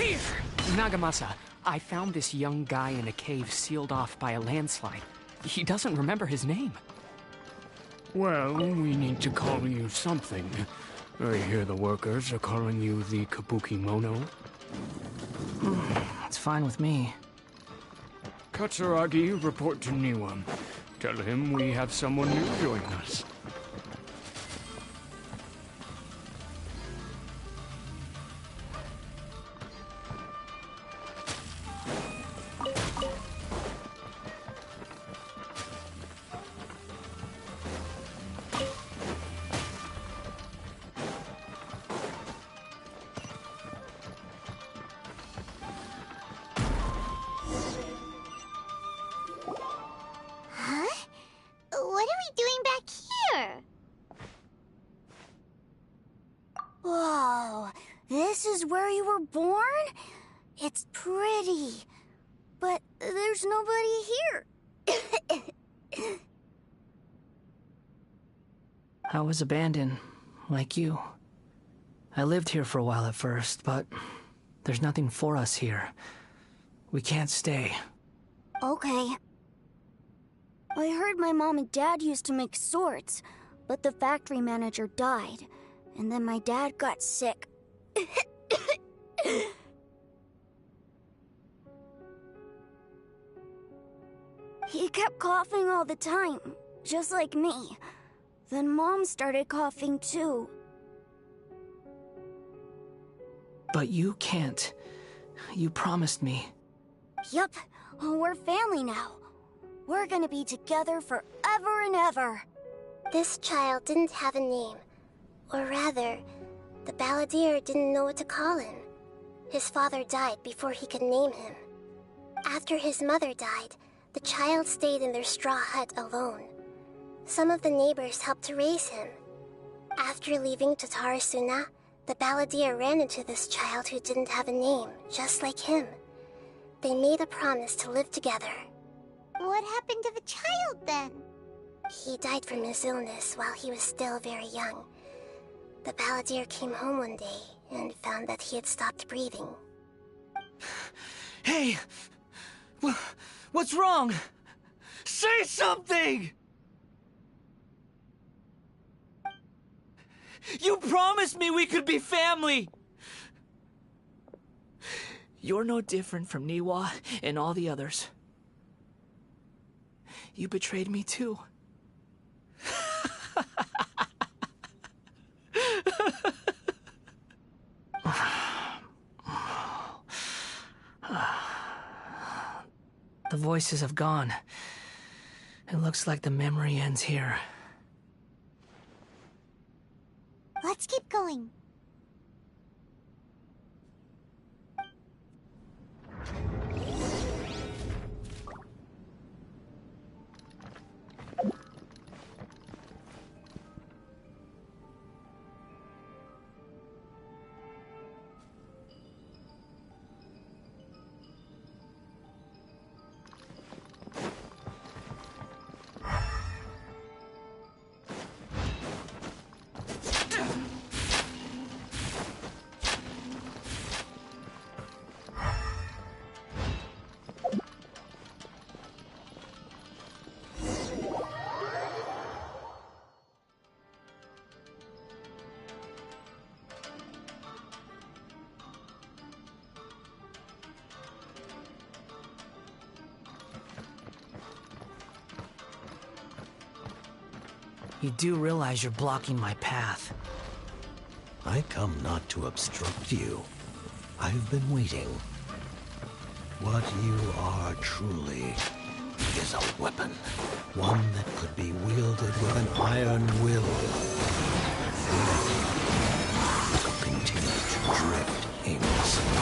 Here! Nagamasa, I found this young guy in a cave sealed off by a landslide. He doesn't remember his name. Well, we need to call you something. I hear the workers are calling you the Kabuki Mono. It's fine with me. Katsuragi, report to Niwa. Tell him we have someone new joining us. What are we doing back here? Whoa, this is where you were born? It's pretty, but there's nobody here. I was abandoned, like you. I lived here for a while at first, but there's nothing for us here. We can't stay. Okay. I heard my mom and dad used to make swords, but the factory manager died, and then my dad got sick. He kept coughing all the time, just like me. Then Mom started coughing too. But you can't. You promised me. Yup, we're family now. We're gonna be together forever and ever. This child didn't have a name. Or rather, the balladeer didn't know what to call him. His father died before he could name him. After his mother died, the child stayed in their straw hut alone. Some of the neighbors helped to raise him. After leaving Tatarasuna, the balladeer ran into this child who didn't have a name, just like him. They made a promise to live together. What happened to the child then? He died from his illness while he was still very young. The balladeer came home one day and found that he had stopped breathing. Hey! What's wrong? Say something! You promised me we could be family! You're no different from Niwa and all the others. You betrayed me too. The voices have gone. It looks like the memory ends here. Let's keep going. You do realize you're blocking my path. I come not to obstruct you. I've been waiting. What you are truly is a weapon. One that could be wielded with an iron will. To continue to drift aimlessly.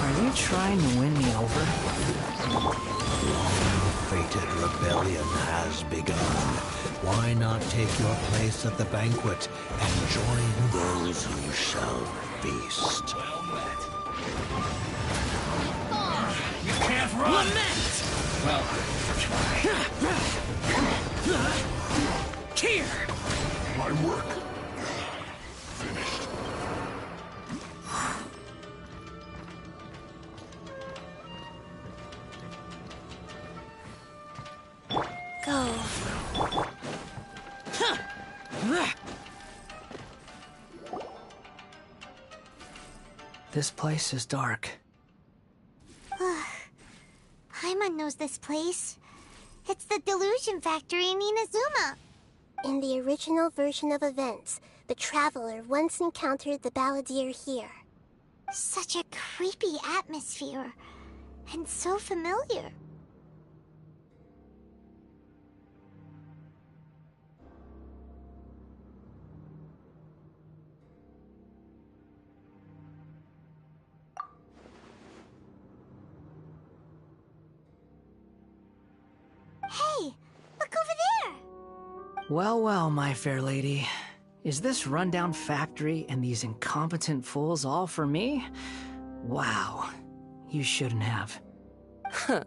Are you trying to win me over? Long-fated rebellion has begun. Why not take your place at the banquet and join those who shall feast? You can't run! Lament! Well, Here! my work finished. This place is dark. Paimon knows this place. It's the Delusion Factory in Inazuma. In the original version of events, the Traveler once encountered the Balladeer here. Such a creepy atmosphere. And so familiar. Hey, look over there! Well, well, my fair lady. Is this rundown factory and these incompetent fools all for me? Wow. You shouldn't have. Huh.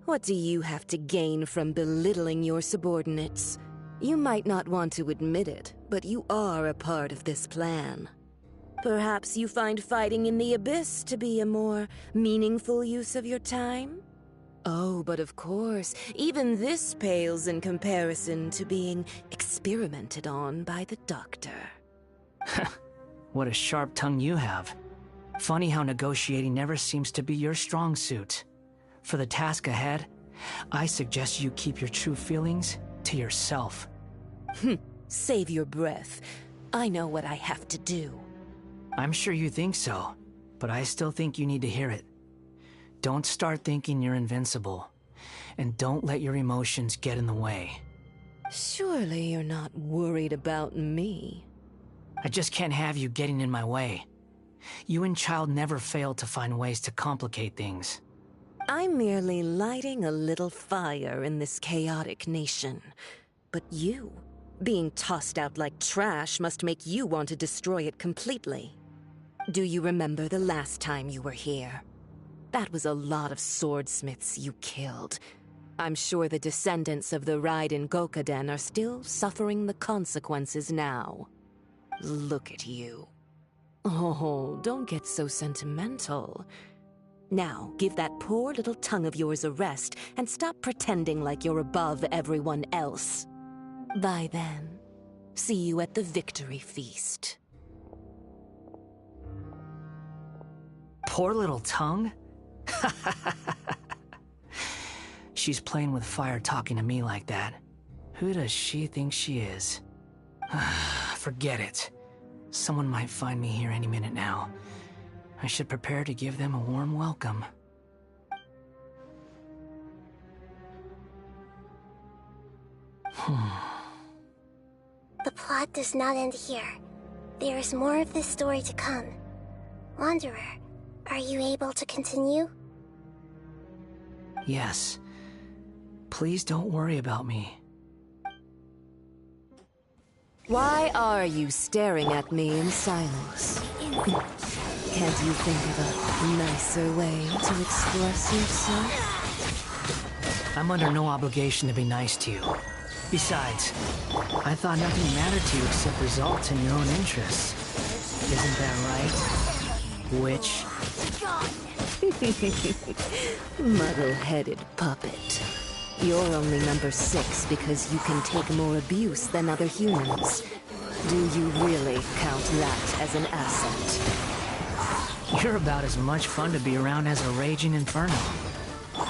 What do you have to gain from belittling your subordinates? You might not want to admit it, but you are a part of this plan. Perhaps you find fighting in the Abyss to be a more meaningful use of your time? Oh, but of course, even this pales in comparison to being experimented on by the Doctor. What a sharp tongue you have. Funny how negotiating never seems to be your strong suit. For the task ahead, I suggest you keep your true feelings to yourself. Save your breath. I know what I have to do. I'm sure you think so, but I still think you need to hear it. Don't start thinking you're invincible, and don't let your emotions get in the way. Surely you're not worried about me. I just can't have you getting in my way. You and Child never fail to find ways to complicate things. I'm merely lighting a little fire in this chaotic nation. But you, being tossed out like trash, must make you want to destroy it completely. Do you remember the last time you were here? That was a lot of swordsmiths you killed. I'm sure the descendants of the Raiden Gokaden are still suffering the consequences now. Look at you. Oh, don't get so sentimental. Now, give that poor little tongue of yours a rest and stop pretending like you're above everyone else. Bye then. See you at the victory feast. Poor little tongue? She's playing with fire talking to me like that. Who does she think she is? Forget it. Someone might find me here any minute now. I should prepare to give them a warm welcome. The plot does not end here. There is more of this story to come. Wanderer, are you able to continue? Yes. Please don't worry about me. Why are you staring at me in silence? Can't you think of a nicer way to express yourself? I'm under no obligation to be nice to you. Besides, I thought nothing mattered to you except results in your own interests. Isn't that right, witch? Muddle-headed puppet. You're only number 6 because you can take more abuse than other humans. Do you really count that as an asset? You're about as much fun to be around as a raging inferno.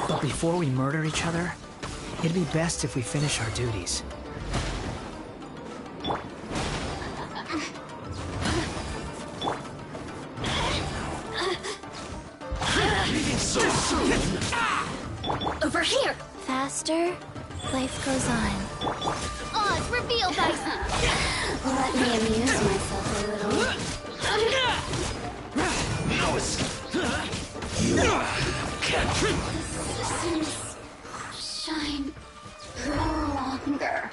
But before we murder each other, it'd be best if we finish our duties. So soon. Over here! Faster, life goes on. Oz, reveal thyself! Let me amuse myself a little. You can't. Systems shine no longer.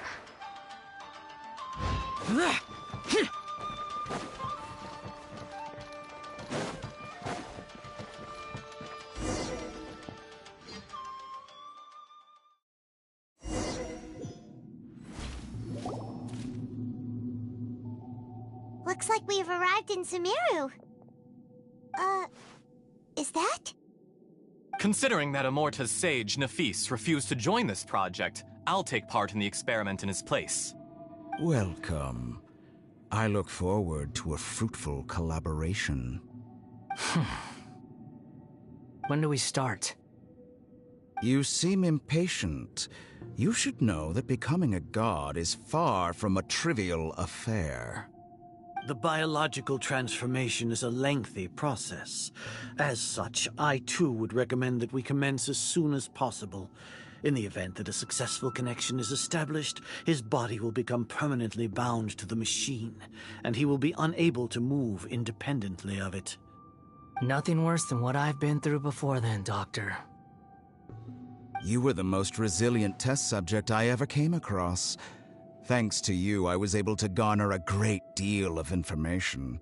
Looks like we've arrived in Sumeru. Is that? Considering that Amorta's sage, Nafis, refused to join this project, I'll take part in the experiment in his place. Welcome. I look forward to a fruitful collaboration. When do we start? You seem impatient. You should know that becoming a god is far from a trivial affair. The biological transformation is a lengthy process. As such, I too would recommend that we commence as soon as possible. In the event that a successful connection is established, his body will become permanently bound to the machine, and he will be unable to move independently of it. Nothing worse than what I've been through before then, Doctor. You were the most resilient test subject I ever came across. Thanks to you, I was able to garner a great deal of information.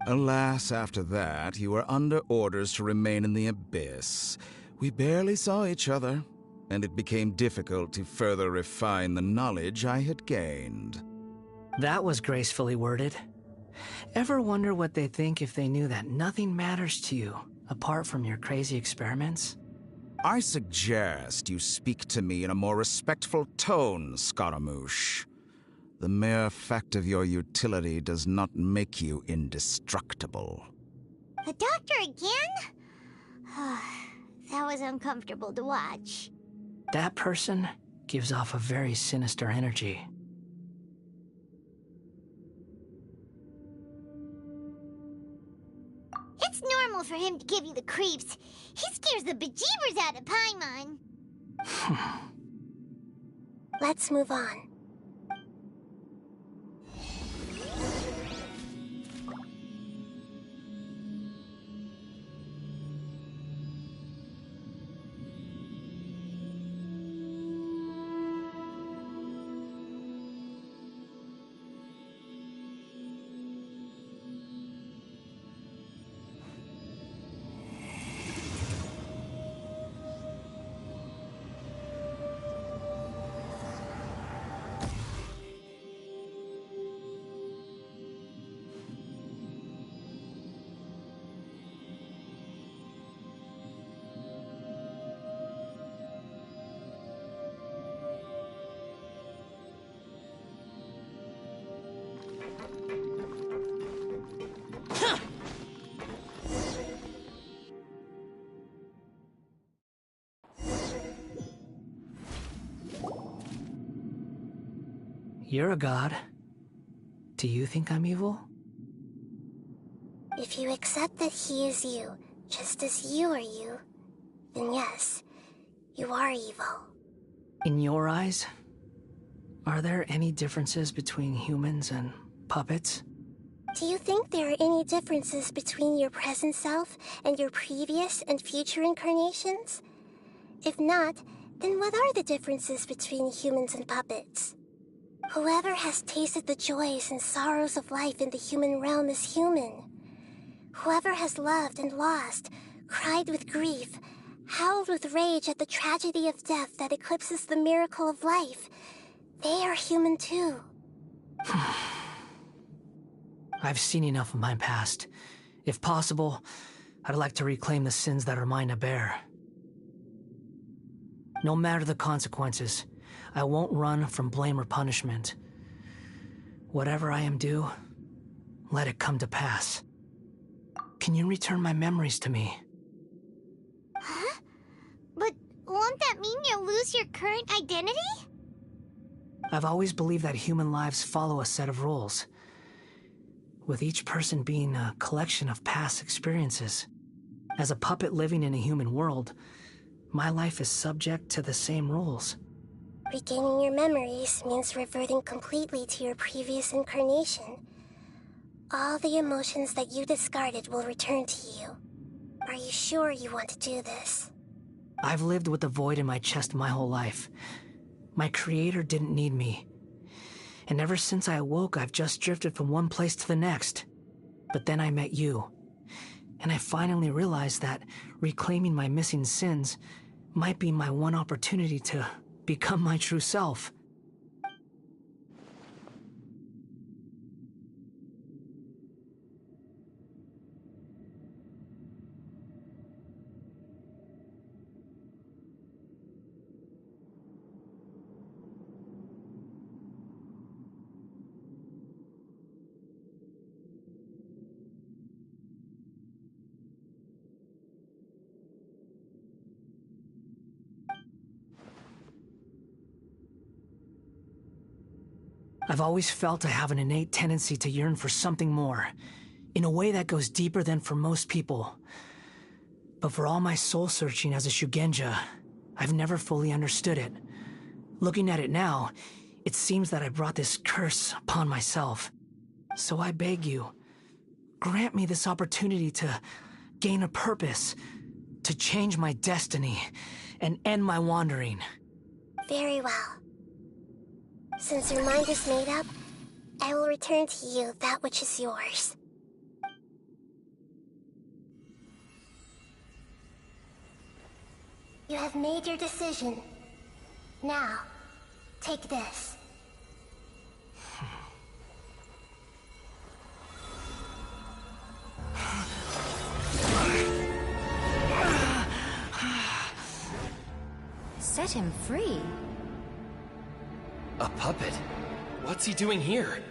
Alas, after that, you were under orders to remain in the Abyss. We barely saw each other, and it became difficult to further refine the knowledge I had gained. That was gracefully worded. Ever wonder what they think if they knew that nothing matters to you, apart from your crazy experiments? I suggest you speak to me in a more respectful tone, Scaramouche. The mere fact of your utility does not make you indestructible. The doctor again? That was uncomfortable to watch. That person gives off a very sinister energy. It's normal for him to give you the creeps. He scares the bejeebers out of Paimon. Let's move on. You're a god. Do you think I'm evil? If you accept that he is you, just as you are you, then yes, you are evil. In your eyes, are there any differences between humans and puppets? Do you think there are any differences between your present self and your previous and future incarnations? If not, then what are the differences between humans and puppets? Whoever has tasted the joys and sorrows of life in the human realm is human. Whoever has loved and lost, cried with grief, howled with rage at the tragedy of death that eclipses the miracle of life, they are human too. I've seen enough of my past. If possible, I'd like to reclaim the sins that are mine to bear. No matter the consequences, I won't run from blame or punishment. Whatever I am due, let it come to pass. Can you return my memories to me? Huh? But won't that mean you'll lose your current identity? I've always believed that human lives follow a set of rules, with each person being a collection of past experiences. As a puppet living in a human world, my life is subject to the same rules. Regaining your memories means reverting completely to your previous incarnation. All the emotions that you discarded will return to you. Are you sure you want to do this? I've lived with the void in my chest my whole life. My creator didn't need me. And ever since I awoke, I've just drifted from one place to the next. But then I met you. And I finally realized that reclaiming my missing sins might be my one opportunity to become my true self. I've always felt I have an innate tendency to yearn for something more, in a way that goes deeper than for most people. But for all my soul-searching as a Shugenja, I've never fully understood it. Looking at it now, it seems that I brought this curse upon myself. So I beg you, grant me this opportunity to gain a purpose, to change my destiny, and end my wandering. Very well. Since your mind is made up, I will return to you that which is yours. You have made your decision. Now, take this. Set him free? A puppet? What's he doing here?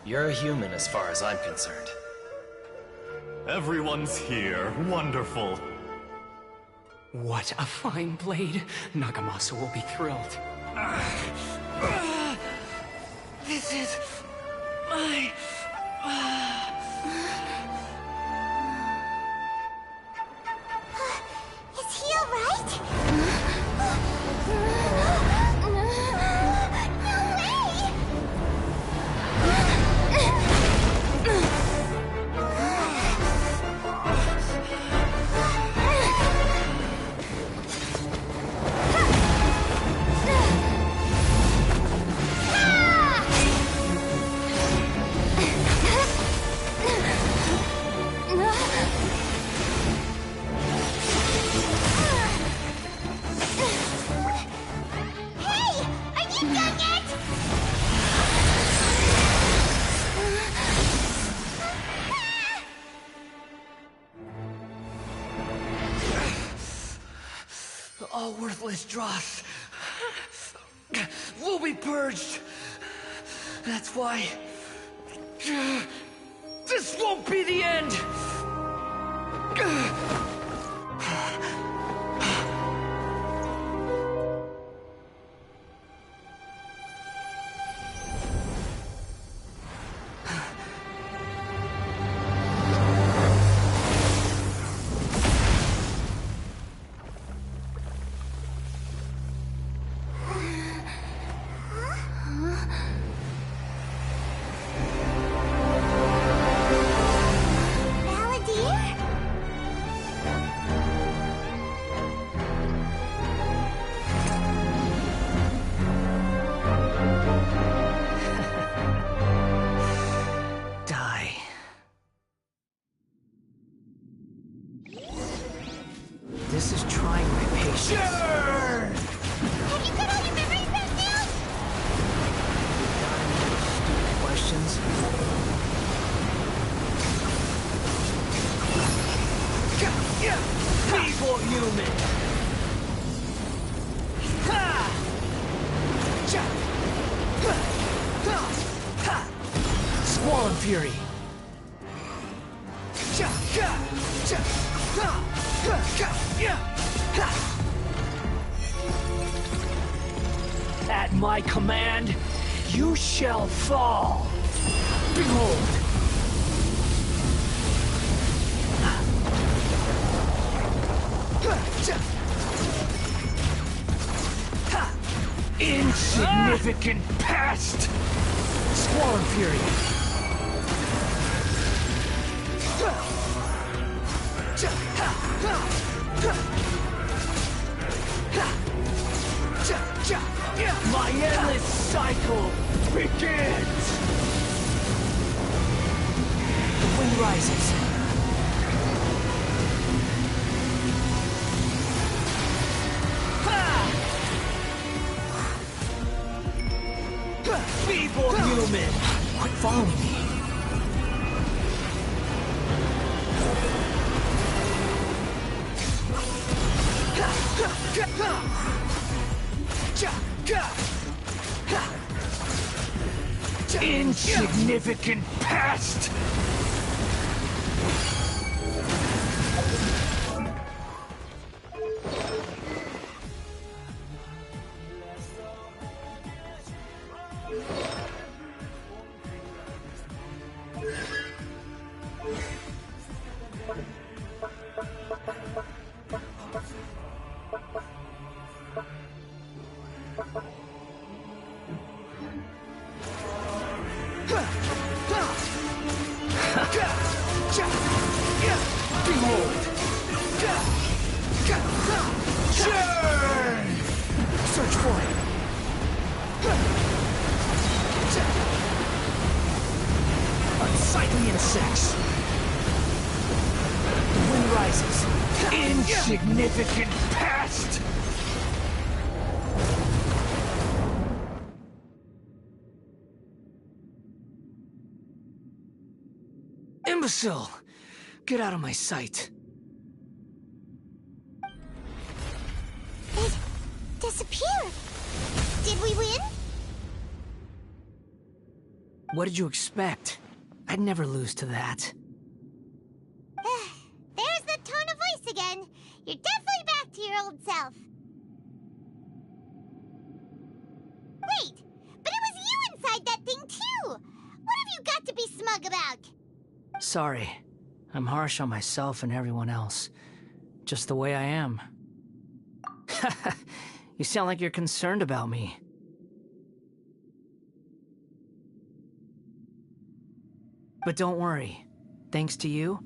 You're a human as far as I'm concerned. Everyone's here. Wonderful. What a fine blade. Nagamasa will be thrilled. This is my... Is he alright? All worthless dross will be purged. That's why this won't be the end. This is trying my patience. Sure! Have you got all your memories back now? Stupid questions. Feeble human! Squall and Fury! At my command, you shall fall. Behold! Insignificant pest! Squall and Fury! My endless cycle begins! The wind rises. Feeble human! Quit following me. Insignificant pest! Behold! Churn! Search for it. Unsightly insects. The wind rises. Insignificant pest! Imbecile! Get out of my sight. It disappeared. Did we win? What did you expect? I'd never lose to that. There's the tone of voice again. You're definitely back to your old self. Wait, but it was you inside that thing too! What have you got to be smug about? Sorry. I'm harsh on myself and everyone else. Just the way I am. You sound like you're concerned about me. But don't worry. Thanks to you,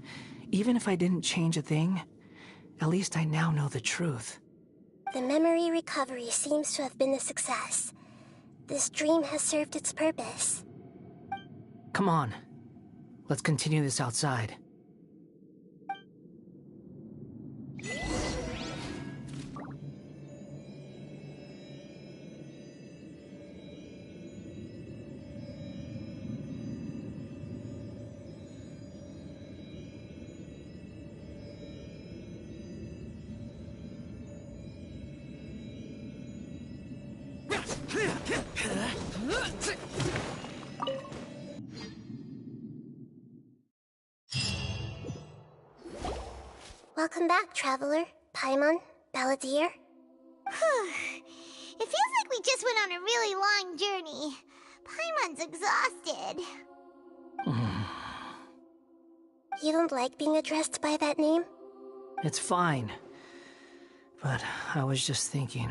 even if I didn't change a thing, at least I now know the truth. The memory recovery seems to have been a success. This dream has served its purpose. Come on. Let's continue this outside. Welcome back, Traveler, Paimon, Balladeer. It feels like we just went on a really long journey. Paimon's exhausted. You don't like being addressed by that name? It's fine. But I was just thinking,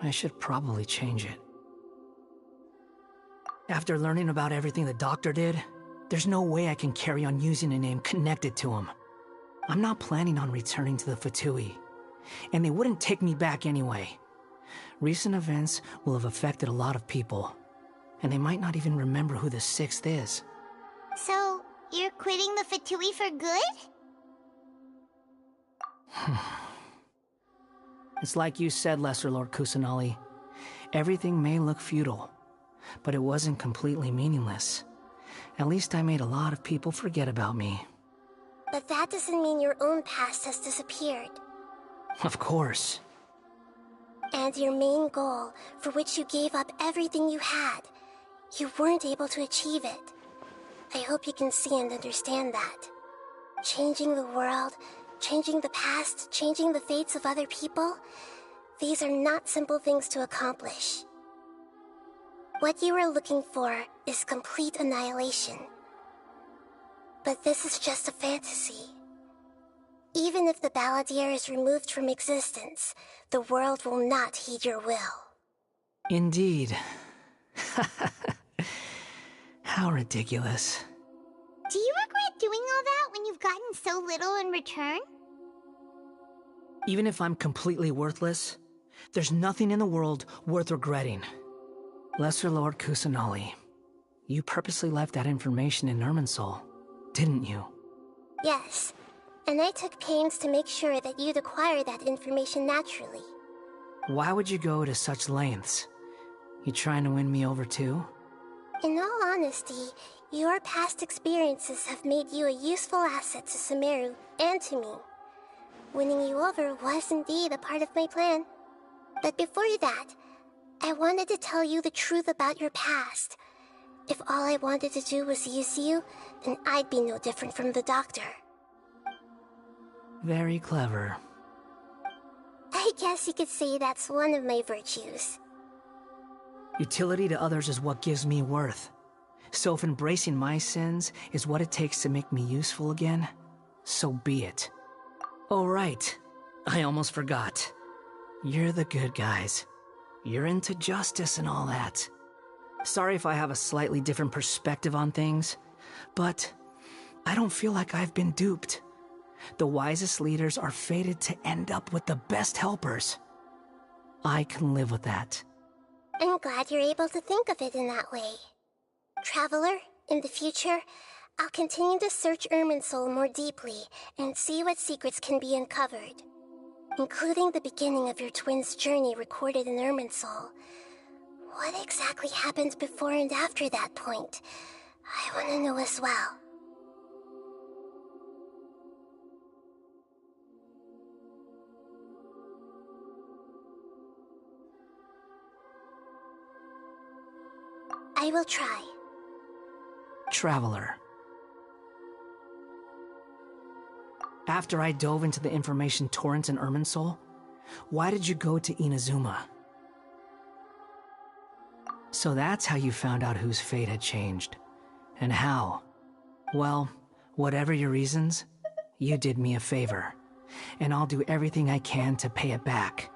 I should probably change it. After learning about everything the doctor did, there's no way I can carry on using a name connected to him. I'm not planning on returning to the Fatui, and they wouldn't take me back anyway. Recent events will have affected a lot of people, and they might not even remember who the Sixth is. So, you're quitting the Fatui for good? It's like you said, Lesser Lord Kusanali. Everything may look futile, but it wasn't completely meaningless. At least I made a lot of people forget about me. But that doesn't mean your own past has disappeared. Of course. And your main goal, for which you gave up everything you had, you weren't able to achieve it. I hope you can see and understand that. Changing the world, changing the past, changing the fates of other people, these are not simple things to accomplish. What you are looking for is complete annihilation. But this is just a fantasy. Even if the Balladeer is removed from existence, the world will not heed your will. Indeed. How ridiculous. Do you regret doing all that when you've gotten so little in return? Even if I'm completely worthless, there's nothing in the world worth regretting. Lesser Lord Kusanali, you purposely left that information in Irminsul, didn't you? Yes, and I took pains to make sure that you'd acquire that information naturally. Why would you go to such lengths? You trying to win me over too? In all honesty, your past experiences have made you a useful asset to Sumeru and to me. Winning you over was indeed a part of my plan. But before that, I wanted to tell you the truth about your past. If all I wanted to do was use you, then I'd be no different from the doctor. Very clever. I guess you could say that's one of my virtues. Utility to others is what gives me worth. So if embracing my sins is what it takes to make me useful again, so be it. Oh right, I almost forgot. You're the good guys. You're into justice and all that. Sorry if I have a slightly different perspective on things, but I don't feel like I've been duped. The wisest leaders are fated to end up with the best helpers. I can live with that. I'm glad you're able to think of it in that way. Traveler, in the future, I'll continue to search Irminsul more deeply and see what secrets can be uncovered, including the beginning of your twins' journey recorded in Irminsul. What exactly happened before and after that point? I want to know as well. I will try. Traveler. After I dove into the information torrent in Irminsul, why did you go to Inazuma? So that's how you found out whose fate had changed. And how? Well, whatever your reasons, you did me a favor. And I'll do everything I can to pay it back.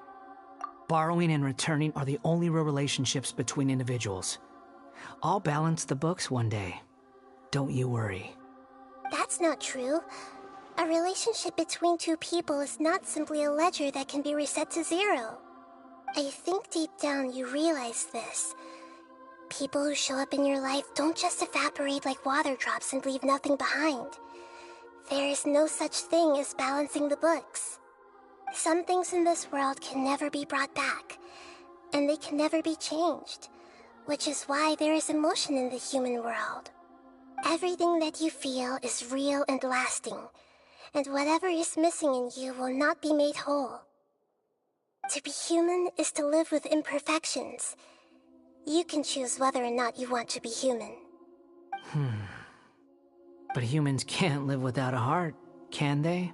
Borrowing and returning are the only real relationships between individuals. I'll balance the books one day. Don't you worry. That's not true. A relationship between two people is not simply a ledger that can be reset to zero. I think deep down you realize this. People who show up in your life don't just evaporate like water drops and leave nothing behind. There is no such thing as balancing the books. Some things in this world can never be brought back, and they can never be changed, which is why there is emotion in the human world. Everything that you feel is real and lasting, and whatever is missing in you will not be made whole. To be human is to live with imperfections. You can choose whether or not you want to be human. But humans can't live without a heart, can they?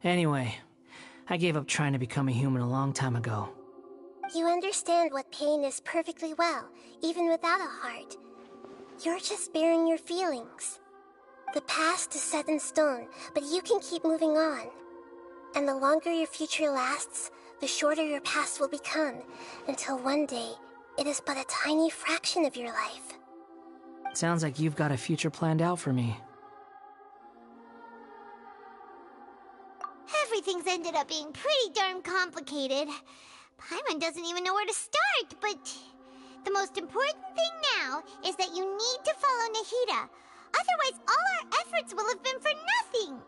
Anyway, I gave up trying to become a human a long time ago. You understand what pain is perfectly well, even without a heart. You're just bearing your feelings. The past is set in stone, but you can keep moving on. And the longer your future lasts, the shorter your past will become, until one day, it is but a tiny fraction of your life. Sounds like you've got a future planned out for me. Everything's ended up being pretty darn complicated. Paimon doesn't even know where to start, but the most important thing now is that you need to follow Nahida. Otherwise, all our efforts will have been for nothing.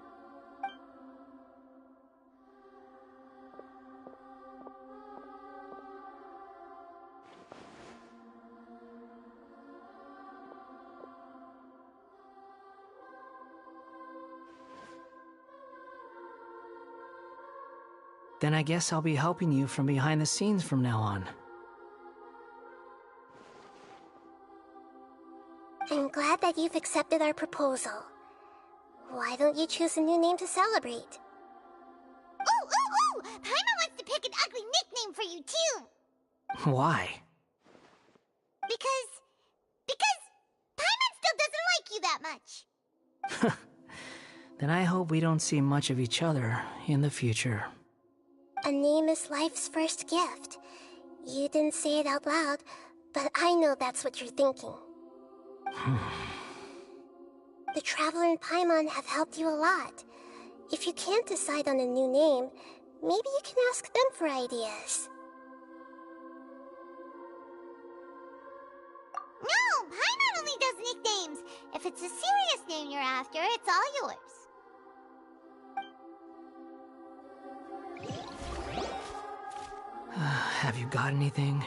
Then I guess I'll be helping you from behind the scenes from now on. I'm glad that you've accepted our proposal. Why don't you choose a new name to celebrate? Ooh! Paimon wants to pick an ugly nickname for you, too! Why? Because Paimon still doesn't like you that much! Then I hope we don't see much of each other in the future. A name is life's first gift. You didn't say it out loud, but I know that's what you're thinking. The Traveler and Paimon have helped you a lot. If you can't decide on a new name, maybe you can ask them for ideas. No! Paimon only does nicknames! If it's a serious name you're after, it's all yours. Have you got anything?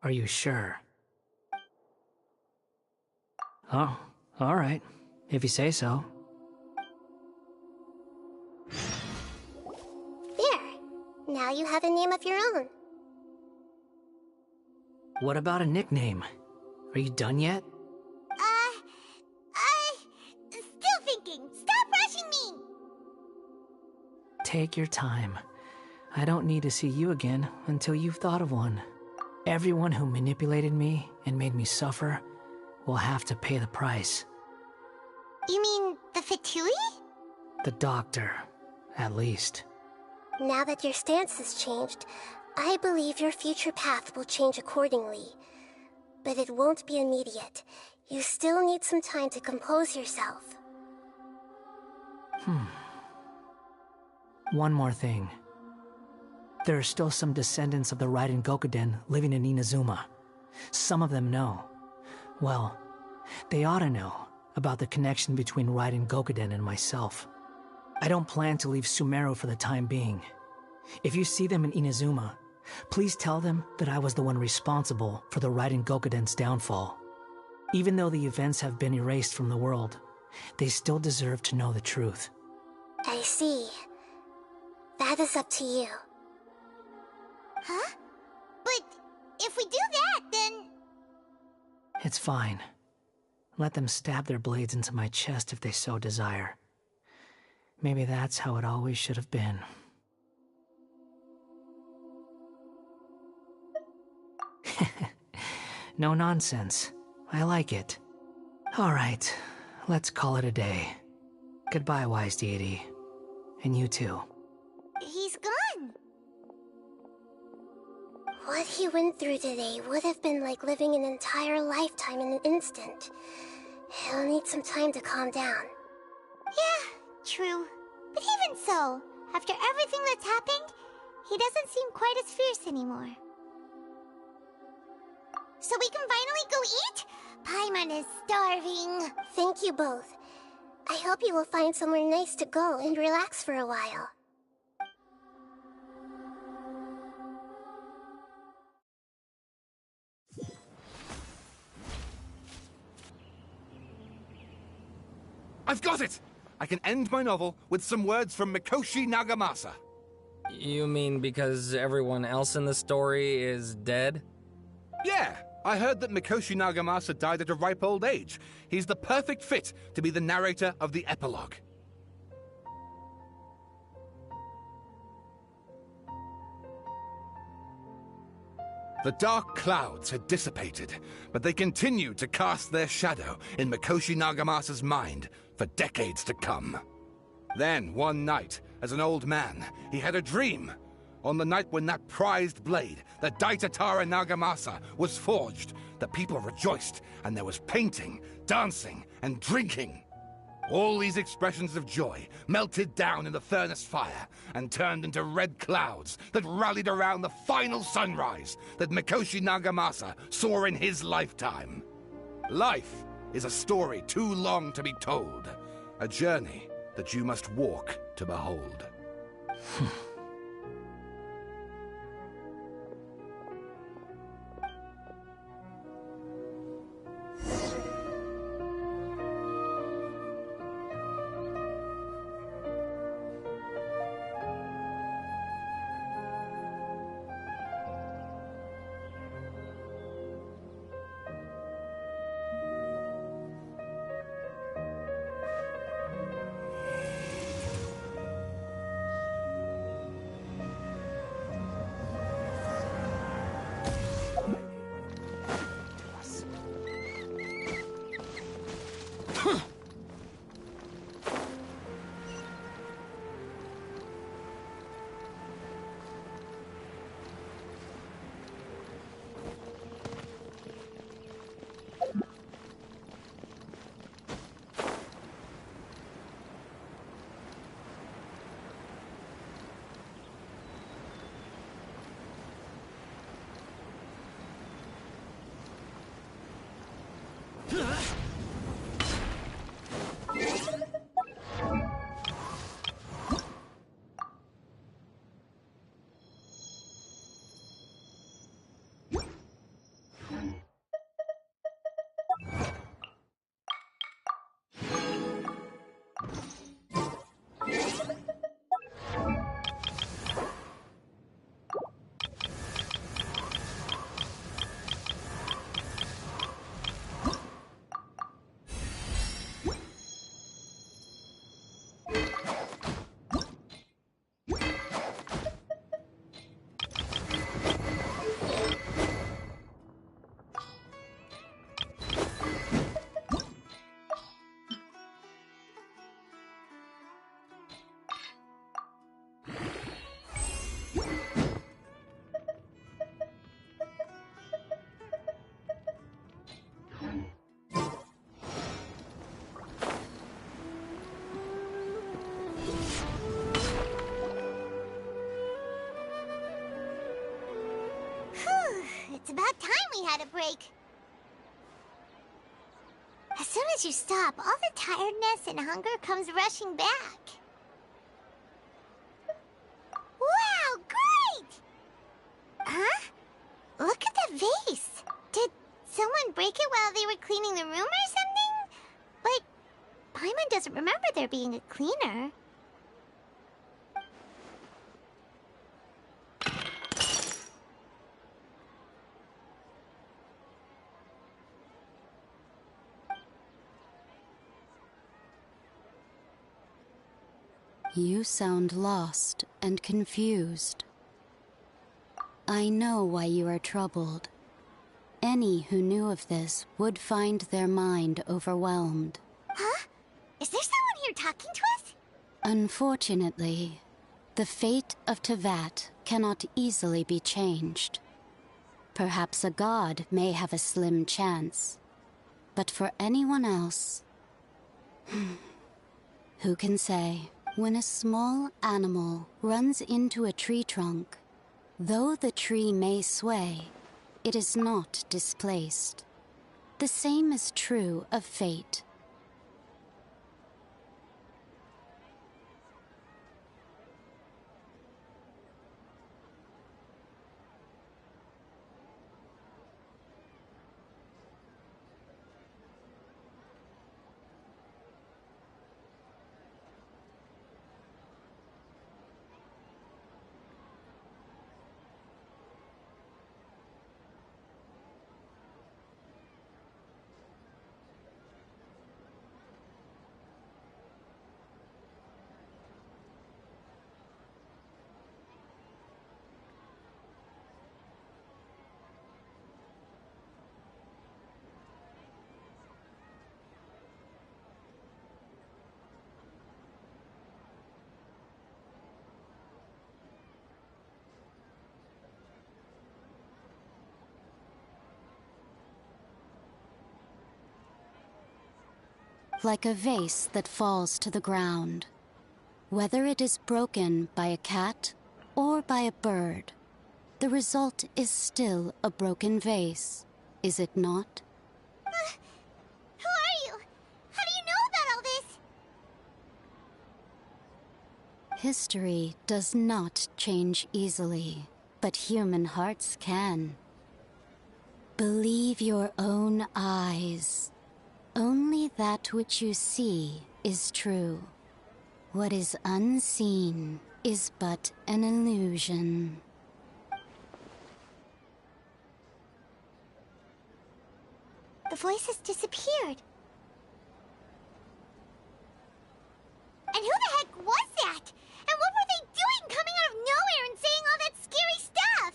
Are you sure? Oh, alright. If you say so. There. Now you have a name of your own. What about a nickname? Are you done yet? Still thinking. Stop rushing me! Take your time. I don't need to see you again until you've thought of one. Everyone who manipulated me and made me suffer will have to pay the price. You mean the Fatui? The doctor, at least. Now that your stance has changed, I believe your future path will change accordingly. But it won't be immediate. You still need some time to compose yourself. One more thing. There are still some descendants of the Raiden Gokuden living in Inazuma. Some of them know. Well, they ought to know about the connection between Raiden Gokuden and myself. I don't plan to leave Sumeru for the time being. If you see them in Inazuma, please tell them that I was the one responsible for the Raiden Gokuden's downfall. Even though the events have been erased from the world, they still deserve to know the truth. I see. That is up to you. Huh? But if we do that, then... It's fine. Let them stab their blades into my chest if they so desire. Maybe that's how it always should have been. No nonsense. I like it. Alright, let's call it a day. Goodbye, wise deity. And you too. He's gone. What he went through today would have been like living an entire lifetime in an instant. He'll need some time to calm down. Yeah, true. But even so, after everything that's happened, he doesn't seem quite as fierce anymore. So we can finally go eat? Paimon is starving. Thank you both. I hope you will find somewhere nice to go and relax for a while. I've got it! I can end my novel with some words from Mikoshi Nagamasa. You mean because everyone else in the story is dead? Yeah, I heard that Mikoshi Nagamasa died at a ripe old age. He's the perfect fit to be the narrator of the epilogue. The dark clouds had dissipated, but they continued to cast their shadow in Mikoshi Nagamasa's mind for decades to come. Then, one night, as an old man, he had a dream. On the night when that prized blade, the Daitatara Nagamasa, was forged, the people rejoiced, and there was painting, dancing, and drinking. All these expressions of joy melted down in the furnace fire and turned into red clouds that rallied around the final sunrise that Mikoshi Nagamasa saw in his lifetime. Life is a story too long to be told, a journey that you must walk to behold. me had a break. As soon as you stop, all the tiredness and hunger comes rushing back. Wow, great! Huh? Look at that vase. Did someone break it while they were cleaning the room or something? But Paimon doesn't remember there being a cleaner. You sound lost and confused. I know why you are troubled. Any who knew of this would find their mind overwhelmed. Huh? Is there someone here talking to us? Unfortunately, the fate of Tevat cannot easily be changed. Perhaps a god may have a slim chance, but for anyone else, who can say? When a small animal runs into a tree trunk, though the tree may sway, it is not displaced. The same is true of fate. Like a vase that falls to the ground. Whether it is broken by a cat or by a bird, the result is still a broken vase, is it not? Who are you? How do you know about all this? History does not change easily, but human hearts can. Believe your own eyes. Only that which you see is true. What is unseen is but an illusion. The voice has disappeared. And who the heck was that? And what were they doing coming out of nowhere and saying all that scary stuff?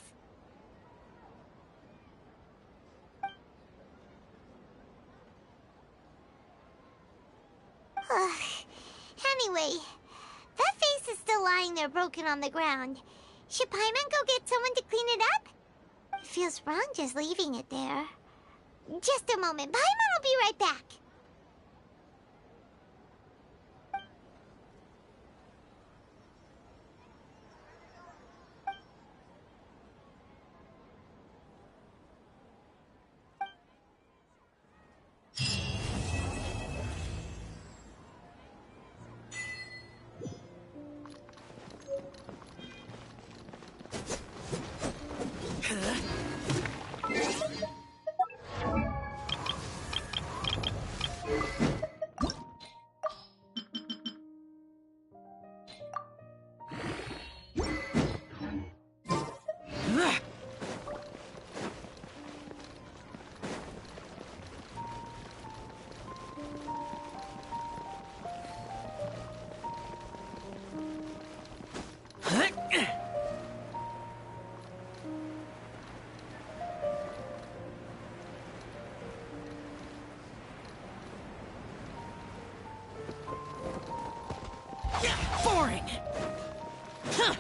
Anyway, that vase is still lying there broken on the ground. Should Paimon go get someone to clean it up? It feels wrong just leaving it there. Just a moment. Paimon will be right back. Boring! Huh.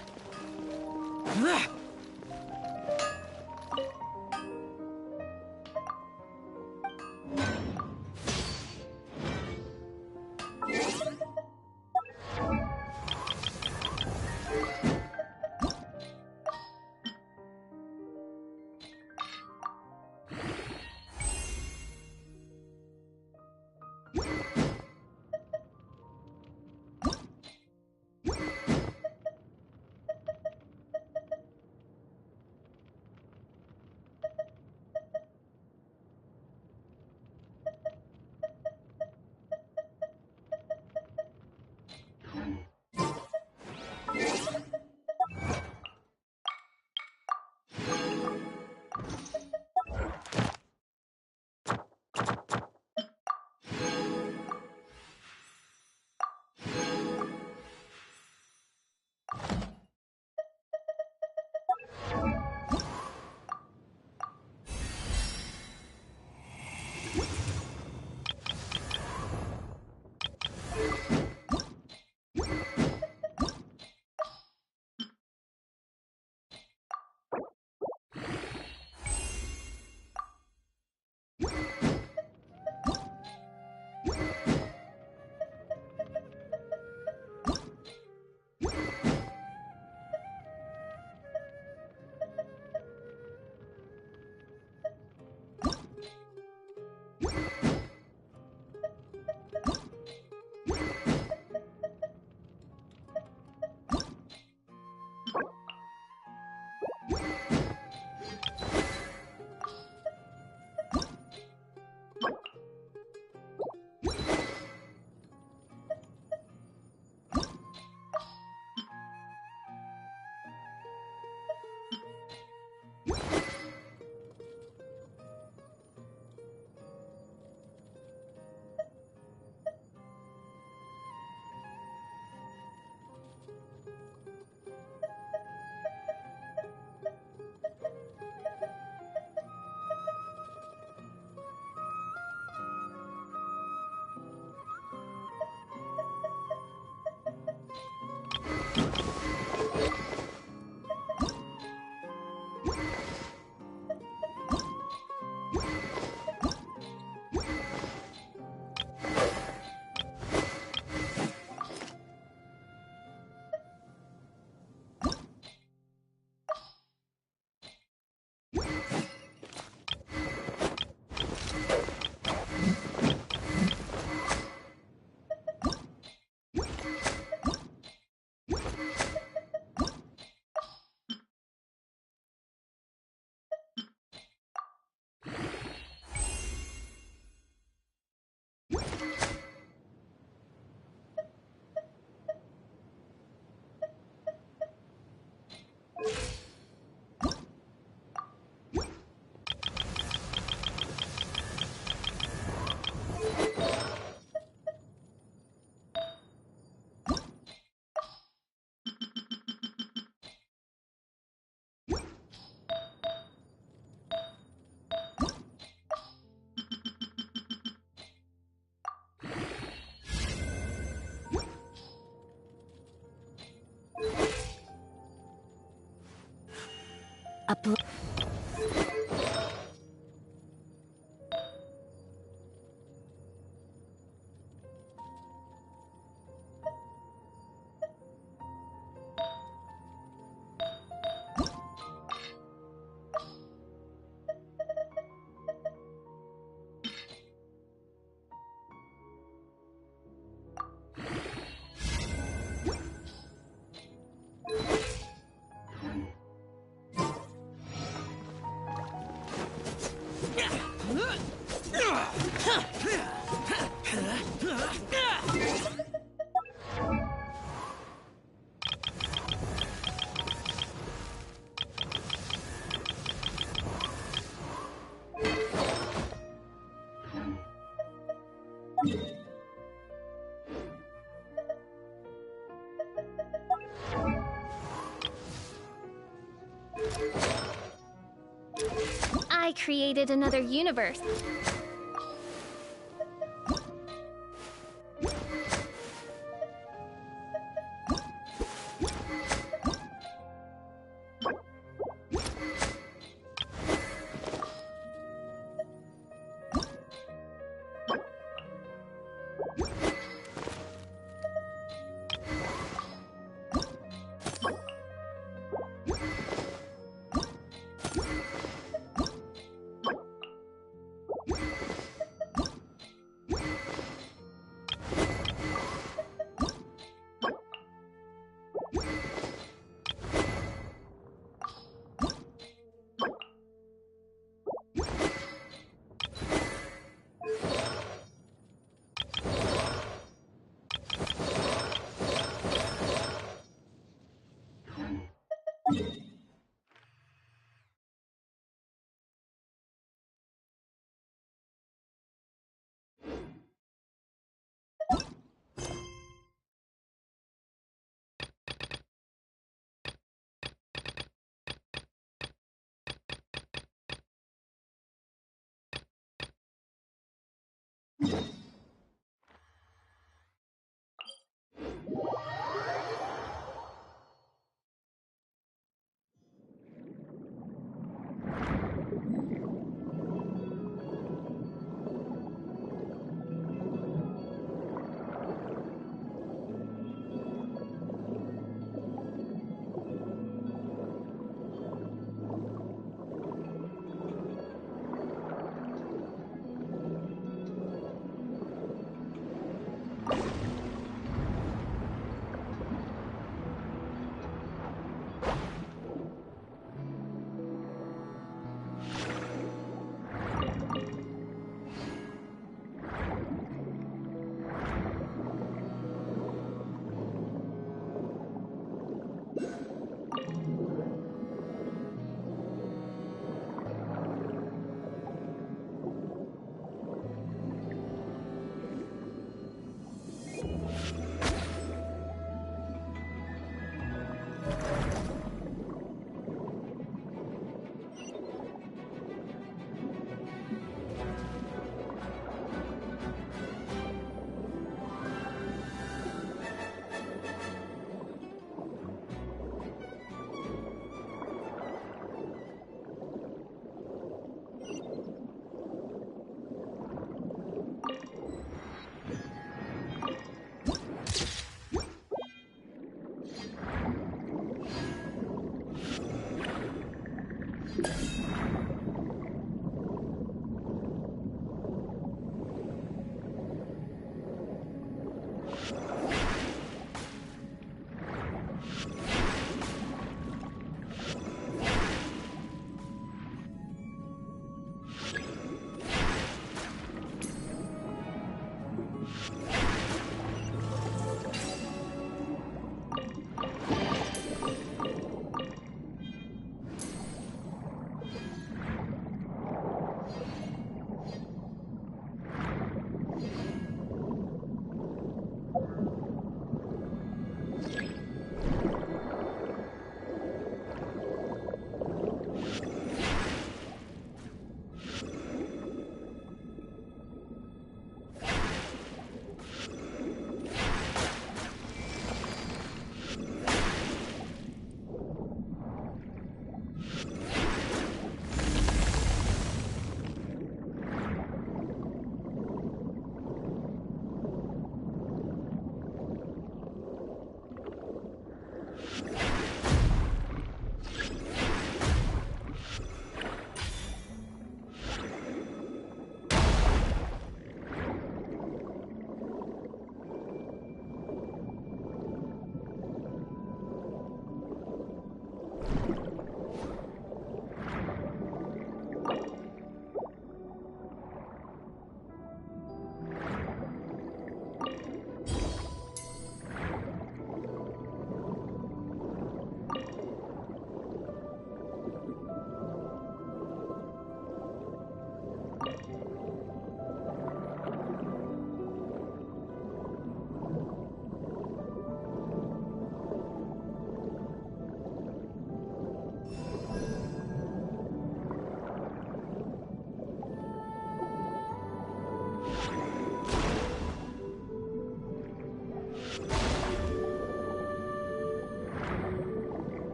I created another universe.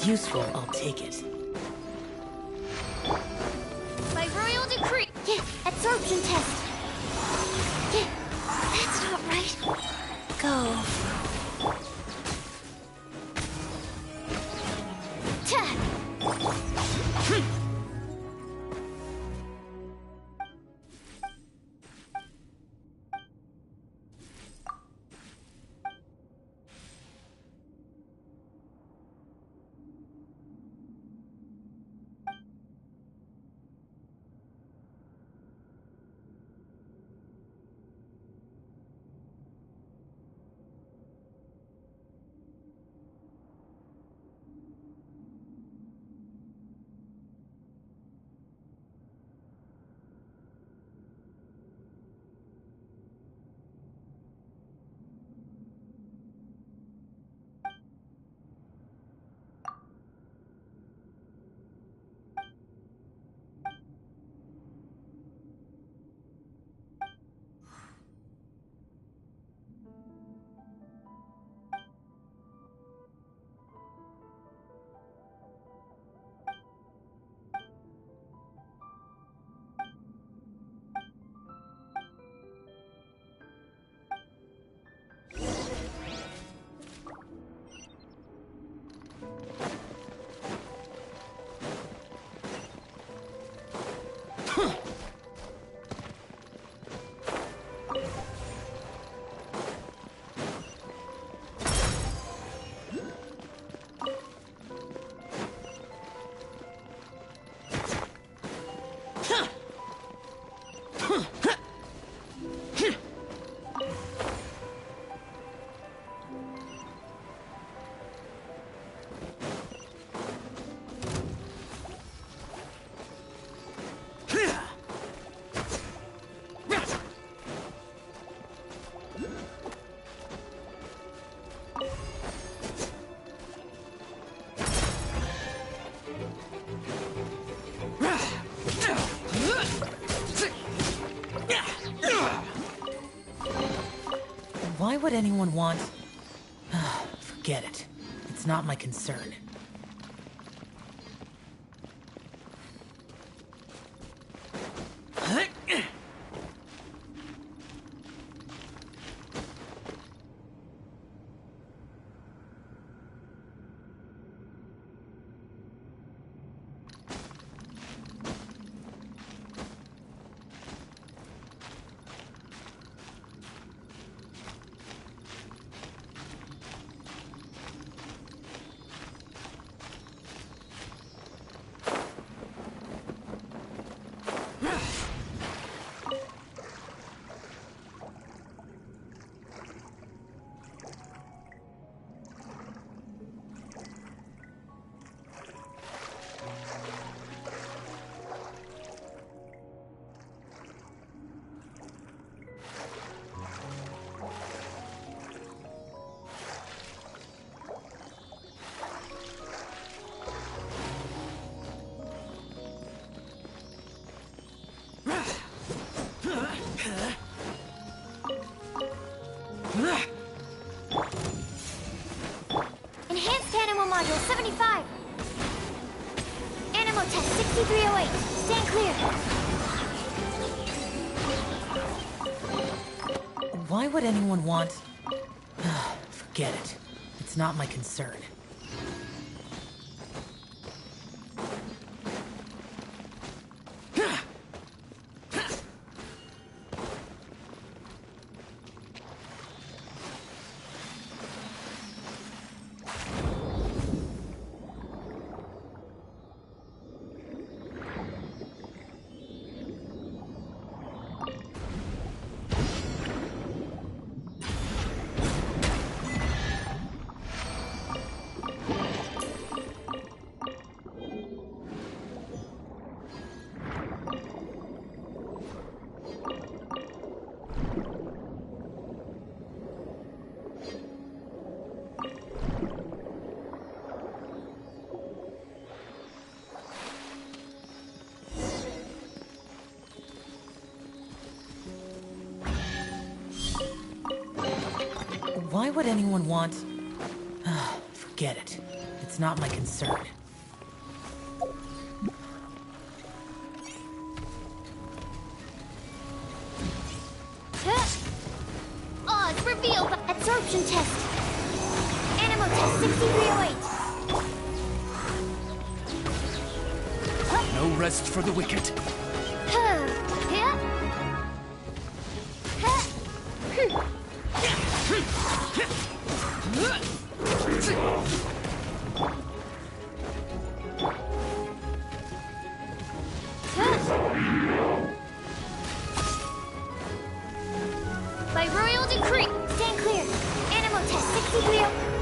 it's useful, I'll take it. By royal decree. Yeah, absorption test. Yeah, that's not right. Go. Why would anyone want... Forget it. It's not my concern. Enhanced Animal Module 75. Animal Test 6308. Stand clear. Why would anyone want... Forget it. It's not my concern. Why would anyone want... Forget it. It's It's not my concern. Oz, reveal the absorption test. Animal test 6308. No rest for the wicked. by royal decree. Stand clear. Animal test 6308.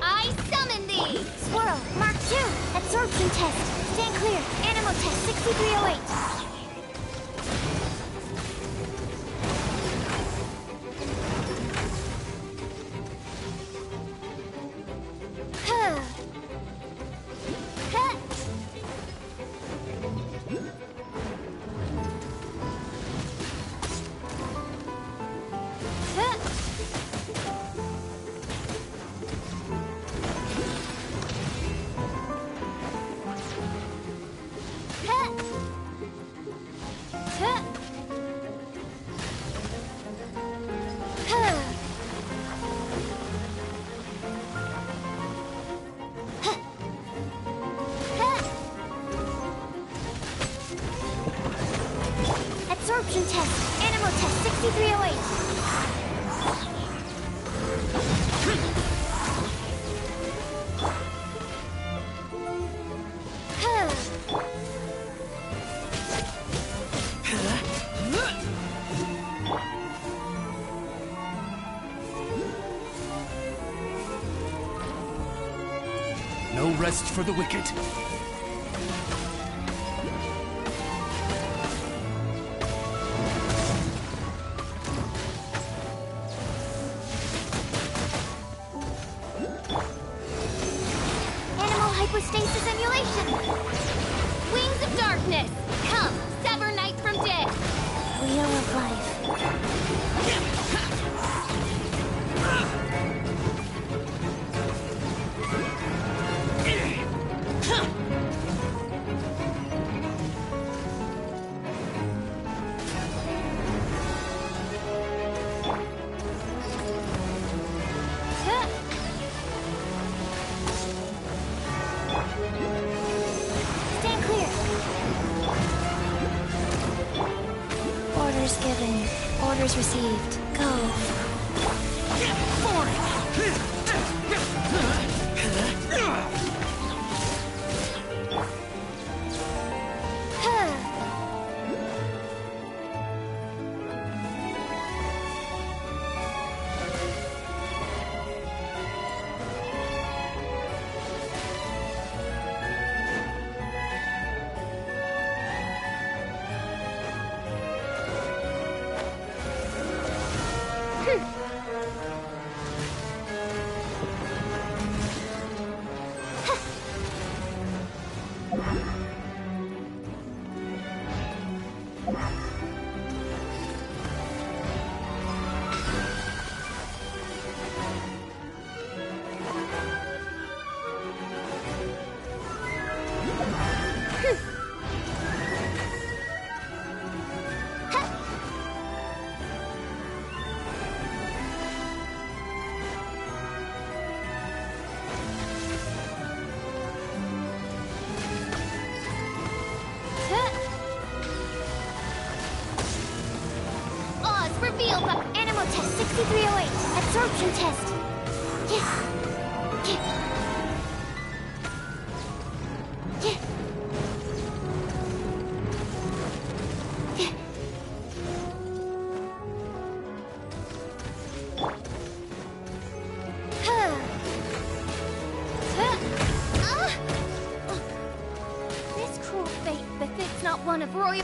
I summon thee! Squirrel, Mark 2. Absorption test. Stand clear. Animal test 6308. Absorption test. Animal test 6308. rest for the wicked. Animal hypostasis emulation! Wings of darkness! Come, sever night from day! Wheel of life. Stand clear! Orders given. Orders received. Go. Reveal the animal test 6308. Absorption test. This cruel fate befits not one of royal...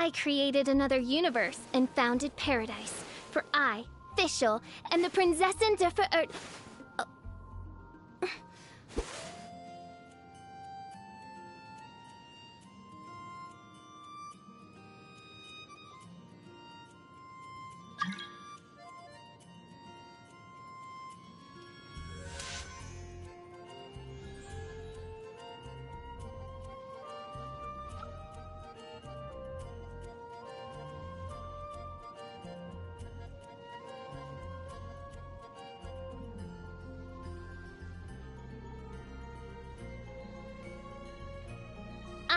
I created another universe and founded paradise. For I, Fischl, am the Prinzessin der Verirrt...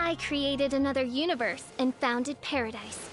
I created another universe and founded paradise.